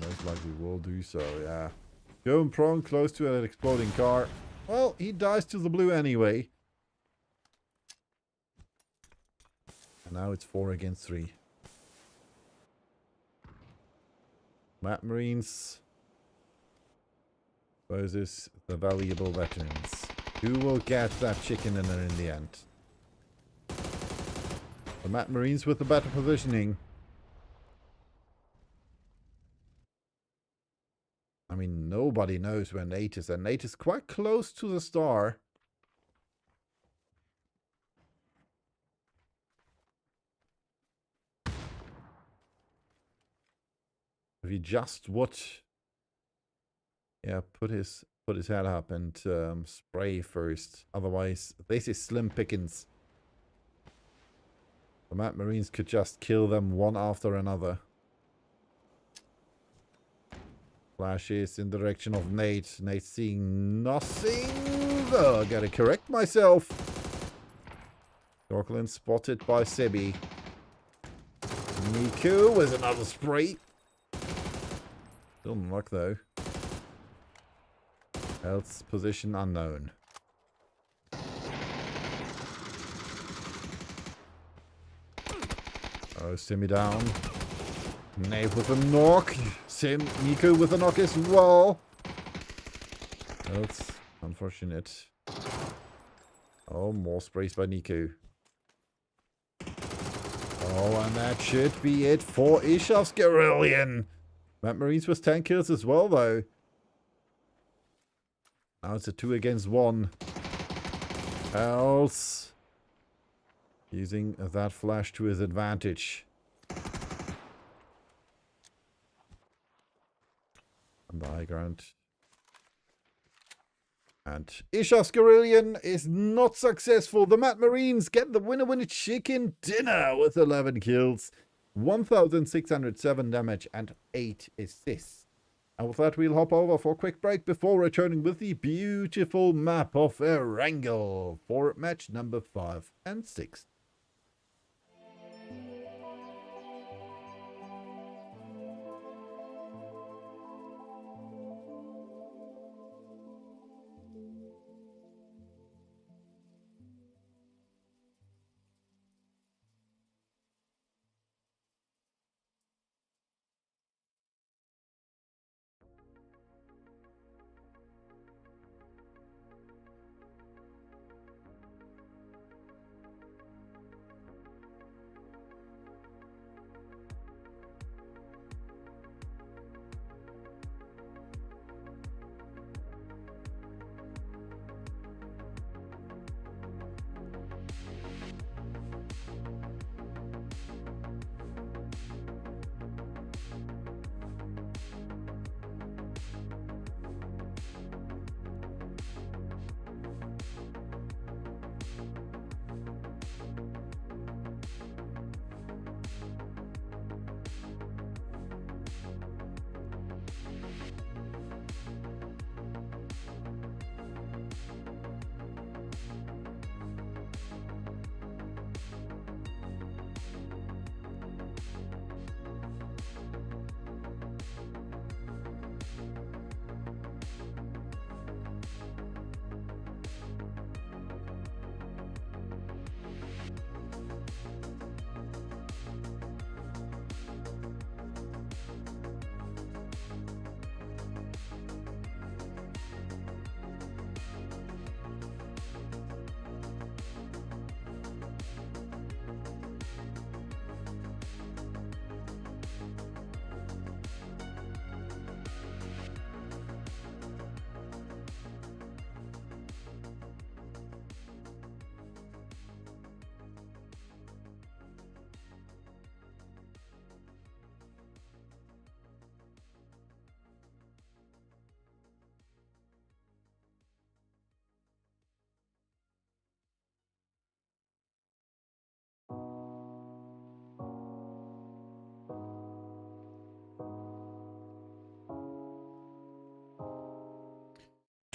Most likely will do so, yeah. Going prone close to an exploding car. Well, he dies to the blue anyway. And now it's 4 against 3. Map Marines versus the valuable veterans. Who will get that chicken dinner in the end? The Map Marines with the better positioning. I mean, nobody knows where Nate is, and Nate is quite close to the star. If he just would, yeah, put his head up and spray first. Otherwise, this is slim pickings. The Mad Marines could just kill them one after another. Flashes in the direction of Nate. Nate seeing nothing. Oh, I gotta correct myself. Dorkland spotted by Sebi. Niku with another spray. Still in luck though. Else position unknown. Oh, Simi down. Nate with a knock. Niku with a knock as well. Else unfortunate. Oh, more sprays by Niku. Oh, and that should be it for Ishav's Guerrillian. Mad Marines with 10 kills as well, though. Now it's a 2 against 1. Else using that flash to his advantage. On the high ground. And Ishav's Guerrillian is not successful. The Mad Marines get the winner chicken dinner with 11 kills, 1,607 damage and 8 assists. And with that, we'll hop over for a quick break before returning with the beautiful map of Erangel for match number 5 and 6.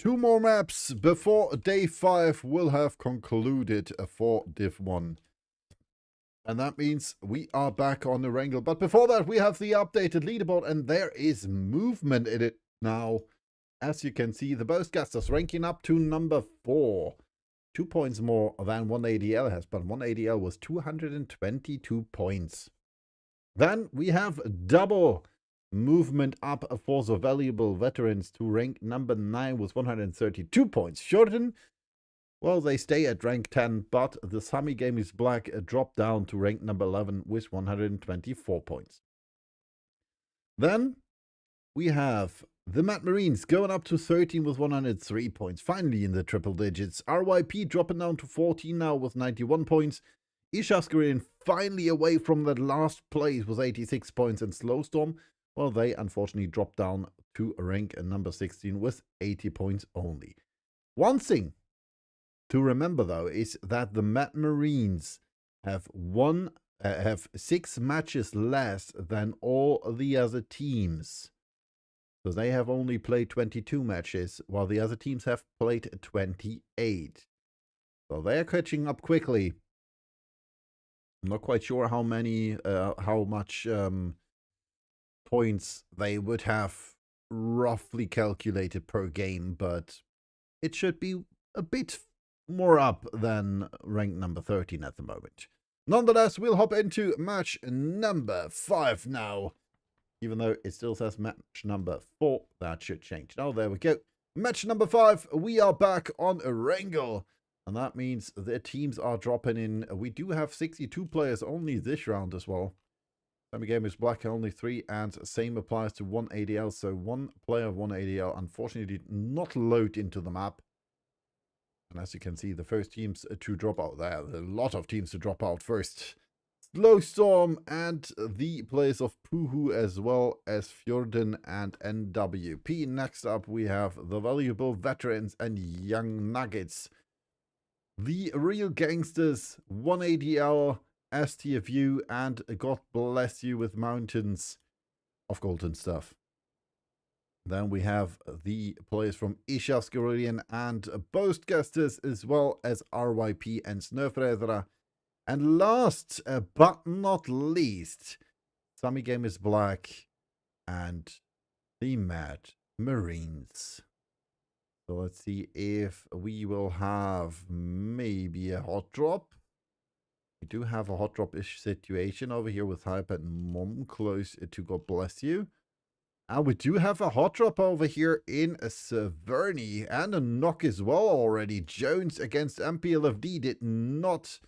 2 more maps before day 5 will have concluded for Div 1. And that means we are back on the Wrangle. But before that, we have the updated leaderboard, and there is movement in it now. As you can see, the Boastcasters ranking up to number 4. 2 points more than 1ADL has, but 1ADL was 222 points. Then we have double movement up for the valuable veterans to rank number 9 with 132 points. Jordan, well, they stay at rank 10, but the Sami Game is Black dropped down to rank number 11 with 124 points. Then we have the Mad Marines going up to 13 with 103 points, finally in the triple digits. RYP dropping down to 14 now with 91 points. Ishaskarian finally away from that last place with 86 points, and Slowstorm, well, they unfortunately dropped down to rank number 16 with 80 points only. One thing to remember, though, is that the Mad Marines have 6 matches less than all the other teams. So they have only played 22 matches, while the other teams have played 28. So they're catching up quickly. I'm not quite sure how much points they would have roughly calculated per game, but it should be a bit more up than rank number 13 at the moment. Nonetheless, we'll hop into match number 5 now. Even though it still says match number 4, that should change. Oh, there we go. Match number 5, we are back on a Wrangle. And that means the teams are dropping in. We do have 62 players only this round as well. Sami Game is Black, only 3, and same applies to 1ADL. So 1 player of 1ADL unfortunately did not load into the map. And as you can see, the first teams to drop out there, a lot of teams to drop out first. Slowstorm and the players of Puhu, as well as Fjorden and NWP. Next up, we have the valuable veterans and young nuggets. The real gangsters, 1ADL, STFU, and God bless you with mountains of golden stuff. Then we have the players from Ishaskarian and Boastcasters, as well as RYP and Snöfredra. And last but not least, Sami Game is Black and the Mad Marines. So let's see if we will have maybe a hot drop. We do have a hot drop-ish situation over here with Hype and Mom close to God bless you. And we do have a hot drop over here in Severny and a knock as well already. Jones against MPLFD did not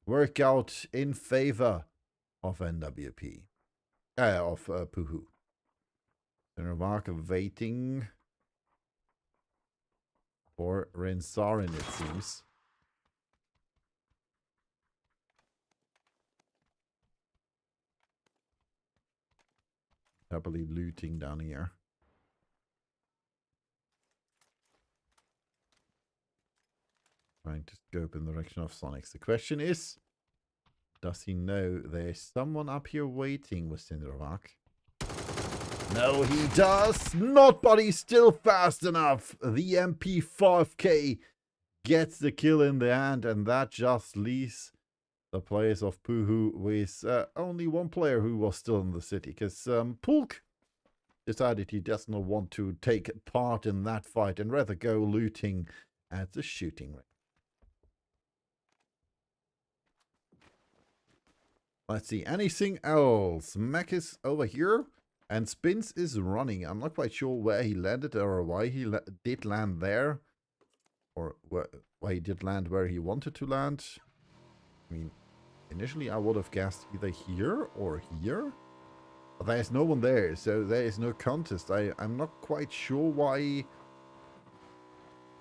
work out in favor of NWP. Of Puhu. Novak waiting for Rensarin, it seems. Happily looting down here. Trying to scope in the direction of Sonics. The question is, does he know there's someone up here waiting with Sindrovak? No, he does not, but he's still fast enough. The MP5K gets the kill in the end, and that just leaves the players of Puhu with only 1 player who was still in the city, because Pulk decided he does not want to take part in that fight and rather go looting at the shooting range. Let's see, anything else? Mac is over here, and Spins is running. I'm not quite sure where he landed or why he did land there, or why he did land where he wanted to land. I mean, initially I would have guessed either here or here. But there's no one there, so there is no contest. I'm not quite sure why he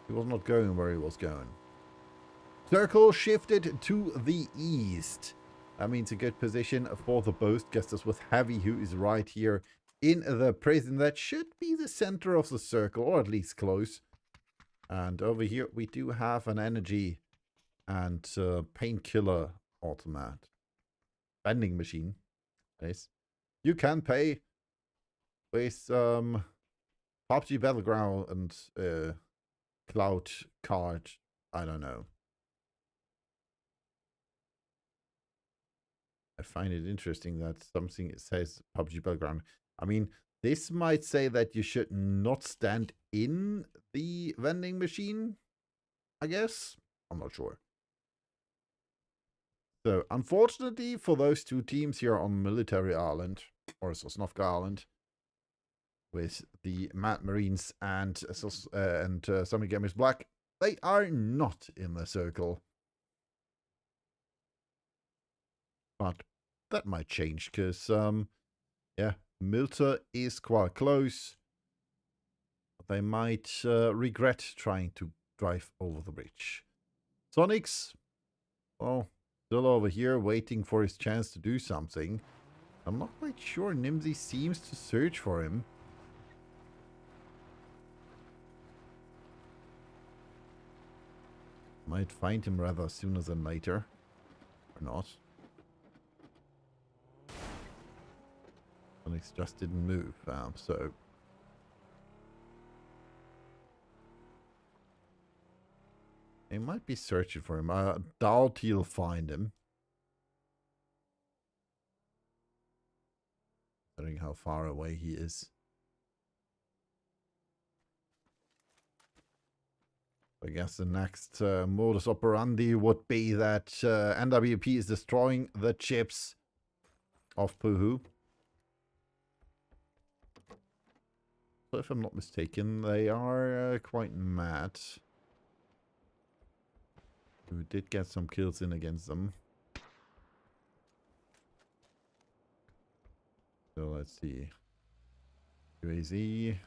was not going where he was going. Circle shifted to the east. That means a good position for the Boastcasters with Heavy, who is right here in the prison. That should be the center of the circle, or at least close. And over here we do have an energy and painkiller automat. Vending machine. Nice. You can pay with PUBG Battleground and cloud card. I don't know. I find it interesting that something says PUBG Battleground. I mean, this might say that you should not stand in the vending machine, I guess. I'm not sure. So, unfortunately for those two teams here on Military Island, or Sosnovka Island, with the Mad Marines and Summer Gamers Black, they are not in the circle. But that might change, because, yeah, Milta is quite close. They might regret trying to drive over the bridge. Sonics, well, still over here waiting for his chance to do something. I'm not quite sure. Nimsy seems to search for him. Might find him rather sooner than later. Or not. Sonics just didn't move, so... They might be searching for him. I doubt he'll find him. Considering how far away he is. I guess the next modus operandi would be that NWP is destroying the chips of Puhu. So if I'm not mistaken, they are quite mad. We did get some kills in against them. So let's see. UAZ.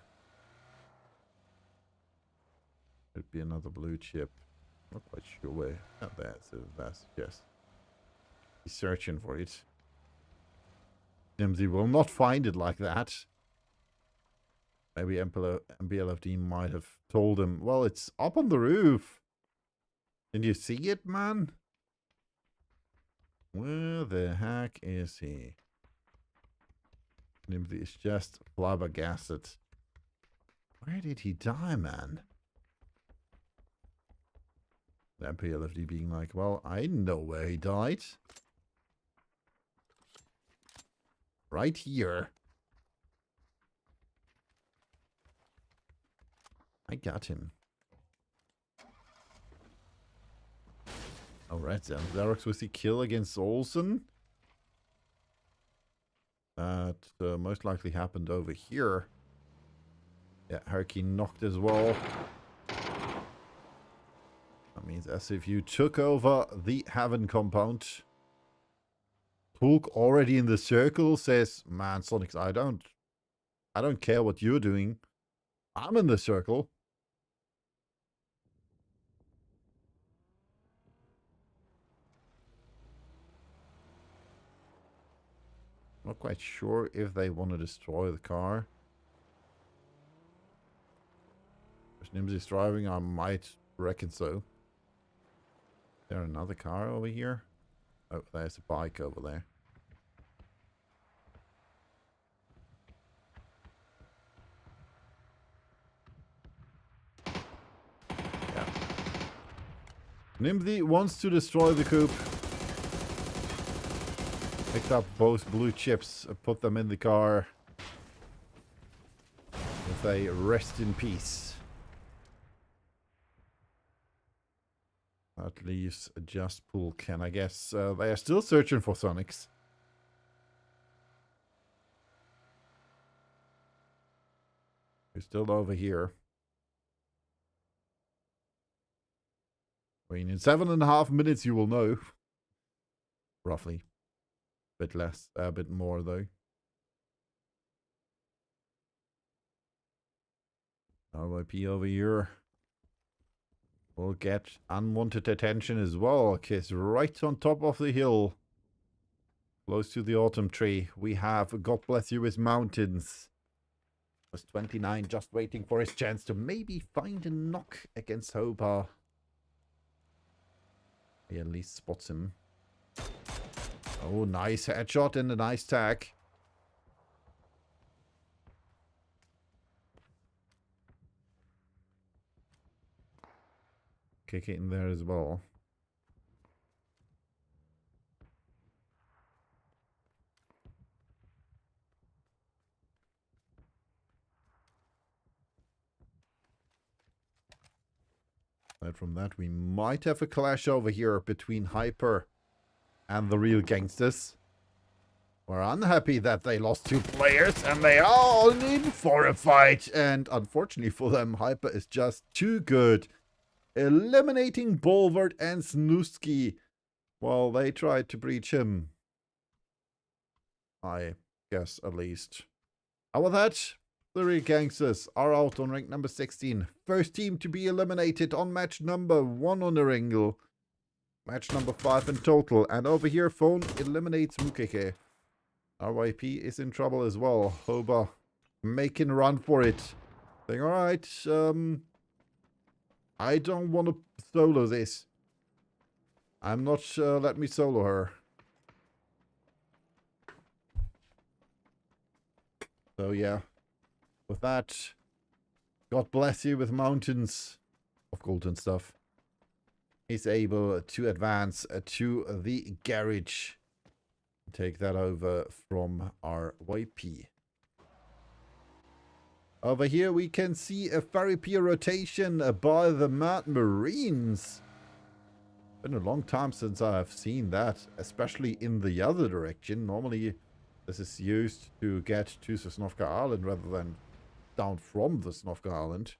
Could be another blue chip. Not quite sure where. Not there, so that's yes. He's searching for it. Nimsy will not find it like that. Maybe MBLFD might have told him, well, it's up on the roof. Did you see it, man? Where the heck is he? Nimsy is just flabbergasted. Where did he die, man? The MPLFD being like, well, I know where he died. Right here. I got him. Alright then. Xerox with the kill against Olsen. That most likely happened over here. Yeah, Harky knocked as well. That means SFU took over the Heaven compound. Pulk already in the circle says, man, Sonics, I don't care what you're doing. I'm in the circle. Not quite sure if they want to destroy the car. If Nimsy's driving, I might reckon so. Is there another car over here? Oh, there's a bike over there. Yeah. Nimsy wants to destroy the coupe. Picked up both blue chips, put them in the car. With a rest in peace. That leaves just Pulk, and I guess they are still searching for Sonics. We're still over here. I mean, in 7.5 minutes you will know. Roughly. Bit less, a bit more though. RYP over here will get unwanted attention as well, because right on top of the hill, close to the autumn tree, we have God Bless You With Mountains. Was 29, just waiting for his chance to maybe find a knock against Hobart. He at least spots him. Oh, nice headshot and a nice tag. kick it in there as well. Aside from that, we might have a clash over here between Hyper and the real gangsters. We're unhappy that they lost 2 players and they are all in for a fight. And unfortunately for them, Hyper is just too good, eliminating Bolvard and Snooski while they tried to breach him. I guess, at least. How about that? The real gangsters are out on rank number 16. First team to be eliminated on match number 1 on the Ringle. Match number 5 in total. And over here, Phone eliminates Mukeke. RYP is in trouble as well. Hoba making a run for it. Saying, alright, I don't want to solo this. I'm not let me solo her. So yeah. With that, God bless you with mountains of gold and stuff. He's able to advance to the garage. Take that over from our YP. Over here we can see a therapy rotation by the Mad Marines. Been a long time since I have seen that, especially in the other direction. Normally this is used to get to Sosnovka Island rather than down from the Sosnovka Island.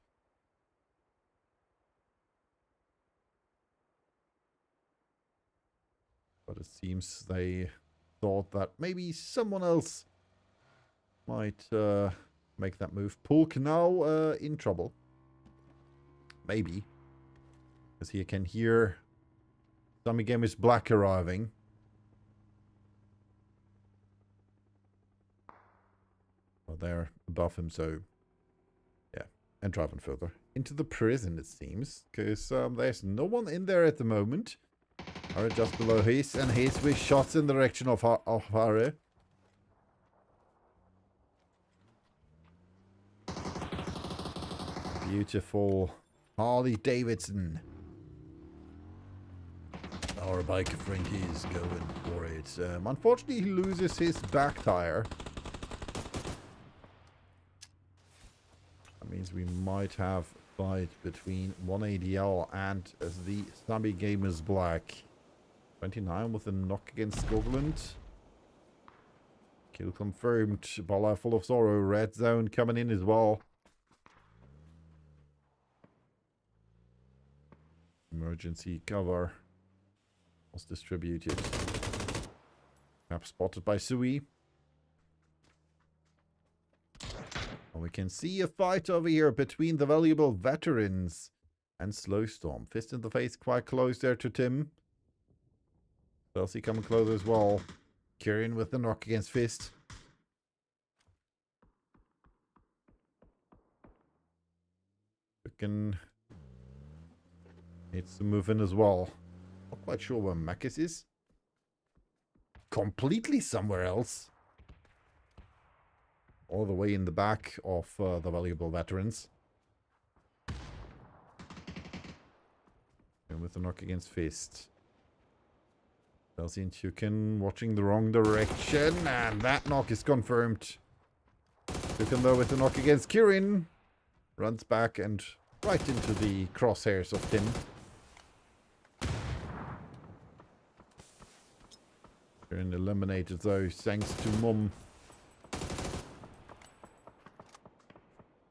But it seems they thought that maybe someone else might make that move. Pulk now in trouble. Maybe. Because he can hear Dummy Game is Black arriving. Well, they're above him, so yeah. And driving further into the prison, it seems. Because there's no one in there at the moment. Are just below his, and his with shots in the direction of Harry. Beautiful Harley Davidson. Our biker friend is going for it. Unfortunately, he loses his back tire. That means we might have a fight between 1ADL and the Zombie Gamers Black. 29 with a knock against Scotland. Kill confirmed. Bala full of sorrow. Red zone coming in as well. Emergency cover was distributed. Map spotted by Sui. And we can see a fight over here between the valuable veterans and Slowstorm. Fist in the face, quite close there to Tim. Chelsea coming close as well. Kieran with the knock against Fist. Looking. It's to move in as well. Not quite sure where Makis is. Completely somewhere else. All the way in the back of the valuable veterans. And with the knock against Fist. Chelsea and Tukin watching the wrong direction, and that knock is confirmed. Tukin though with the knock against Kirin. Runs back and right into the crosshairs of Tim. Kirin eliminated though, thanks to Mum.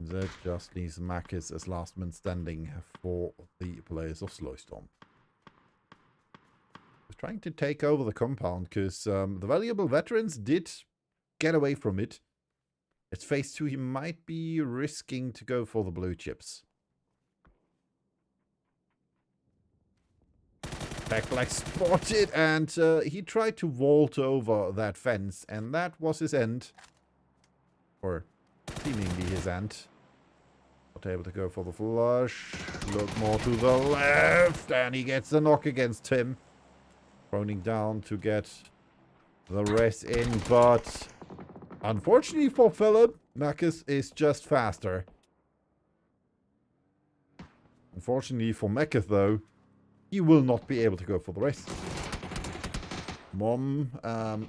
That just leaves Makis as last man standing for the players of Slowstorm. Trying to take over the compound because the valuable veterans did get away from it. It's phase 2. He might be risking to go for the blue chips. Backlash spotted, and he tried to vault over that fence, and that was his end. Or seemingly his end. Not able to go for the flush. Look more to the left, and he gets the knock against Tim. Proning down to get the rest in, but unfortunately for Philip, Makis is just faster. Unfortunately for Mekith, though, he will not be able to go for the rest.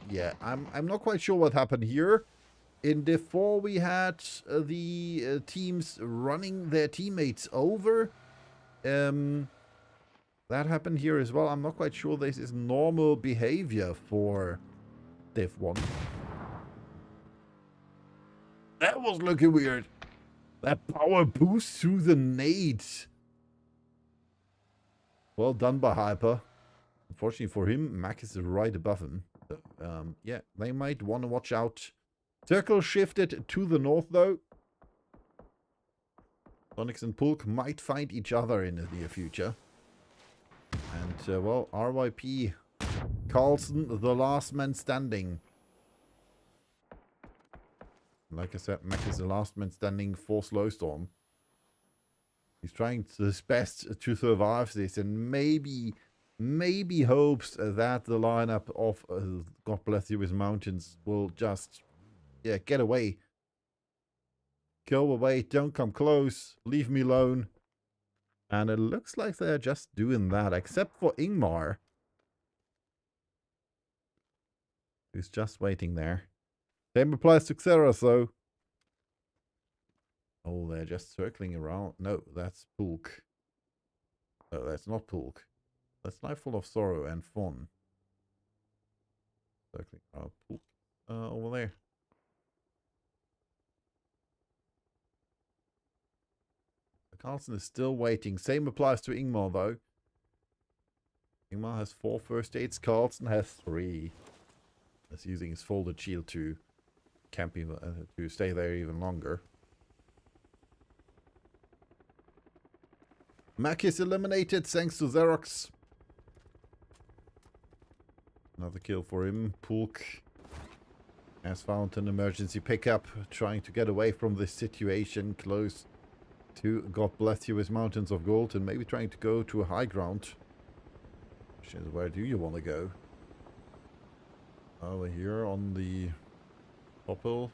Yeah, I'm not quite sure what happened here. In Div 4, we had the teams running their teammates over. That happened here as well. I'm not quite sure this is normal behavior for Div 1. That was looking weird. That power boost through the nades. Well done by Hyper. Unfortunately for him, Mac is right above him. So, yeah, they might want to watch out. Circle shifted to the north, though. Sonics and Pulk might find each other in the near future. And, well, RYP. Carlson, the last man standing. Like I said, Mac is the last man standing for Slowstorm. He's trying his best to survive this and maybe hopes that the lineup of God Bless You His Mountains will just, yeah, get away. Go away, don't come close, leave me alone. And it looks like they're just doing that, except for Ingmar, who's just waiting there. Same applies to Xeros, though. Oh, they're just circling around. No, that's Pulk. No, that's not Pulk. That's Life Full of Sorrow and Fun. Circling around Pulk. Over there. Carlson is still waiting. Same applies to Ingmar, though. Ingmar has 4 first aids. Carlson has 3. He's using his folded shield to camp to stay there even longer. Mac is eliminated thanks to Xerox. Another kill for him. Pulk has found an emergency pickup, trying to get away from this situation close to God Bless You His Mountains of Gold, and maybe trying to go to a high ground. Where do you want to go? Over here on the top hill.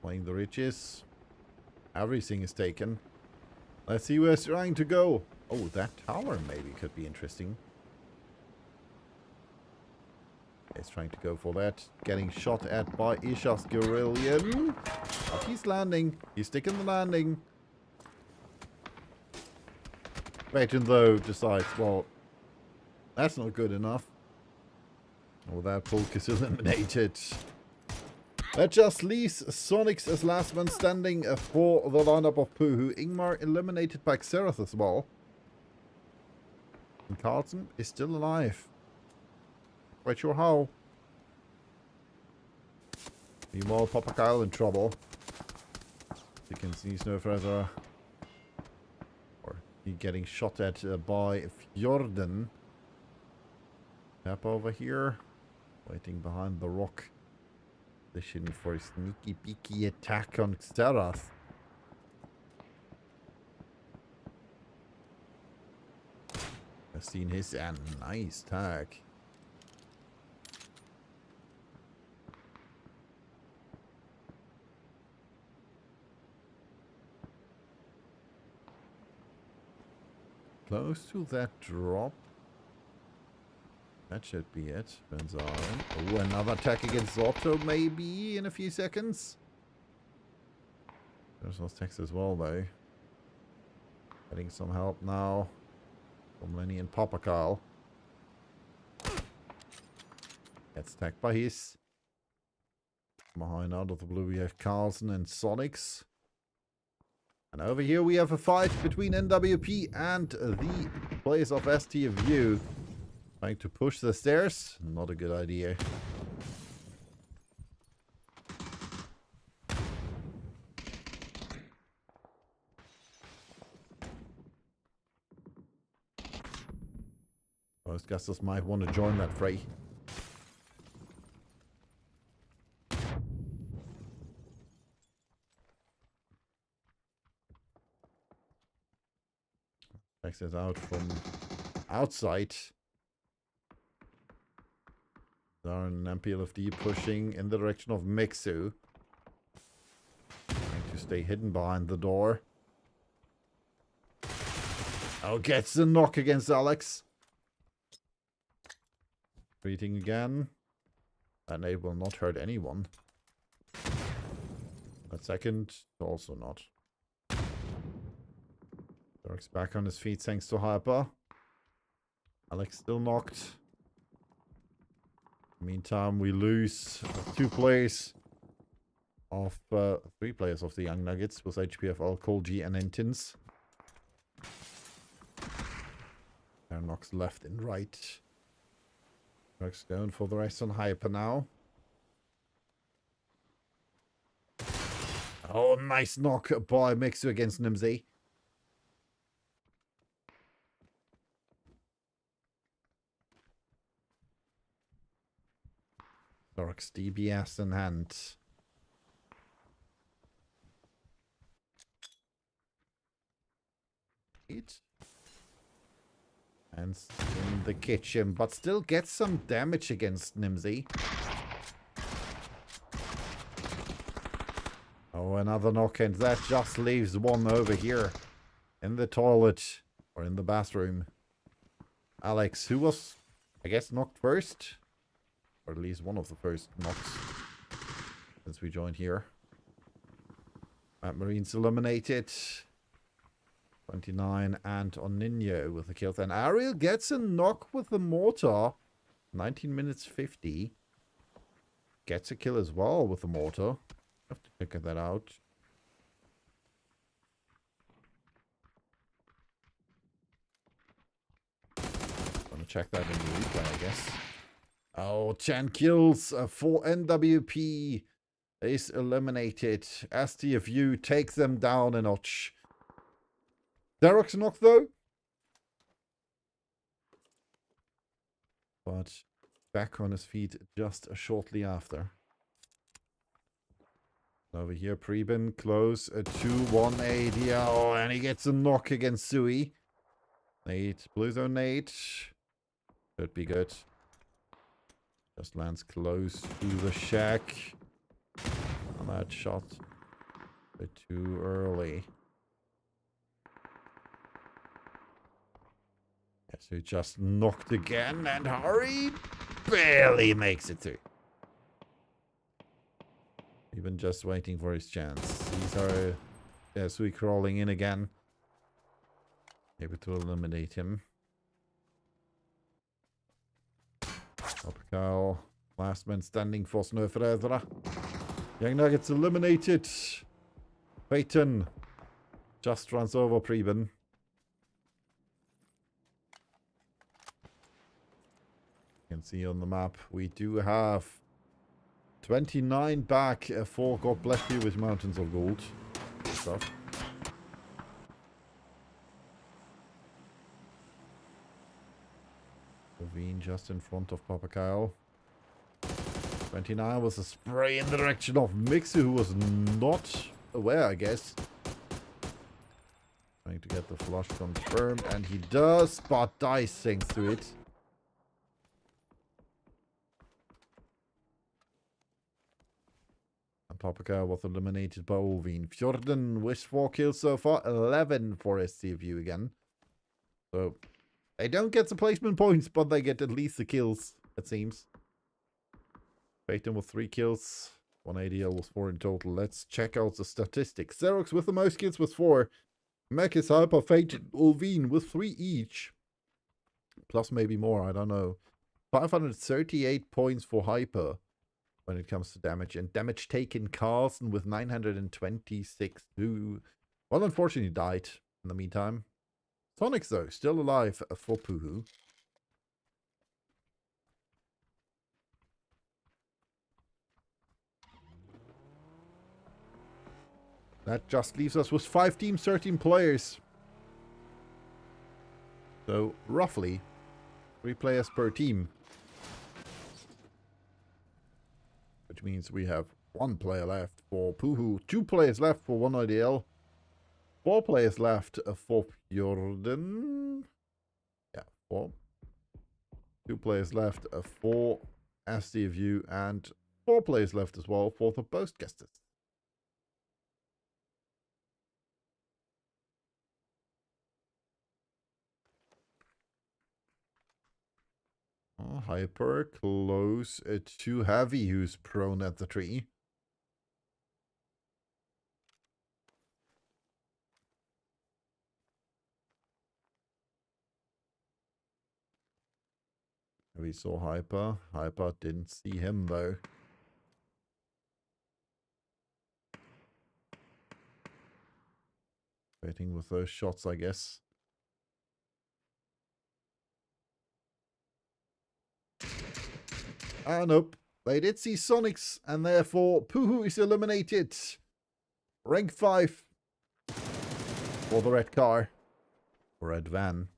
Playing the ridges. Everything is taken. Let's see where it's trying to go. Oh, that tower maybe could be interesting. He's trying to go for that. Getting shot at by Ishas Guerrillion. But he's landing. He's sticking the landing. Vecton, though, decides, well, that's not good enough. Well, that Pulk is eliminated. That just leaves Sonics as last man standing for the lineup of Puhu. Ingmar eliminated by Xerath as well. And Carlson is still alive. Quite sure how. Meanwhile, Papa Kyle in trouble. You can see Snowfraser. Or he getting shot at by Fjorden. Tap over here. Waiting behind the rock. Position for a sneaky peeky attack on Xerath. I've seen his nice tag. Close to that drop. That should be it. Benzar. Oh, another attack against Zotto maybe in a few seconds. There's those attacks as well, though. Getting some help now from Lenny and Papakal. Gets attacked by his. Behind out of the blue we have Carlson and Sonics. And over here we have a fight between NWP and the players of STFU. Trying to push the stairs. Not a good idea. Most Gustos might want to join that fray. Access out from outside. Darn and MPLFD pushing in the direction of Mixu. Trying to stay hidden behind the door. Oh, gets the knock against Alex. Greeting again. And it will not hurt anyone. That second, also not. Dark's back on his feet thanks to Hyper. Alex still knocked. Meantime, we lose 2 players of 3 players of the Young Nuggets with HPFL, Cole G, and Entins. There knocks left and right. Dark's going for the rest on Hyper now. Oh, nice knock by Mixu against Nimsy. Dork's DBS in hand. And in the kitchen, but still gets some damage against Nimsy. Oh, another knock, and that just leaves one over here. In the toilet. Or in the bathroom. Alex, who was, I guess, knocked first. Or at least one of the first knocks. Since we joined here. Matt Marine's eliminated. 29 and on Ninja with the kills. And Ariel gets a knock with the mortar. 19 minutes 50. Gets a kill as well with the mortar. Have to figure that out. Gonna check that in the replay, I guess. Oh, 10 kills for NWP is eliminated. STFU takes them down a notch. Derek's knocked though. But back on his feet just shortly after. Over here, Preben close to 180. Oh, and he gets a knock against Sui. Nate, blue zone Nate. Should be good. Just lands close to the shack. And that shot a bit too early. Yes, he just knocked again, and Hari barely makes it through. Even just waiting for his chance. These are Sui crawling in again. Able to eliminate him. Topcal, last man standing for Snöfredra. Young Nuggets eliminated. Peyton just runs over Preben. You can see on the map we do have 29 back for God Bless You with Mountains of Gold. Good stuff. Levine just in front of Papa Kyle. 29 was a spray in the direction of Mixu, who was not aware, I guess. Trying to get the flush confirmed, and he does, but dies thanks to it. And Papa Kyle was eliminated by Olvin. Fjorden with 4 kills so far, 11 for SCFU again. So they don't get the placement points, but they get at least the kills, it seems. Peyton with 3 kills. 180L was 4 in total. Let's check out the statistics. Xerox with the most kills with 4. Mekis, Hyper, Peyton, Ulvine with 3 each. Plus maybe more, I don't know. 538 points for Hyper when it comes to damage. And damage taken, Carlson with 926, who, well, unfortunately died in the meantime. Sonics, though, still alive for Puhu. That just leaves us with 5 teams, 13 players. So, roughly, 3 players per team. Which means we have 1 player left for Puhu, 2 players left for 1IDL, 4 players left for Fjorden. Yeah, 4. 2 players left for SDFU, and 4 players left as well for the Postcasters. Oh, Hyper close to Heavy, who's prone at the tree. We saw Hyper. Hyper didn't see him though. Waiting with those shots, I guess. Ah, nope. They did see Sonics, and therefore Puhu is eliminated. Rank 5 for the red car. Red van.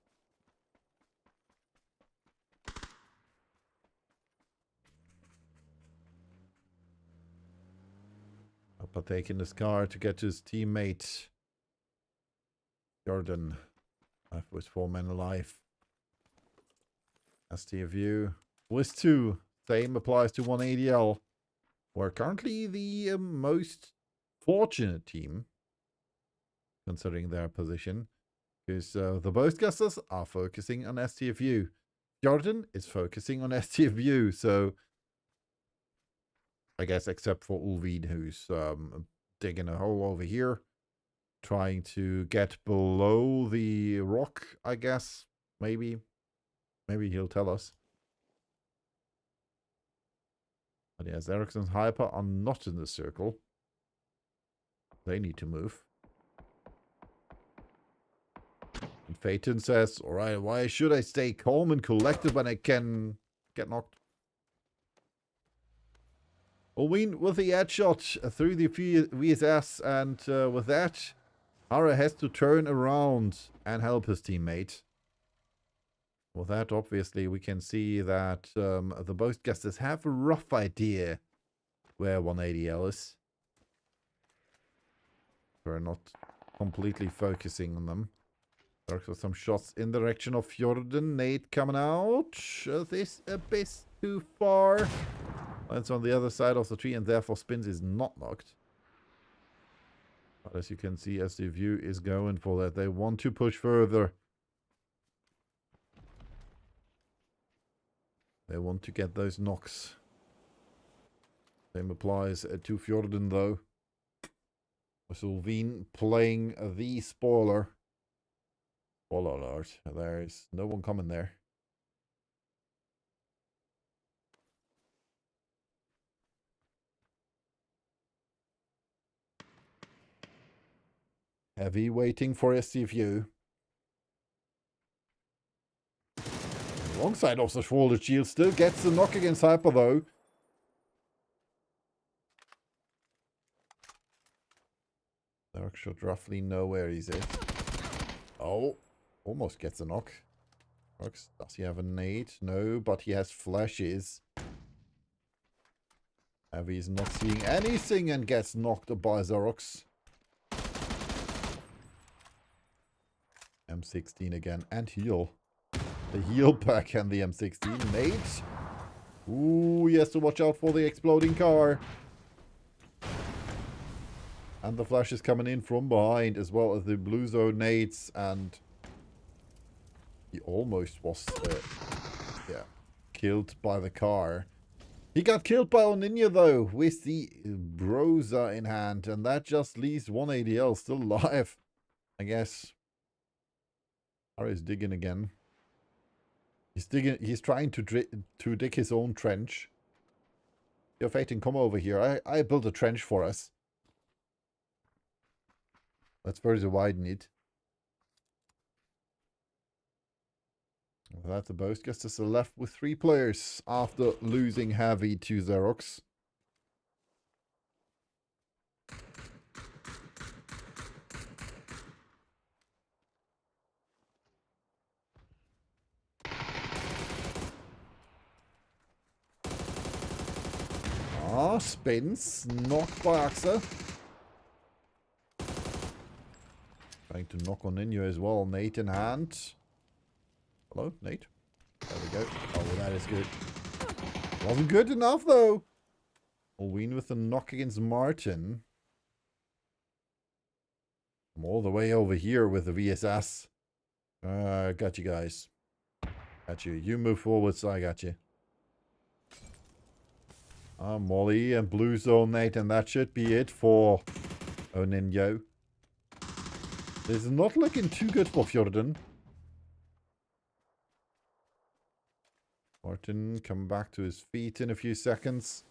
Upper taking this car to get to his teammate. Jordan. Left with 4 men alive. STFU with 2. Same applies to 1ADL. We're currently the most fortunate team, considering their position. Because the Boastcasters are focusing on STFU. Jordan is focusing on STFU, so I guess except for Ulvin, who's digging a hole over here. Trying to get below the rock, I guess. Maybe. Maybe he'll tell us. But yes, Ericsson's Hyper are not in the circle. They need to move. And Phaeton says, alright, why should I stay calm and collected when I can get knocked? Ulvin with the headshot through the VSS, and with that, Hara has to turn around and help his teammate. With that, obviously, we can see that the Boastcasters have a rough idea where 180L is. We're not completely focusing on them. There are some shots in the direction of Jordan. Nate coming out. This a bit too far. Lands on the other side of the tree and therefore spins is not knocked. But as you can see, as the view is going for that, they want to push further. They want to get those knocks. Same applies to Fjorden though. Ulvin playing the spoiler. Spoiler alert. There's no one coming there. Heavy waiting for STFU. Alongside of the shoulder shield, still gets the knock against Hyper though. Dark should roughly know where he's at. Oh, almost gets a knock. Does he have a nade? No, but he has flashes. Heavy's not seeing anything and gets knocked by Xerox. M16 again and heal. The heal pack and the M16. Nade. Ooh, he has to watch out for the exploding car. And the flash is coming in from behind, as well as the blue zone nades, and he almost was, killed by the car. He got killed by Oninja though, with the Broza in hand, and that just leaves 1ADL still alive, I guess. Harry's digging again. He's trying to dig his own trench. Yo, Phaeton, come over here. I built a trench for us. Let's further widen it. That's the Boastcasters are left with 3 players after losing Heavy to Xerox. Ah, spins. Knocked by Axa. Trying to knock on Ninja as well. Nate in hand. Hello, Nate. There we go. Oh, that is good. Wasn't good enough, though. Ulvin with the knock against Martin. I'm all the way over here with the VSS. Got you guys. Got you. You move forward, so I got you. Molly and blue zone 8, and that should be it for Oninyo. This is not looking too good for Fjorden. Martin come back to his feet in a few seconds.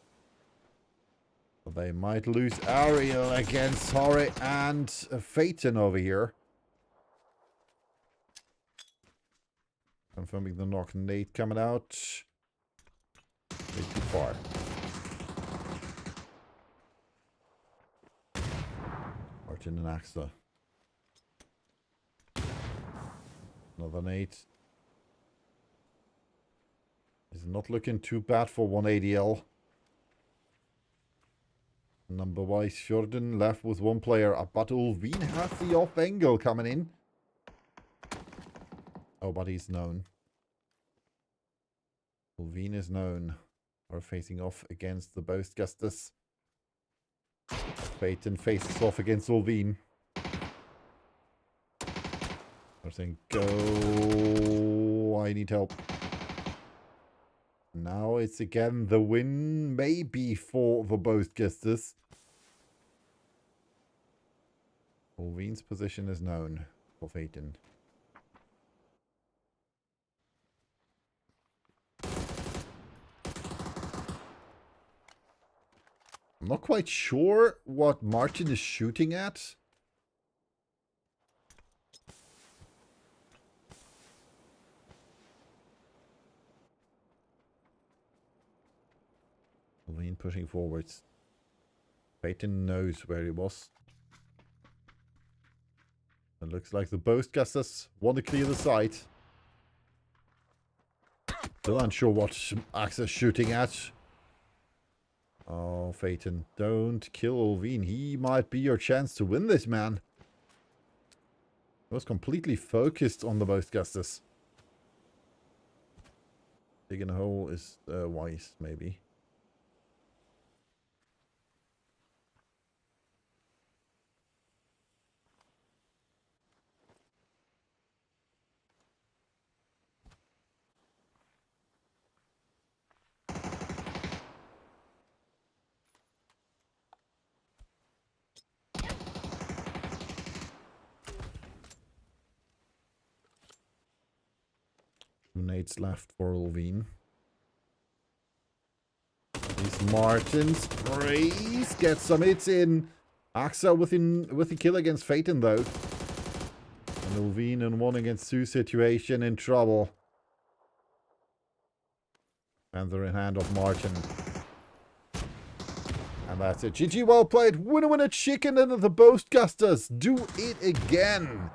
But they might lose Ariel against Sorry and Phaeton over here. Confirming the knock. Nate coming out. Way too far. Martin and Axa. Another Nate. Is not looking too bad for 180L. Number-wise, Fjorden left with one player. But Ulvin has the off angle coming in. Oh, but he's known. Ulvin is known for facing off against the Boastgusters. Phaeton faces off against Ulvin. They're saying, go. I need help. Now it's again the win, maybe for the Boastgusters. Ulvin's position is known for Phaeton. I'm not quite sure what Martin is shooting at. Ulvin pushing forwards. Phaeton knows where he was. It looks like the Boastgusters want to clear the site. Still unsure what Axa is shooting at. Oh, Phaeton, don't kill Ulvin. He might be your chance to win this, man. He was completely focused on the Boastgusters. Digging a hole is wise, maybe. Nades left for Ulvin. These Martins, praise, get some hits in. Axa with the kill against Phaeton though. And Ulvin in 1 against 2 situation in trouble. Panther in hand of Martin. And that's it. GG, well played. Winner, winner, chicken, and the Boastgusters do it again.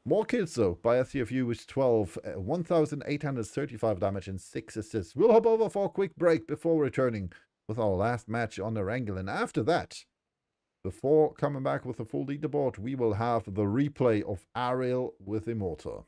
More kills though, by a CFU with 12, 1,835 damage and 6 assists. We'll hop over for a quick break before returning with our last match on Erangel. And after that, before coming back with the full leaderboard, we will have the replay of Ariel with Immortal.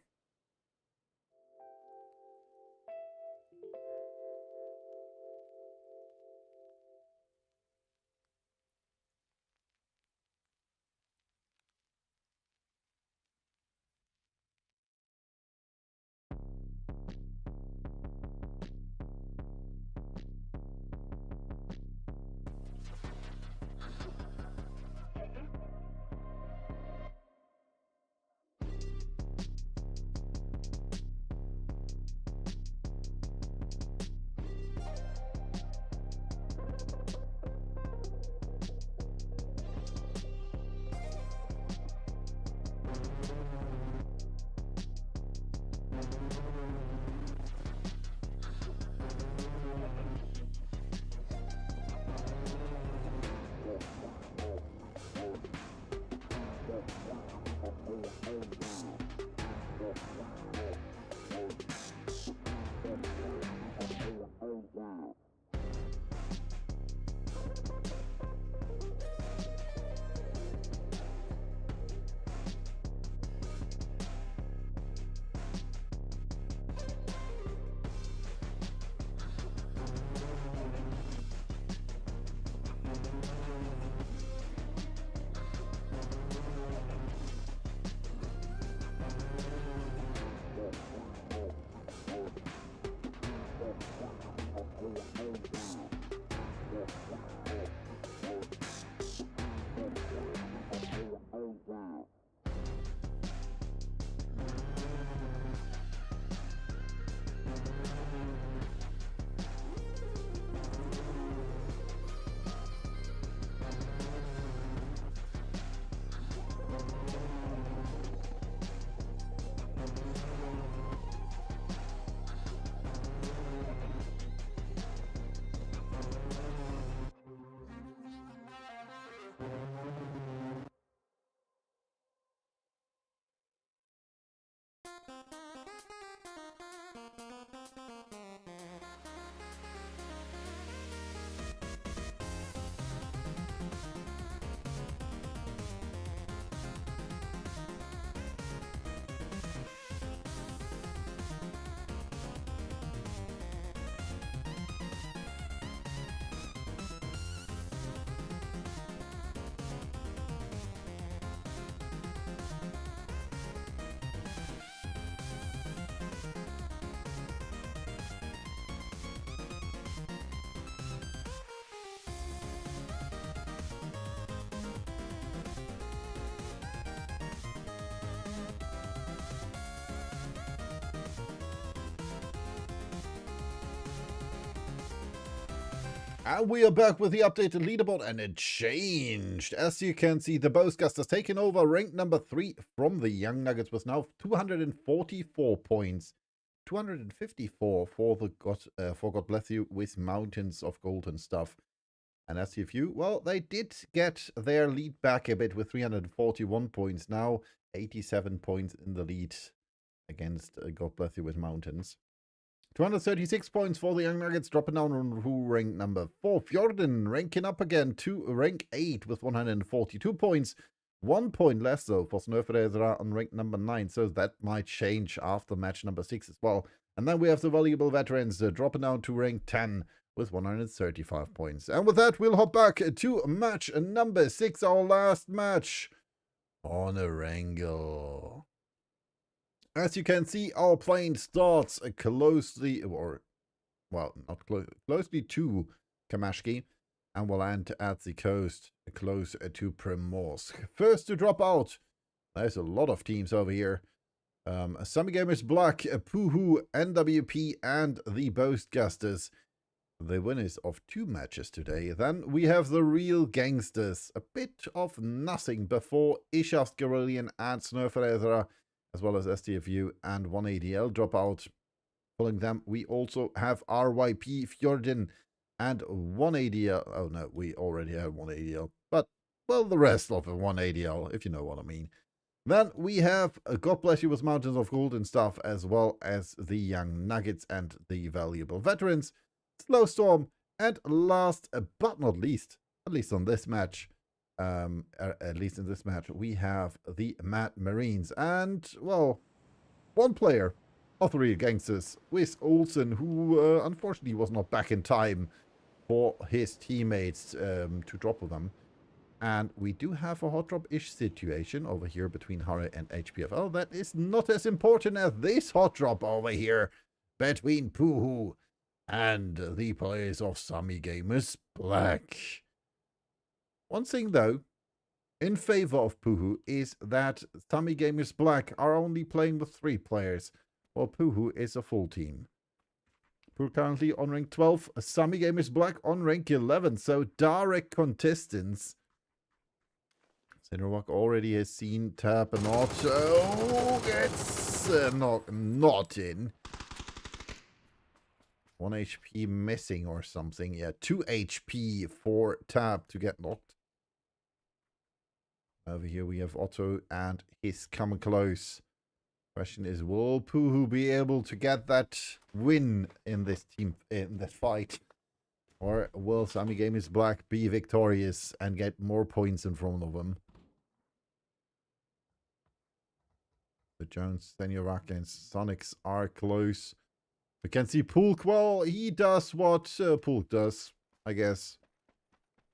And we are back with the updated leaderboard, and it changed. As you can see, the Boastgasters taking over rank number 3 from the Young Nuggets with now 244 points. 254 for the God Bless You with Mountains of Gold and stuff. And SCFU, well, they did get their lead back a bit with 341 points. Now 87 points in the lead against God Bless You with Mountains. 236 points for the Young Nuggets, dropping down to rank number 4. Fjorden ranking up again to rank 8 with 142 points. 1 point less, though, for Snøfrederer on rank number 9, so that might change after match number 6 as well. And then we have the valuable veterans dropping down to rank 10 with 135 points. And with that, we'll hop back to match number 6, our last match on Erangel. As you can see, our plane starts closely, or, well, not closely to Kamashki, and will land at the coast close to Primorsk. First to drop out, there's a lot of teams over here. Summy Gamers Black, Puhu, NWP, and the Boastgasters, the winners of 2 matches today. Then we have the Real Gangsters, a bit of nothing before Ishaf's Guerrillian and Snøfrederer, as well as STFU and 1ADL drop out. Following them, we also have RYP, Fjorden, and 1ADL. Oh no, we already have 1ADL. But, well, the rest of the 1ADL, if you know what I mean. Then we have God Bless You with Mountains of Gold and stuff, as well as the Young Nuggets and the valuable veterans, Slowstorm, and last but not least, at least on this match, at least in this match, we have the Mad Marines. And, well, one player of the Real Gangsters, with Olsen, who unfortunately was not back in time for his teammates to drop with them. And we do have a hot drop-ish situation over here between Hare and HPFL. That is not as important as this hot drop over here between Puhu and the players of Summy Gamers Black. One thing, though, in favor of Puhu is that Summy Gamers Black are only playing with 3 players, while Puhu is a full team. Puhu currently on rank 12, Summy Gamers Black on rank 11, so direct contestants. Cinerock already has seen Tap and Otto gets not in. 1 HP missing or something. Yeah, 2 HP for Tab to get knocked. Over here we have Otto and he's coming close. Question is, will Puhu be able to get that win in this fight? Or will Summy Gamers Black be victorious and get more points in front of them? The Jones, Seniorak, and Sonics are close. We can see Pulk. Well, he does what Pulk does, I guess.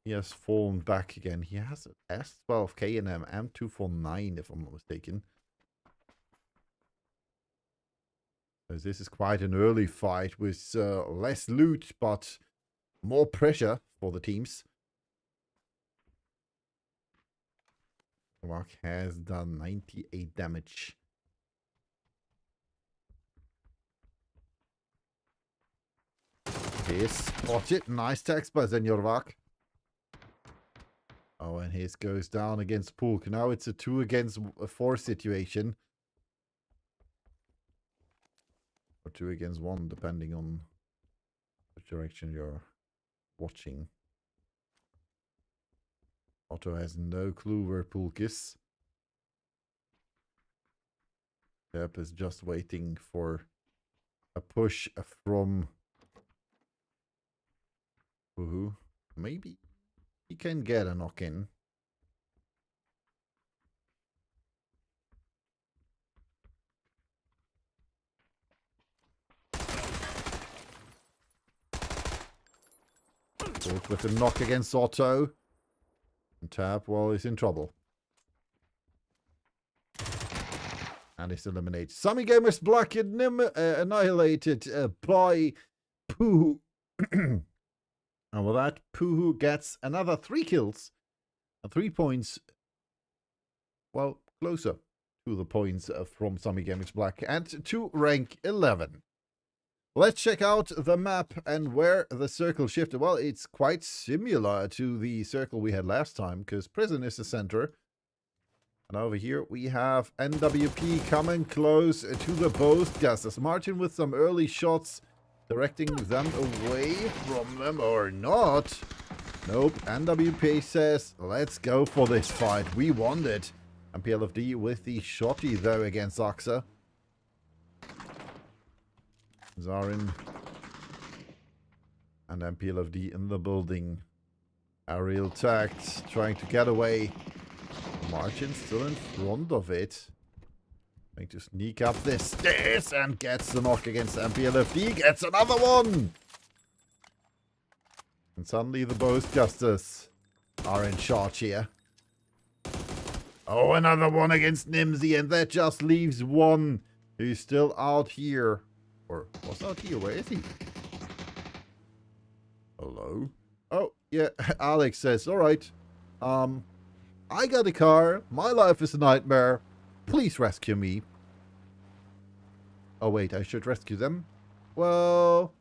He has fallen back again. He has an S12 K&M M249, if I'm not mistaken. So this is quite an early fight with less loot, but more pressure for the teams. Rock has done 98 damage. He's spotted. Nice text by Seniorak. Oh, and his goes down against Pulk. Now it's a 2 against 4 situation. Or 2 against 1, depending on which direction you're watching. Otto has no clue where Pulk is. Pep is just waiting for a push from Puhu. Maybe he can get a knock in. Pulk with a knock against Otto. And Tab, well, he's in trouble. And he's eliminated. Summy Gamers Black annihilated by Puhu. And with that, Puhu gets another 3 kills and 3 points. Well, closer to the points from Summy Gamers Black and to rank 11. Let's check out the map and where the circle shifted. Well, it's quite similar to the circle we had last time, because prison is the center. And over here we have NWP coming close to the Boastgasters. Martin with some early shots, directing them away from them, or not. Nope, NWP says, let's go for this fight. We want it. And PLFD with the shotty though against Oxa. Zarin and then PLFD in the building. Aerial tact, trying to get away. Martin still in front of it. Trying to sneak up the stairs and gets the knock against MPLFD. Gets another one! And suddenly the Boastgasters are in charge here. Oh, another one against Nimsy, and that just leaves one who's still out here. Or was out here? Where is he? Hello? Oh, yeah. Alex says, alright. I got a car. My life is a nightmare. Please rescue me. Oh, wait. I should rescue them? Well,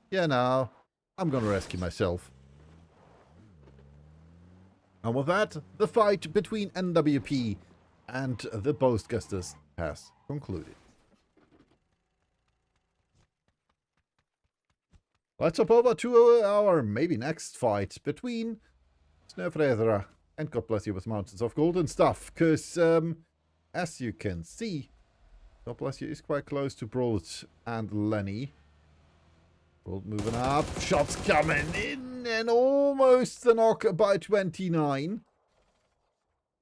yeah, now. I'm gonna rescue myself. And with that, the fight between NWP and the Boastgasters has concluded. Let's hop over to our maybe next fight between Snöfredra and God Bless You with Mountains of Gold and stuff. Because, as you can see, God Bless You is quite close to Brolt and Lenny. Brolt moving up, shots coming in, and almost the knock by 29.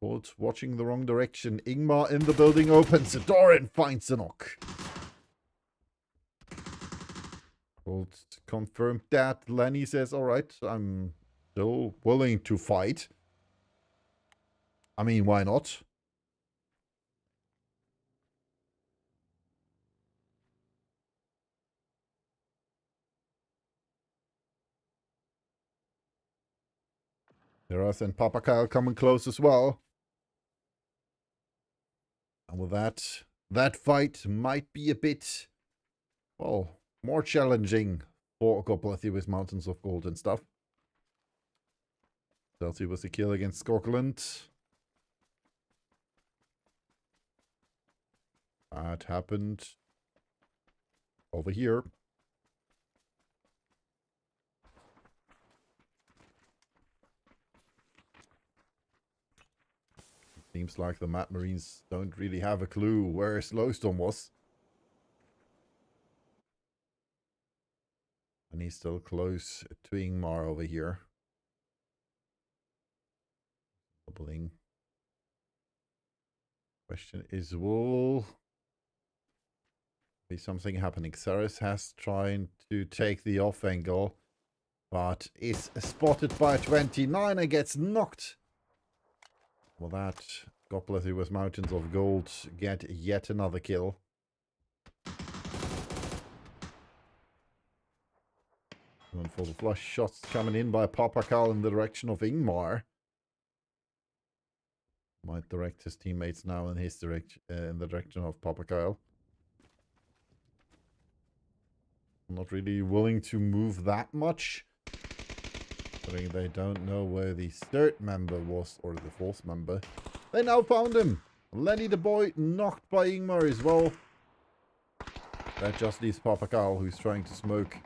Brolt watching the wrong direction. Ingmar in the building opens the door and finds the knock. Brolt confirmed that. Lenny says, alright, I'm still willing to fight. I mean, why not? Heras and Papa Kyle coming close as well. And with that, that fight might be a bit, well, more challenging for Komplettligaen with Mountains of Gold and stuff. Chelsea was a kill against Scotland. That happened over here. Seems like the Mad Marines don't really have a clue where Slowstorm was. And he's still close to Ingmar over here. Doubling. Question is, will be something happening? Ceres has trying to take the off angle, but is spotted by 29 and gets knocked. Well, that God Bless You with Mountains of Gold get yet another kill. And for the flush shots coming in by Papa Karl in the direction of Ingmar. Might direct his teammates now in his in the direction of Papa Kyle. Not really willing to move that much. I think they don't know where the third member was, or the fourth member. They now found him. Lenny the boy knocked by Ingmar as well. That just leaves Papa Kyle, who's trying to smoke.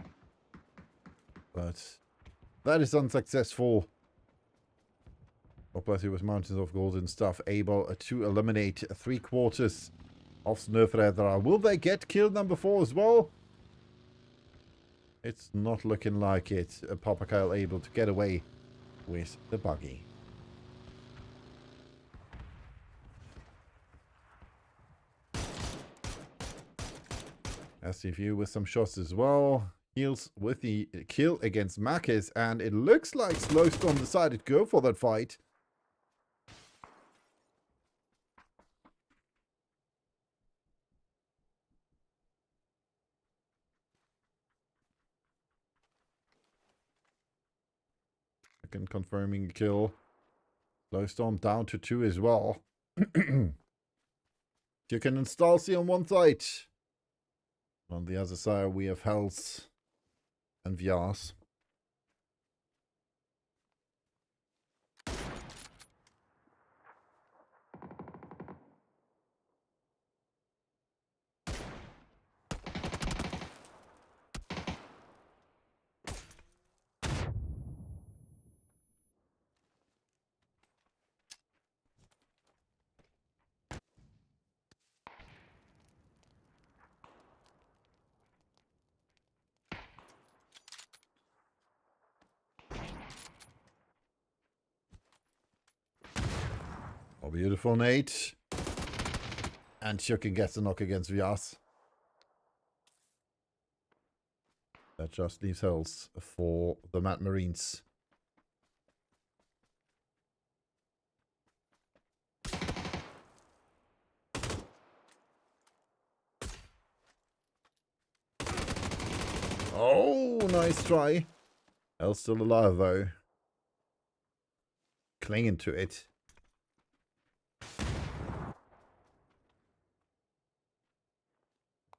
But that is unsuccessful. God Bless You with Mountains of Gold and stuff, able to eliminate 3/4 of Snöfredra. Will they get kill number 4 as well? It's not looking like it. Papa Kyle able to get away with the buggy. SCVU with some shots as well. Heals with the kill against Makis, and it looks like Slowstorm decided to go for that fight. Second confirming kill. Slowstorm down to 2 as well. You can install C on one side. On the other side, we have Hells and Vyas. Oh, beautiful Nate. And Shukin gets the knock against Vyas. That just leaves Hells for the Mad Marines. Oh, nice try. Hells still alive though. Clinging to it.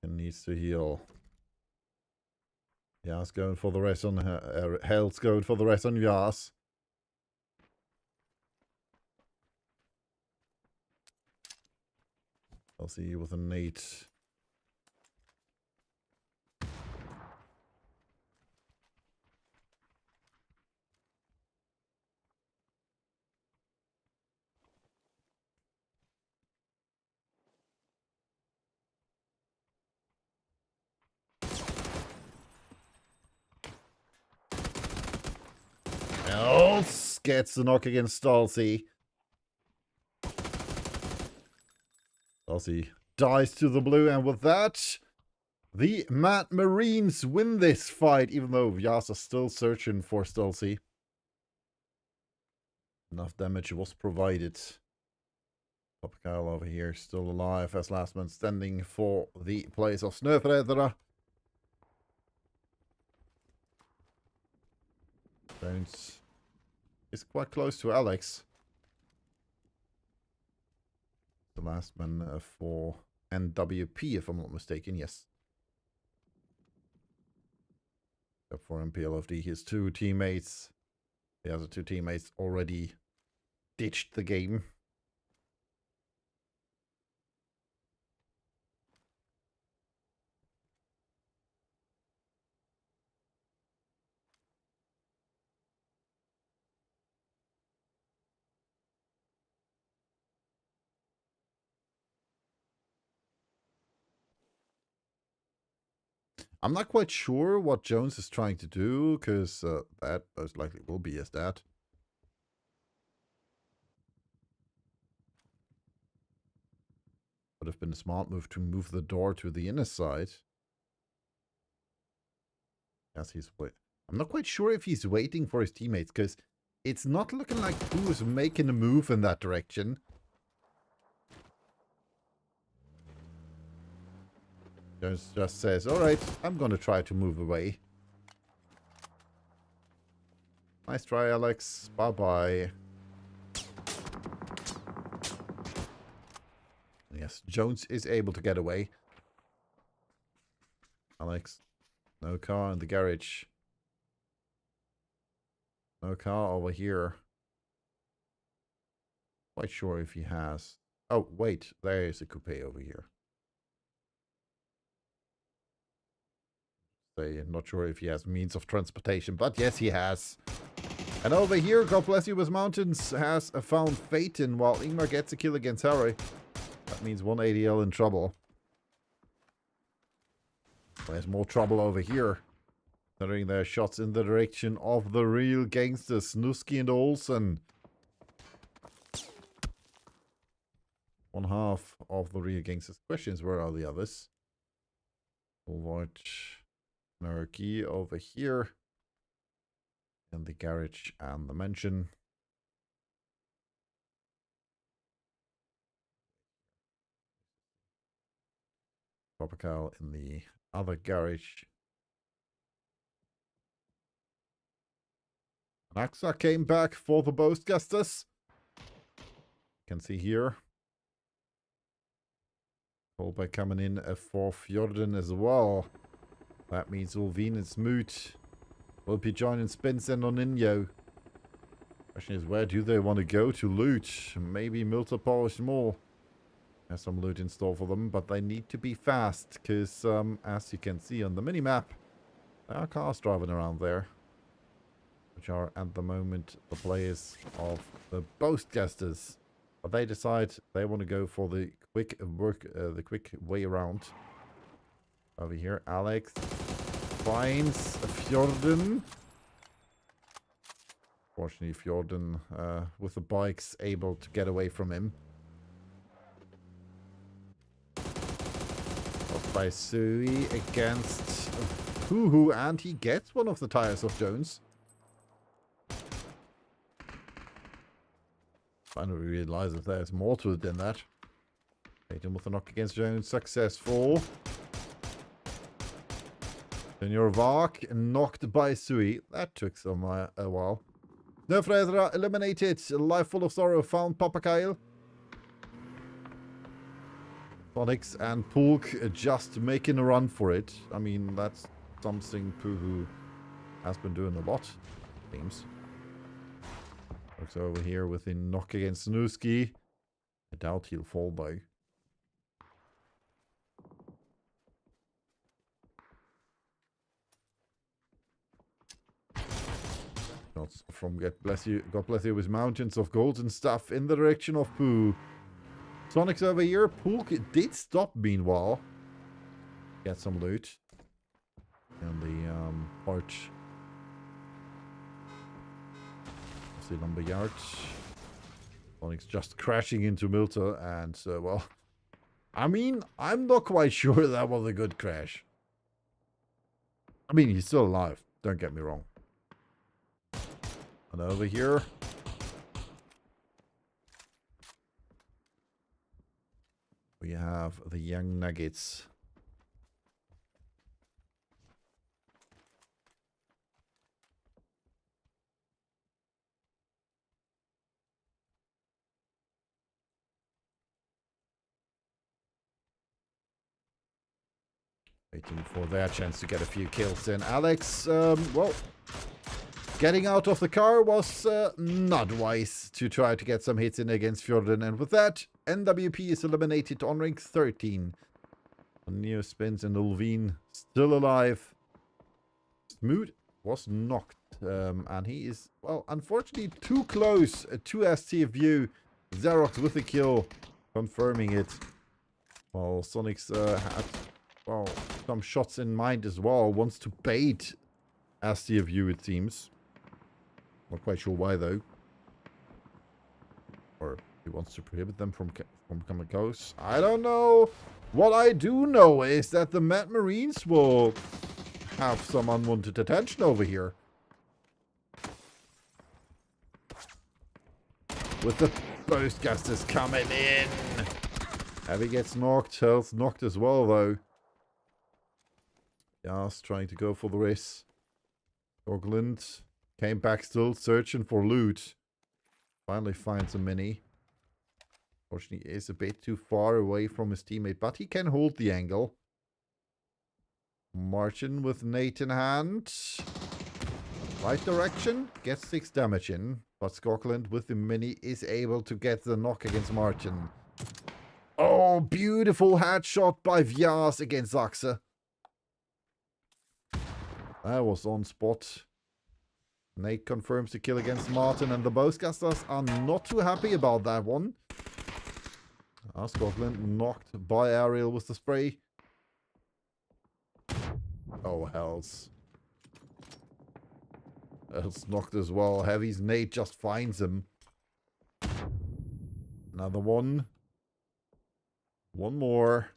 And needs to heal. Yas going for the rest on her. Hell's going for the rest on Yas. I'll see you with a Nate. Else gets the knock against Stalsey. Stalsey dies to the blue, and with that, the Mad Marines win this fight, even though Vyas is still searching for Stalsey. Enough damage was provided. Topikal over here, still alive as last man standing for the place of Snöfredra. Jones is quite close to Alex. The last man for NWP, if I'm not mistaken, yes. Except for MPLFD, his two teammates, the other two teammates already ditched the game. I'm not quite sure what Jones is trying to do, because that most likely will be his dad. Would have been a smart move to move the door to the inner side. Yes, he's wait. I'm not quite sure if he's waiting for his teammates, because it's not looking like who's making a move in that direction. Jones just says, alright, I'm going to try to move away. Nice try, Alex. Bye-bye. Yes, Jones is able to get away. Alex, no car in the garage. No car over here. Quite sure if he has. Oh, wait, there is a coupe over here. I'm not sure if he has means of transportation, but yes, he has. And over here, God bless you, with Mountains has found Phaeton while Ingmar gets a kill against Harry. That means 180L in trouble. There's more trouble over here. Throwing their shots in the direction of the real gangsters, Snusky and Olsen. One half of the real gangsters. Questions, where are the others? We'll watch Nerky over here. In the garage and the mansion. Tropical in the other garage. Naxa came back for the Boastgasters. You can see here. Holberg coming in for Fjorden as well. That means Ulvin and Smoot will be joining Spence and Oninho. Question is, where do they want to go to loot? Maybe Milter Polish Mall has some loot in store for them, but they need to be fast, because as you can see on the minimap, there are cars driving around there, which are at the moment the players of the Boastcasters. But they decide they want to go for the quick way around. Over here, Alex finds Fjorden. Fortunately, Fjorden, with the bikes, able to get away from him. Off by Sui against Hoo-Hoo, and he gets one of the tires of Jones. Finally realizes there's more to it than that. Tatum with a knock against Jones, successful. Junior Vark knocked by Sui. That took some a while. Snöfredra eliminated. Life full of sorrow found Papa Kyle. Sonics and Pulk just making a run for it. I mean, that's something Puhu has been doing a lot, seems. Looks over here with a knock against Snooski. I doubt he'll fall though. Shots from God bless you with mountains of gold and stuff in the direction of Pooh. Sonic's over here. Pulk did stop meanwhile. Get some loot. And the arch. The lumberyard. Sonic's just crashing into Milter, and well, I mean, I'm not quite sure that was a good crash. I mean, he's still alive, don't get me wrong. And over here, we have the young Nuggets. Waiting for their chance to get a few kills in. Alex, well, getting out of the car was not wise to try to get some hits in against Fjorden. And with that, NWP is eliminated on rank 13. Neo Spence and Ulvin still alive. Smoot was knocked. And he is, well, unfortunately too close to STFU. Xerox with a kill, confirming it. While Sonic's had, well, some shots in mind as well. Wants to bait STFU, it seems. Not quite sure why, though. Or he wants to prohibit them from coming close. I don't know. What I do know is that the Mad Marines will have some unwanted attention over here. With the Boastcasters coming in. Heavy gets knocked. Health knocked as well, though. Yas trying to go for the race. Ogland came back still, searching for loot. Finally finds a mini. Fortunately, he is a bit too far away from his teammate, but he can hold the angle. Martin with Nate in hand. Right direction. Gets 6 damage in. But Skokland with the mini is able to get the knock against Martin. Oh, beautiful headshot by Vyas against Zaxe. That was on spot. Nate confirms the kill against Martin, and the Boastcasters are not too happy about that one. Skokland knocked by Ariel with the spray. Oh, hells. Hells knocked as well. Heavy's Nate just finds him. Another one. One more.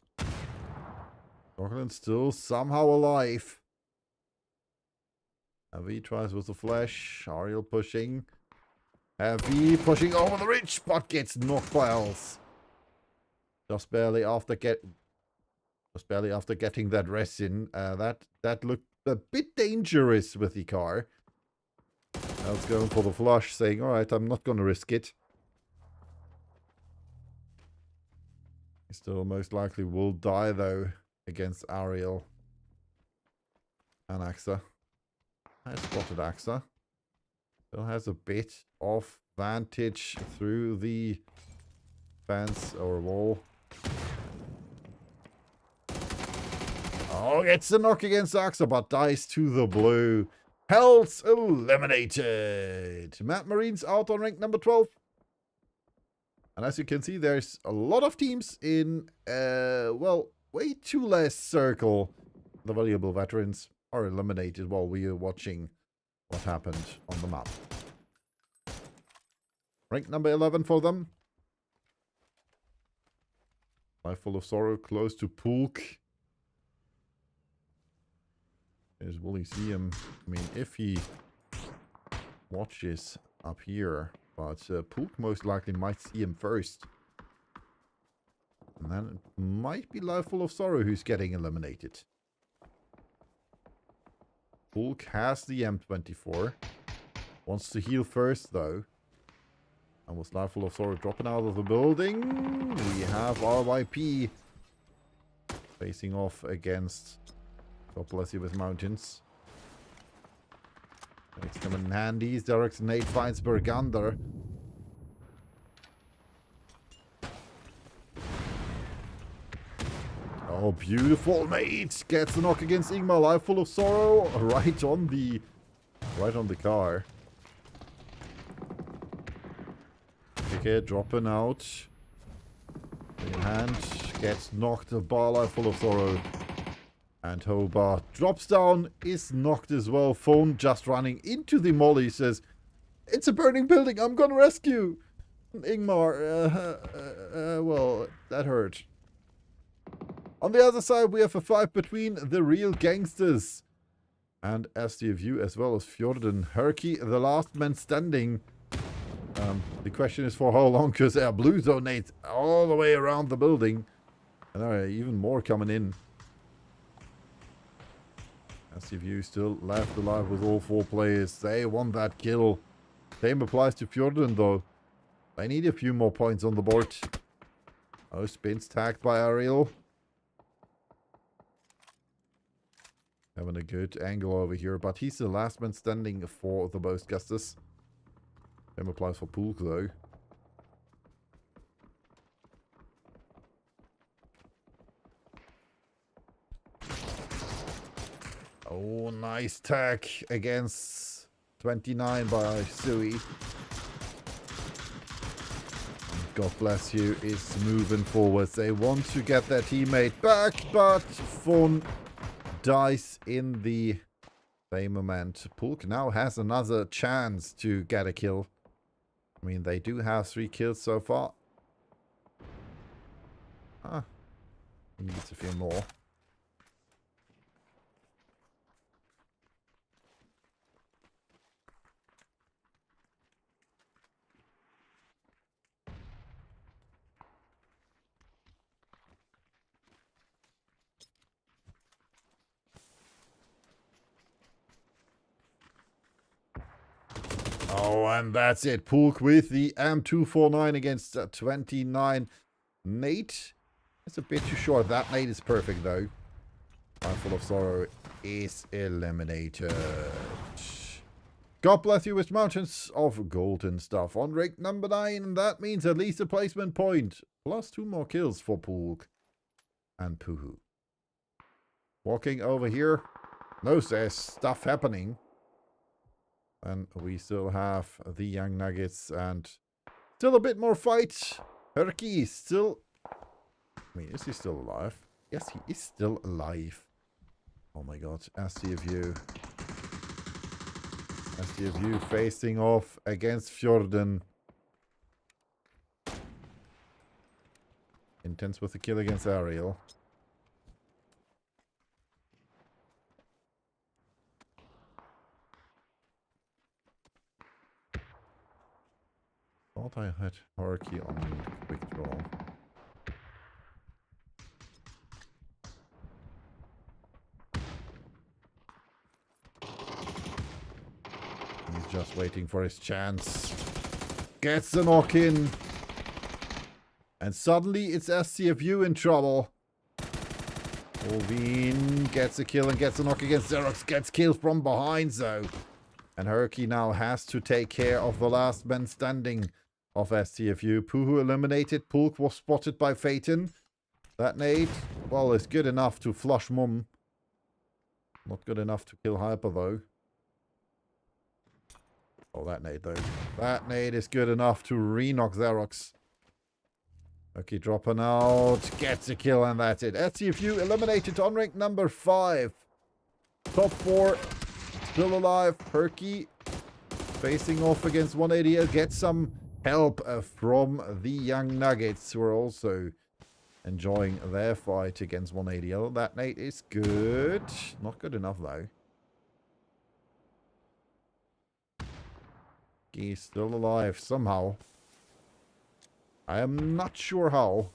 Skokland still somehow alive. Heavy tries with the flash. Ariel pushing. Heavy pushing over the ridge, but gets knocked by else. Just barely after getting that rest in. That looked a bit dangerous with the car. Else going for the flush, saying, "All right, I'm not going to risk it." He still most likely will die, though, against Ariel and AXA. I spotted AXA. Still has a bit of vantage through the fence or wall. Oh, gets a knock against AXA, but dies to the blue. Health eliminated. Mad Marines out on rank number 12. And as you can see, there's a lot of teams in, well, way too less circle. The valuable veterans are eliminated while we are watching what happened on the map. Rank number 11 for them. Life Full of Sorrow close to Pulk. Will he see him? I mean, if he watches up here, but Pulk most likely might see him first. And then it might be Life Full of Sorrow who's getting eliminated. Pulk has the M24. Wants to heal first, though. And with Life Full of Sorrow dropping out of the building, we have RYP facing off against... God bless you with mountains. Takes them in handy. Directs Nate finds Burgunder. Oh, beautiful Nate gets the knock against Ingmar. Life Full of Sorrow, right on the car. Okay, dropping out. In hand gets knocked by Life Full of Sorrow. And Hobart drops down, is knocked as well. Phone just running into the molly, says, "It's a burning building, I'm gonna rescue." Ingmar, well, that hurt. On the other side, we have a fight between the real gangsters and SDFU as well as Fjorden. Herky, the last man standing. The question is for how long, because there are blue zonates all the way around the building. And there are even more coming in. SDFU still left alive with all 4 players. They won that kill. Same applies to Fjorden, though. They need a few more points on the board. Oh, spins tagged by Ariel. Having a good angle over here, but he's the last man standing for the Boastgusters. Same applies for Pulk, though. Oh, nice tag against 29 by Sui. God bless you, is moving forwards. They want to get their teammate back, but Fon dies in the same moment. Pulk now has another chance to get a kill. I mean, they do have 3 kills so far. He needs a few more. Oh, and that's it. Pulk with the M249 against 29. Nate is a bit too short. That Nate is perfect, though. Life Full of Sorrow is eliminated. God bless you with mountains of golden stuff. On rank number 9, that means at least a placement point. Plus 2 more kills for Pulk and Puhu. Walking over here. No, there's stuff happening. And we still have the Young Nuggets and still a bit more fight. Herky is still... I mean, is he still alive? Yes, he is still alive. Oh my god. SDFU. SDFU facing off against Fjorden. Intense with the kill against Ariel. Thought I had Herky on quick draw. He's just waiting for his chance. Gets the knock in. And suddenly it's SCFU in trouble. Olvin gets a kill and gets a knock against Xerox. Gets killed from behind though. And Herky now has to take care of the last man standing of SCFU. Puhu eliminated. Pulk was spotted by Phaeton. That nade, well, is good enough to flush Mum. Not good enough to kill Hyper though. Oh, that nade though. That nade is good enough to re-knock Xerox. Herky dropping out. Gets a kill and that's it. SCFU eliminated on rank number 5. Top 4. Still alive. Herky facing off against 180. Gets some help from the Young Nuggets, who are also enjoying their fight against 180L. That nade is good. Not good enough though. He's still alive somehow. I am not sure how.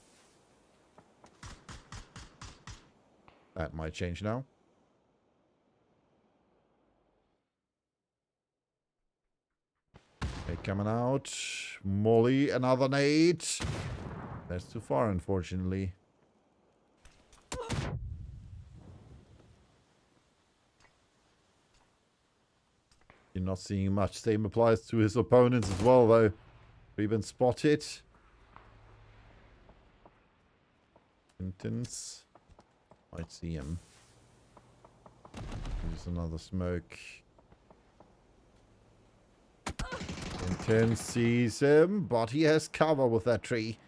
That might change now. Nade coming out. Molly, another nade. That's too far, unfortunately. You're not seeing much. Same applies to his opponents as well, though. Even spotted. Intense. Might see him. There's another smoke. Intense sees him, but he has cover with that tree.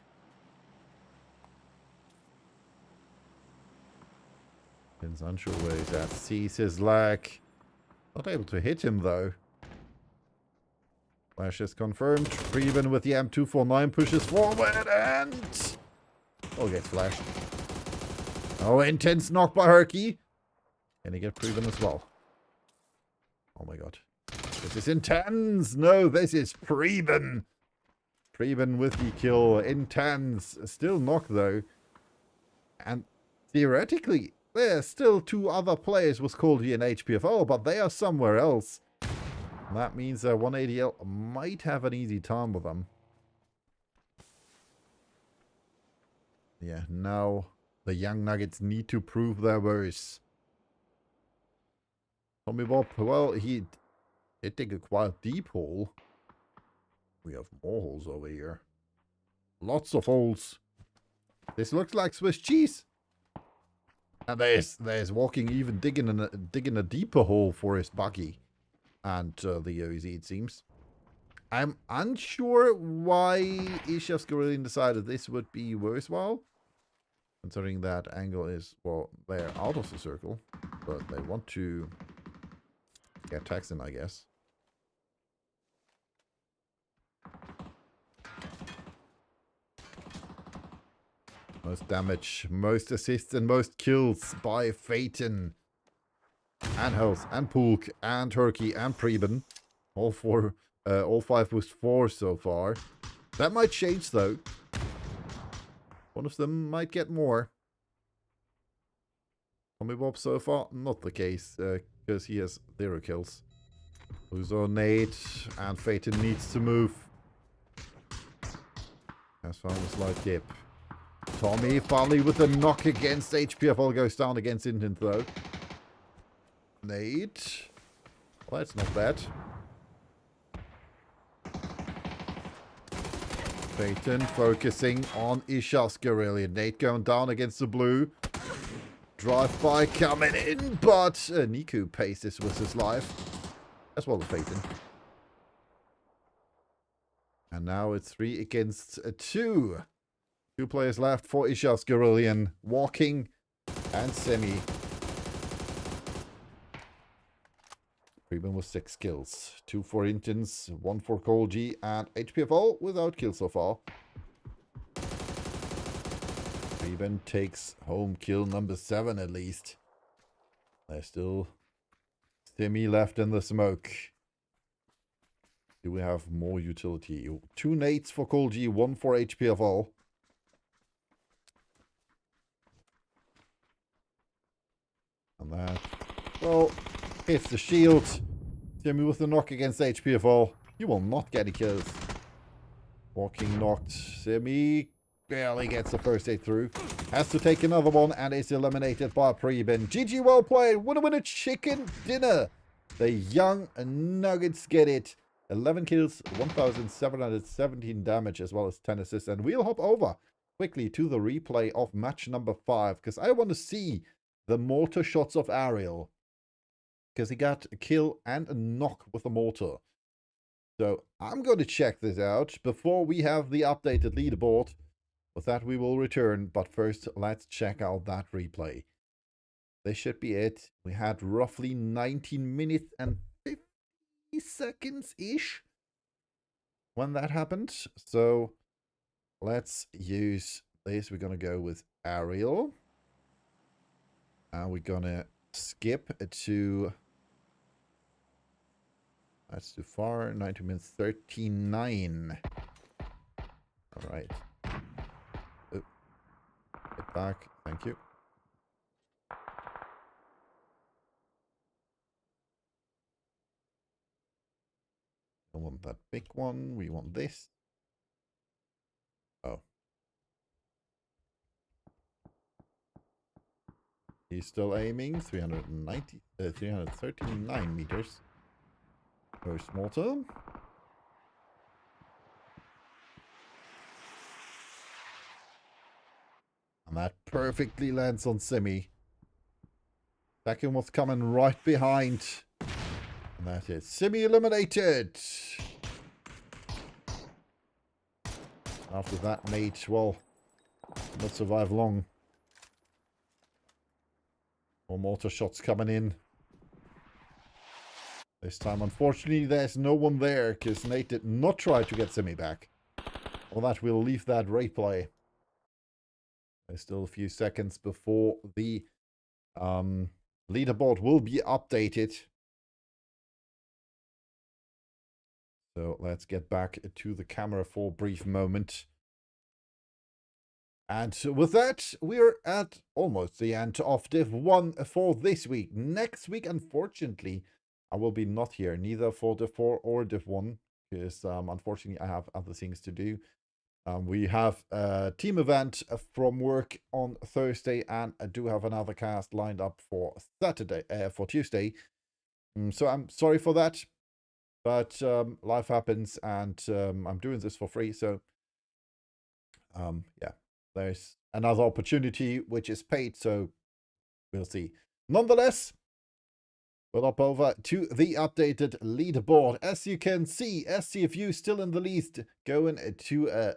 Intense unsure where he's at. Sees his leg. Not able to hit him though. Flash is confirmed. Preben with the M249 pushes forward and... oh, gets flashed. Oh, intense knock by Herky. Can he get Preben as well? Oh my god. This is intense. No, this is Preben. Preben with the kill. Intense. Still knocked though. And theoretically, there's still 2 other players with Cold G and HPFL, but they are somewhere else. And that means 180L might have an easy time with them. Yeah, now the Young Nuggets need to prove their worth. Tommy Bob, well, he did dig a quite deep hole. We have more holes over here. Lots of holes. This looks like Swiss cheese. And there's walking, even digging a deeper hole for his buggy. And the OZ, it seems. I'm unsure why Ishev's Gorillion decided this would be worthwhile. Considering that angle is, well, they're out of the circle. But they want to get tax in, I guess. Most damage, most assists, and most kills by Phaeton. And Health, and Pulk, and Herky, and Preben. All 5 with 4 so far. That might change though. One of them might get more. Tommy Bob so far, not the case, because he has 0 kills. Uzo nade, and Phaeton needs to move. Has found a slight dip. Tommy finally with a knock against HPFL, goes down against Intent though. Nade. Well, that's not bad. Phaeton focusing on Isha's Gorillion. Nade going down against the blue. Drive-by coming in, but Niku pays this with his life. As well as Phaeton. And now it's 3 against 2. 2 players left for Isha's Gorillion. Walking and Semi. Preben with 6 kills. 2 for Intens, 1 for Cold G, and HPFL without kills so far. Preben takes home kill number 7 at least. There's still Semi left in the smoke. Do we have more utility? 2 nades for Cold G, 1 for HPFL. And that, well, hits the shield. Semi with the knock against HPFL. You will not get any kills. Walking knocked. Semi barely gets the first hit through. Has to take another one and is eliminated by Preben. GG, well played. Winner chicken dinner. The young Nuggets get it. 11 kills, 1,717 damage, as well as 10 assists. And we'll hop over quickly to the replay of match number 5, because I want to see the mortar shots of Ariel, because he got a kill and a knock with the mortar. So I'm going to check this out before we have the updated leaderboard. With that, we will return. But first, let's check out that replay. This should be it. We had roughly 19 minutes and 50 seconds-ish when that happened. So let's use this. We're going to go with Ariel. And we're going to skip to... That's too far. 90 minutes 39. All right. Oh. Get back. Thank you. Don't want that big one. We want this. Oh. He's still aiming. 339 meters. First mortar. And that perfectly lands on Simi. Second was coming right behind. And that is Simi eliminated. After that, mate, well, not survive long. More mortar shots coming in. This time, unfortunately, there's no one there, because Nate did not try to get Simi back. Well, that we'll leave that replay. There's still a few seconds before the leaderboard will be updated. So let's get back to the camera for a brief moment. And with that, we're at almost the end of Div 1 for this week. Next week, unfortunately, I will be not here, neither for Div 4 or Div 1, because unfortunately I have other things to do. We have a team event from work on Thursday, and I do have another cast lined up for Tuesday. So I'm sorry for that, but life happens, and I'm doing this for free. So yeah, there's another opportunity which is paid, so we'll see. Nonetheless, we'll hop over to the updated leaderboard. As you can see, SCFU still in the lead, going to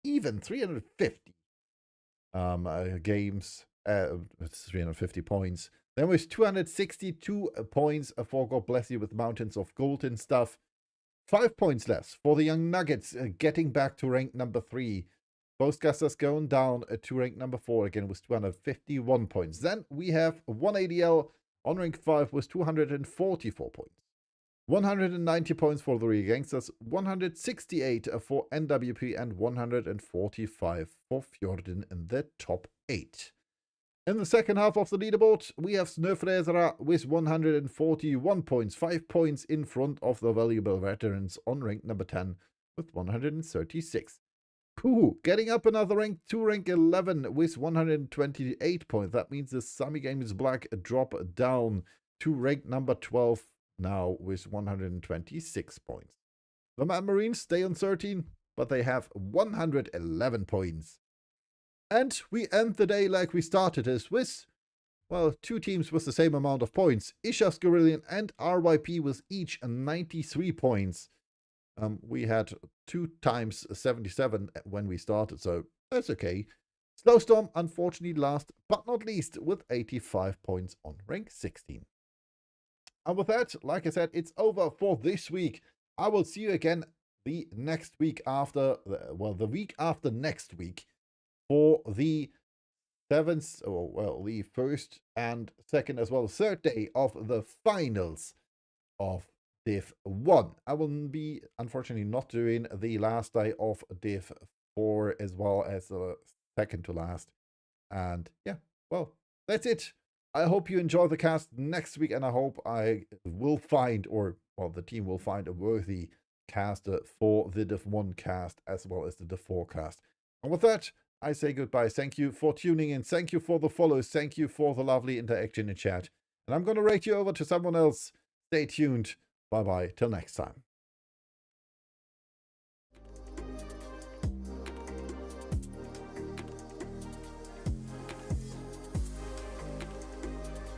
even 350 games. It's 350 points. Then was 262 points for God Bless You with Mountains of Gold and stuff. 5 points less for the Young Nuggets, getting back to rank number 3. Postcasters going down to rank number 4 again with 251 points. Then we have 1ADL on rank 5 with 244 points. 190 points for the Real Gangsters, 168 for NWP, and 145 for Fjorden in the top 8. In the second half of the leaderboard, we have Snöfräsare with 141 points, 5 points in front of the Valuable Veterans on rank number 10 with 136. Ooh, getting up another rank to rank 11 with 128 points. That means the Sami Games Black drop down to rank number 12 now with 126 points. The Mad Marines stay on 13, but they have 111 points. And we end the day like we started it with, well, 2 teams with the same amount of points. Ishas Gorillion and RYP with each 93 points. We had 2 times 77 when we started, so that's okay. Snowstorm, unfortunately, last but not least with 85 points on rank 16. And with that, like I said, it's over for this week. I will see you again the next week after, well, the week after next week for the 7th, or well, the 1st and 2nd as well as 3rd day of the finals of Div 1. I will be, unfortunately, not doing the last day of Div 4 as well as the 2nd to last. And yeah, well, that's it. I hope you enjoy the cast next week, and I hope I will find, or well, the team will find a worthy caster for the Div 1 cast as well as the Div 4 cast. And with that, I say goodbye. Thank you for tuning in. Thank you for the follows. Thank you for the lovely interaction in chat. And I'm going to rate you over to someone else. Stay tuned. Bye-bye. Till next time.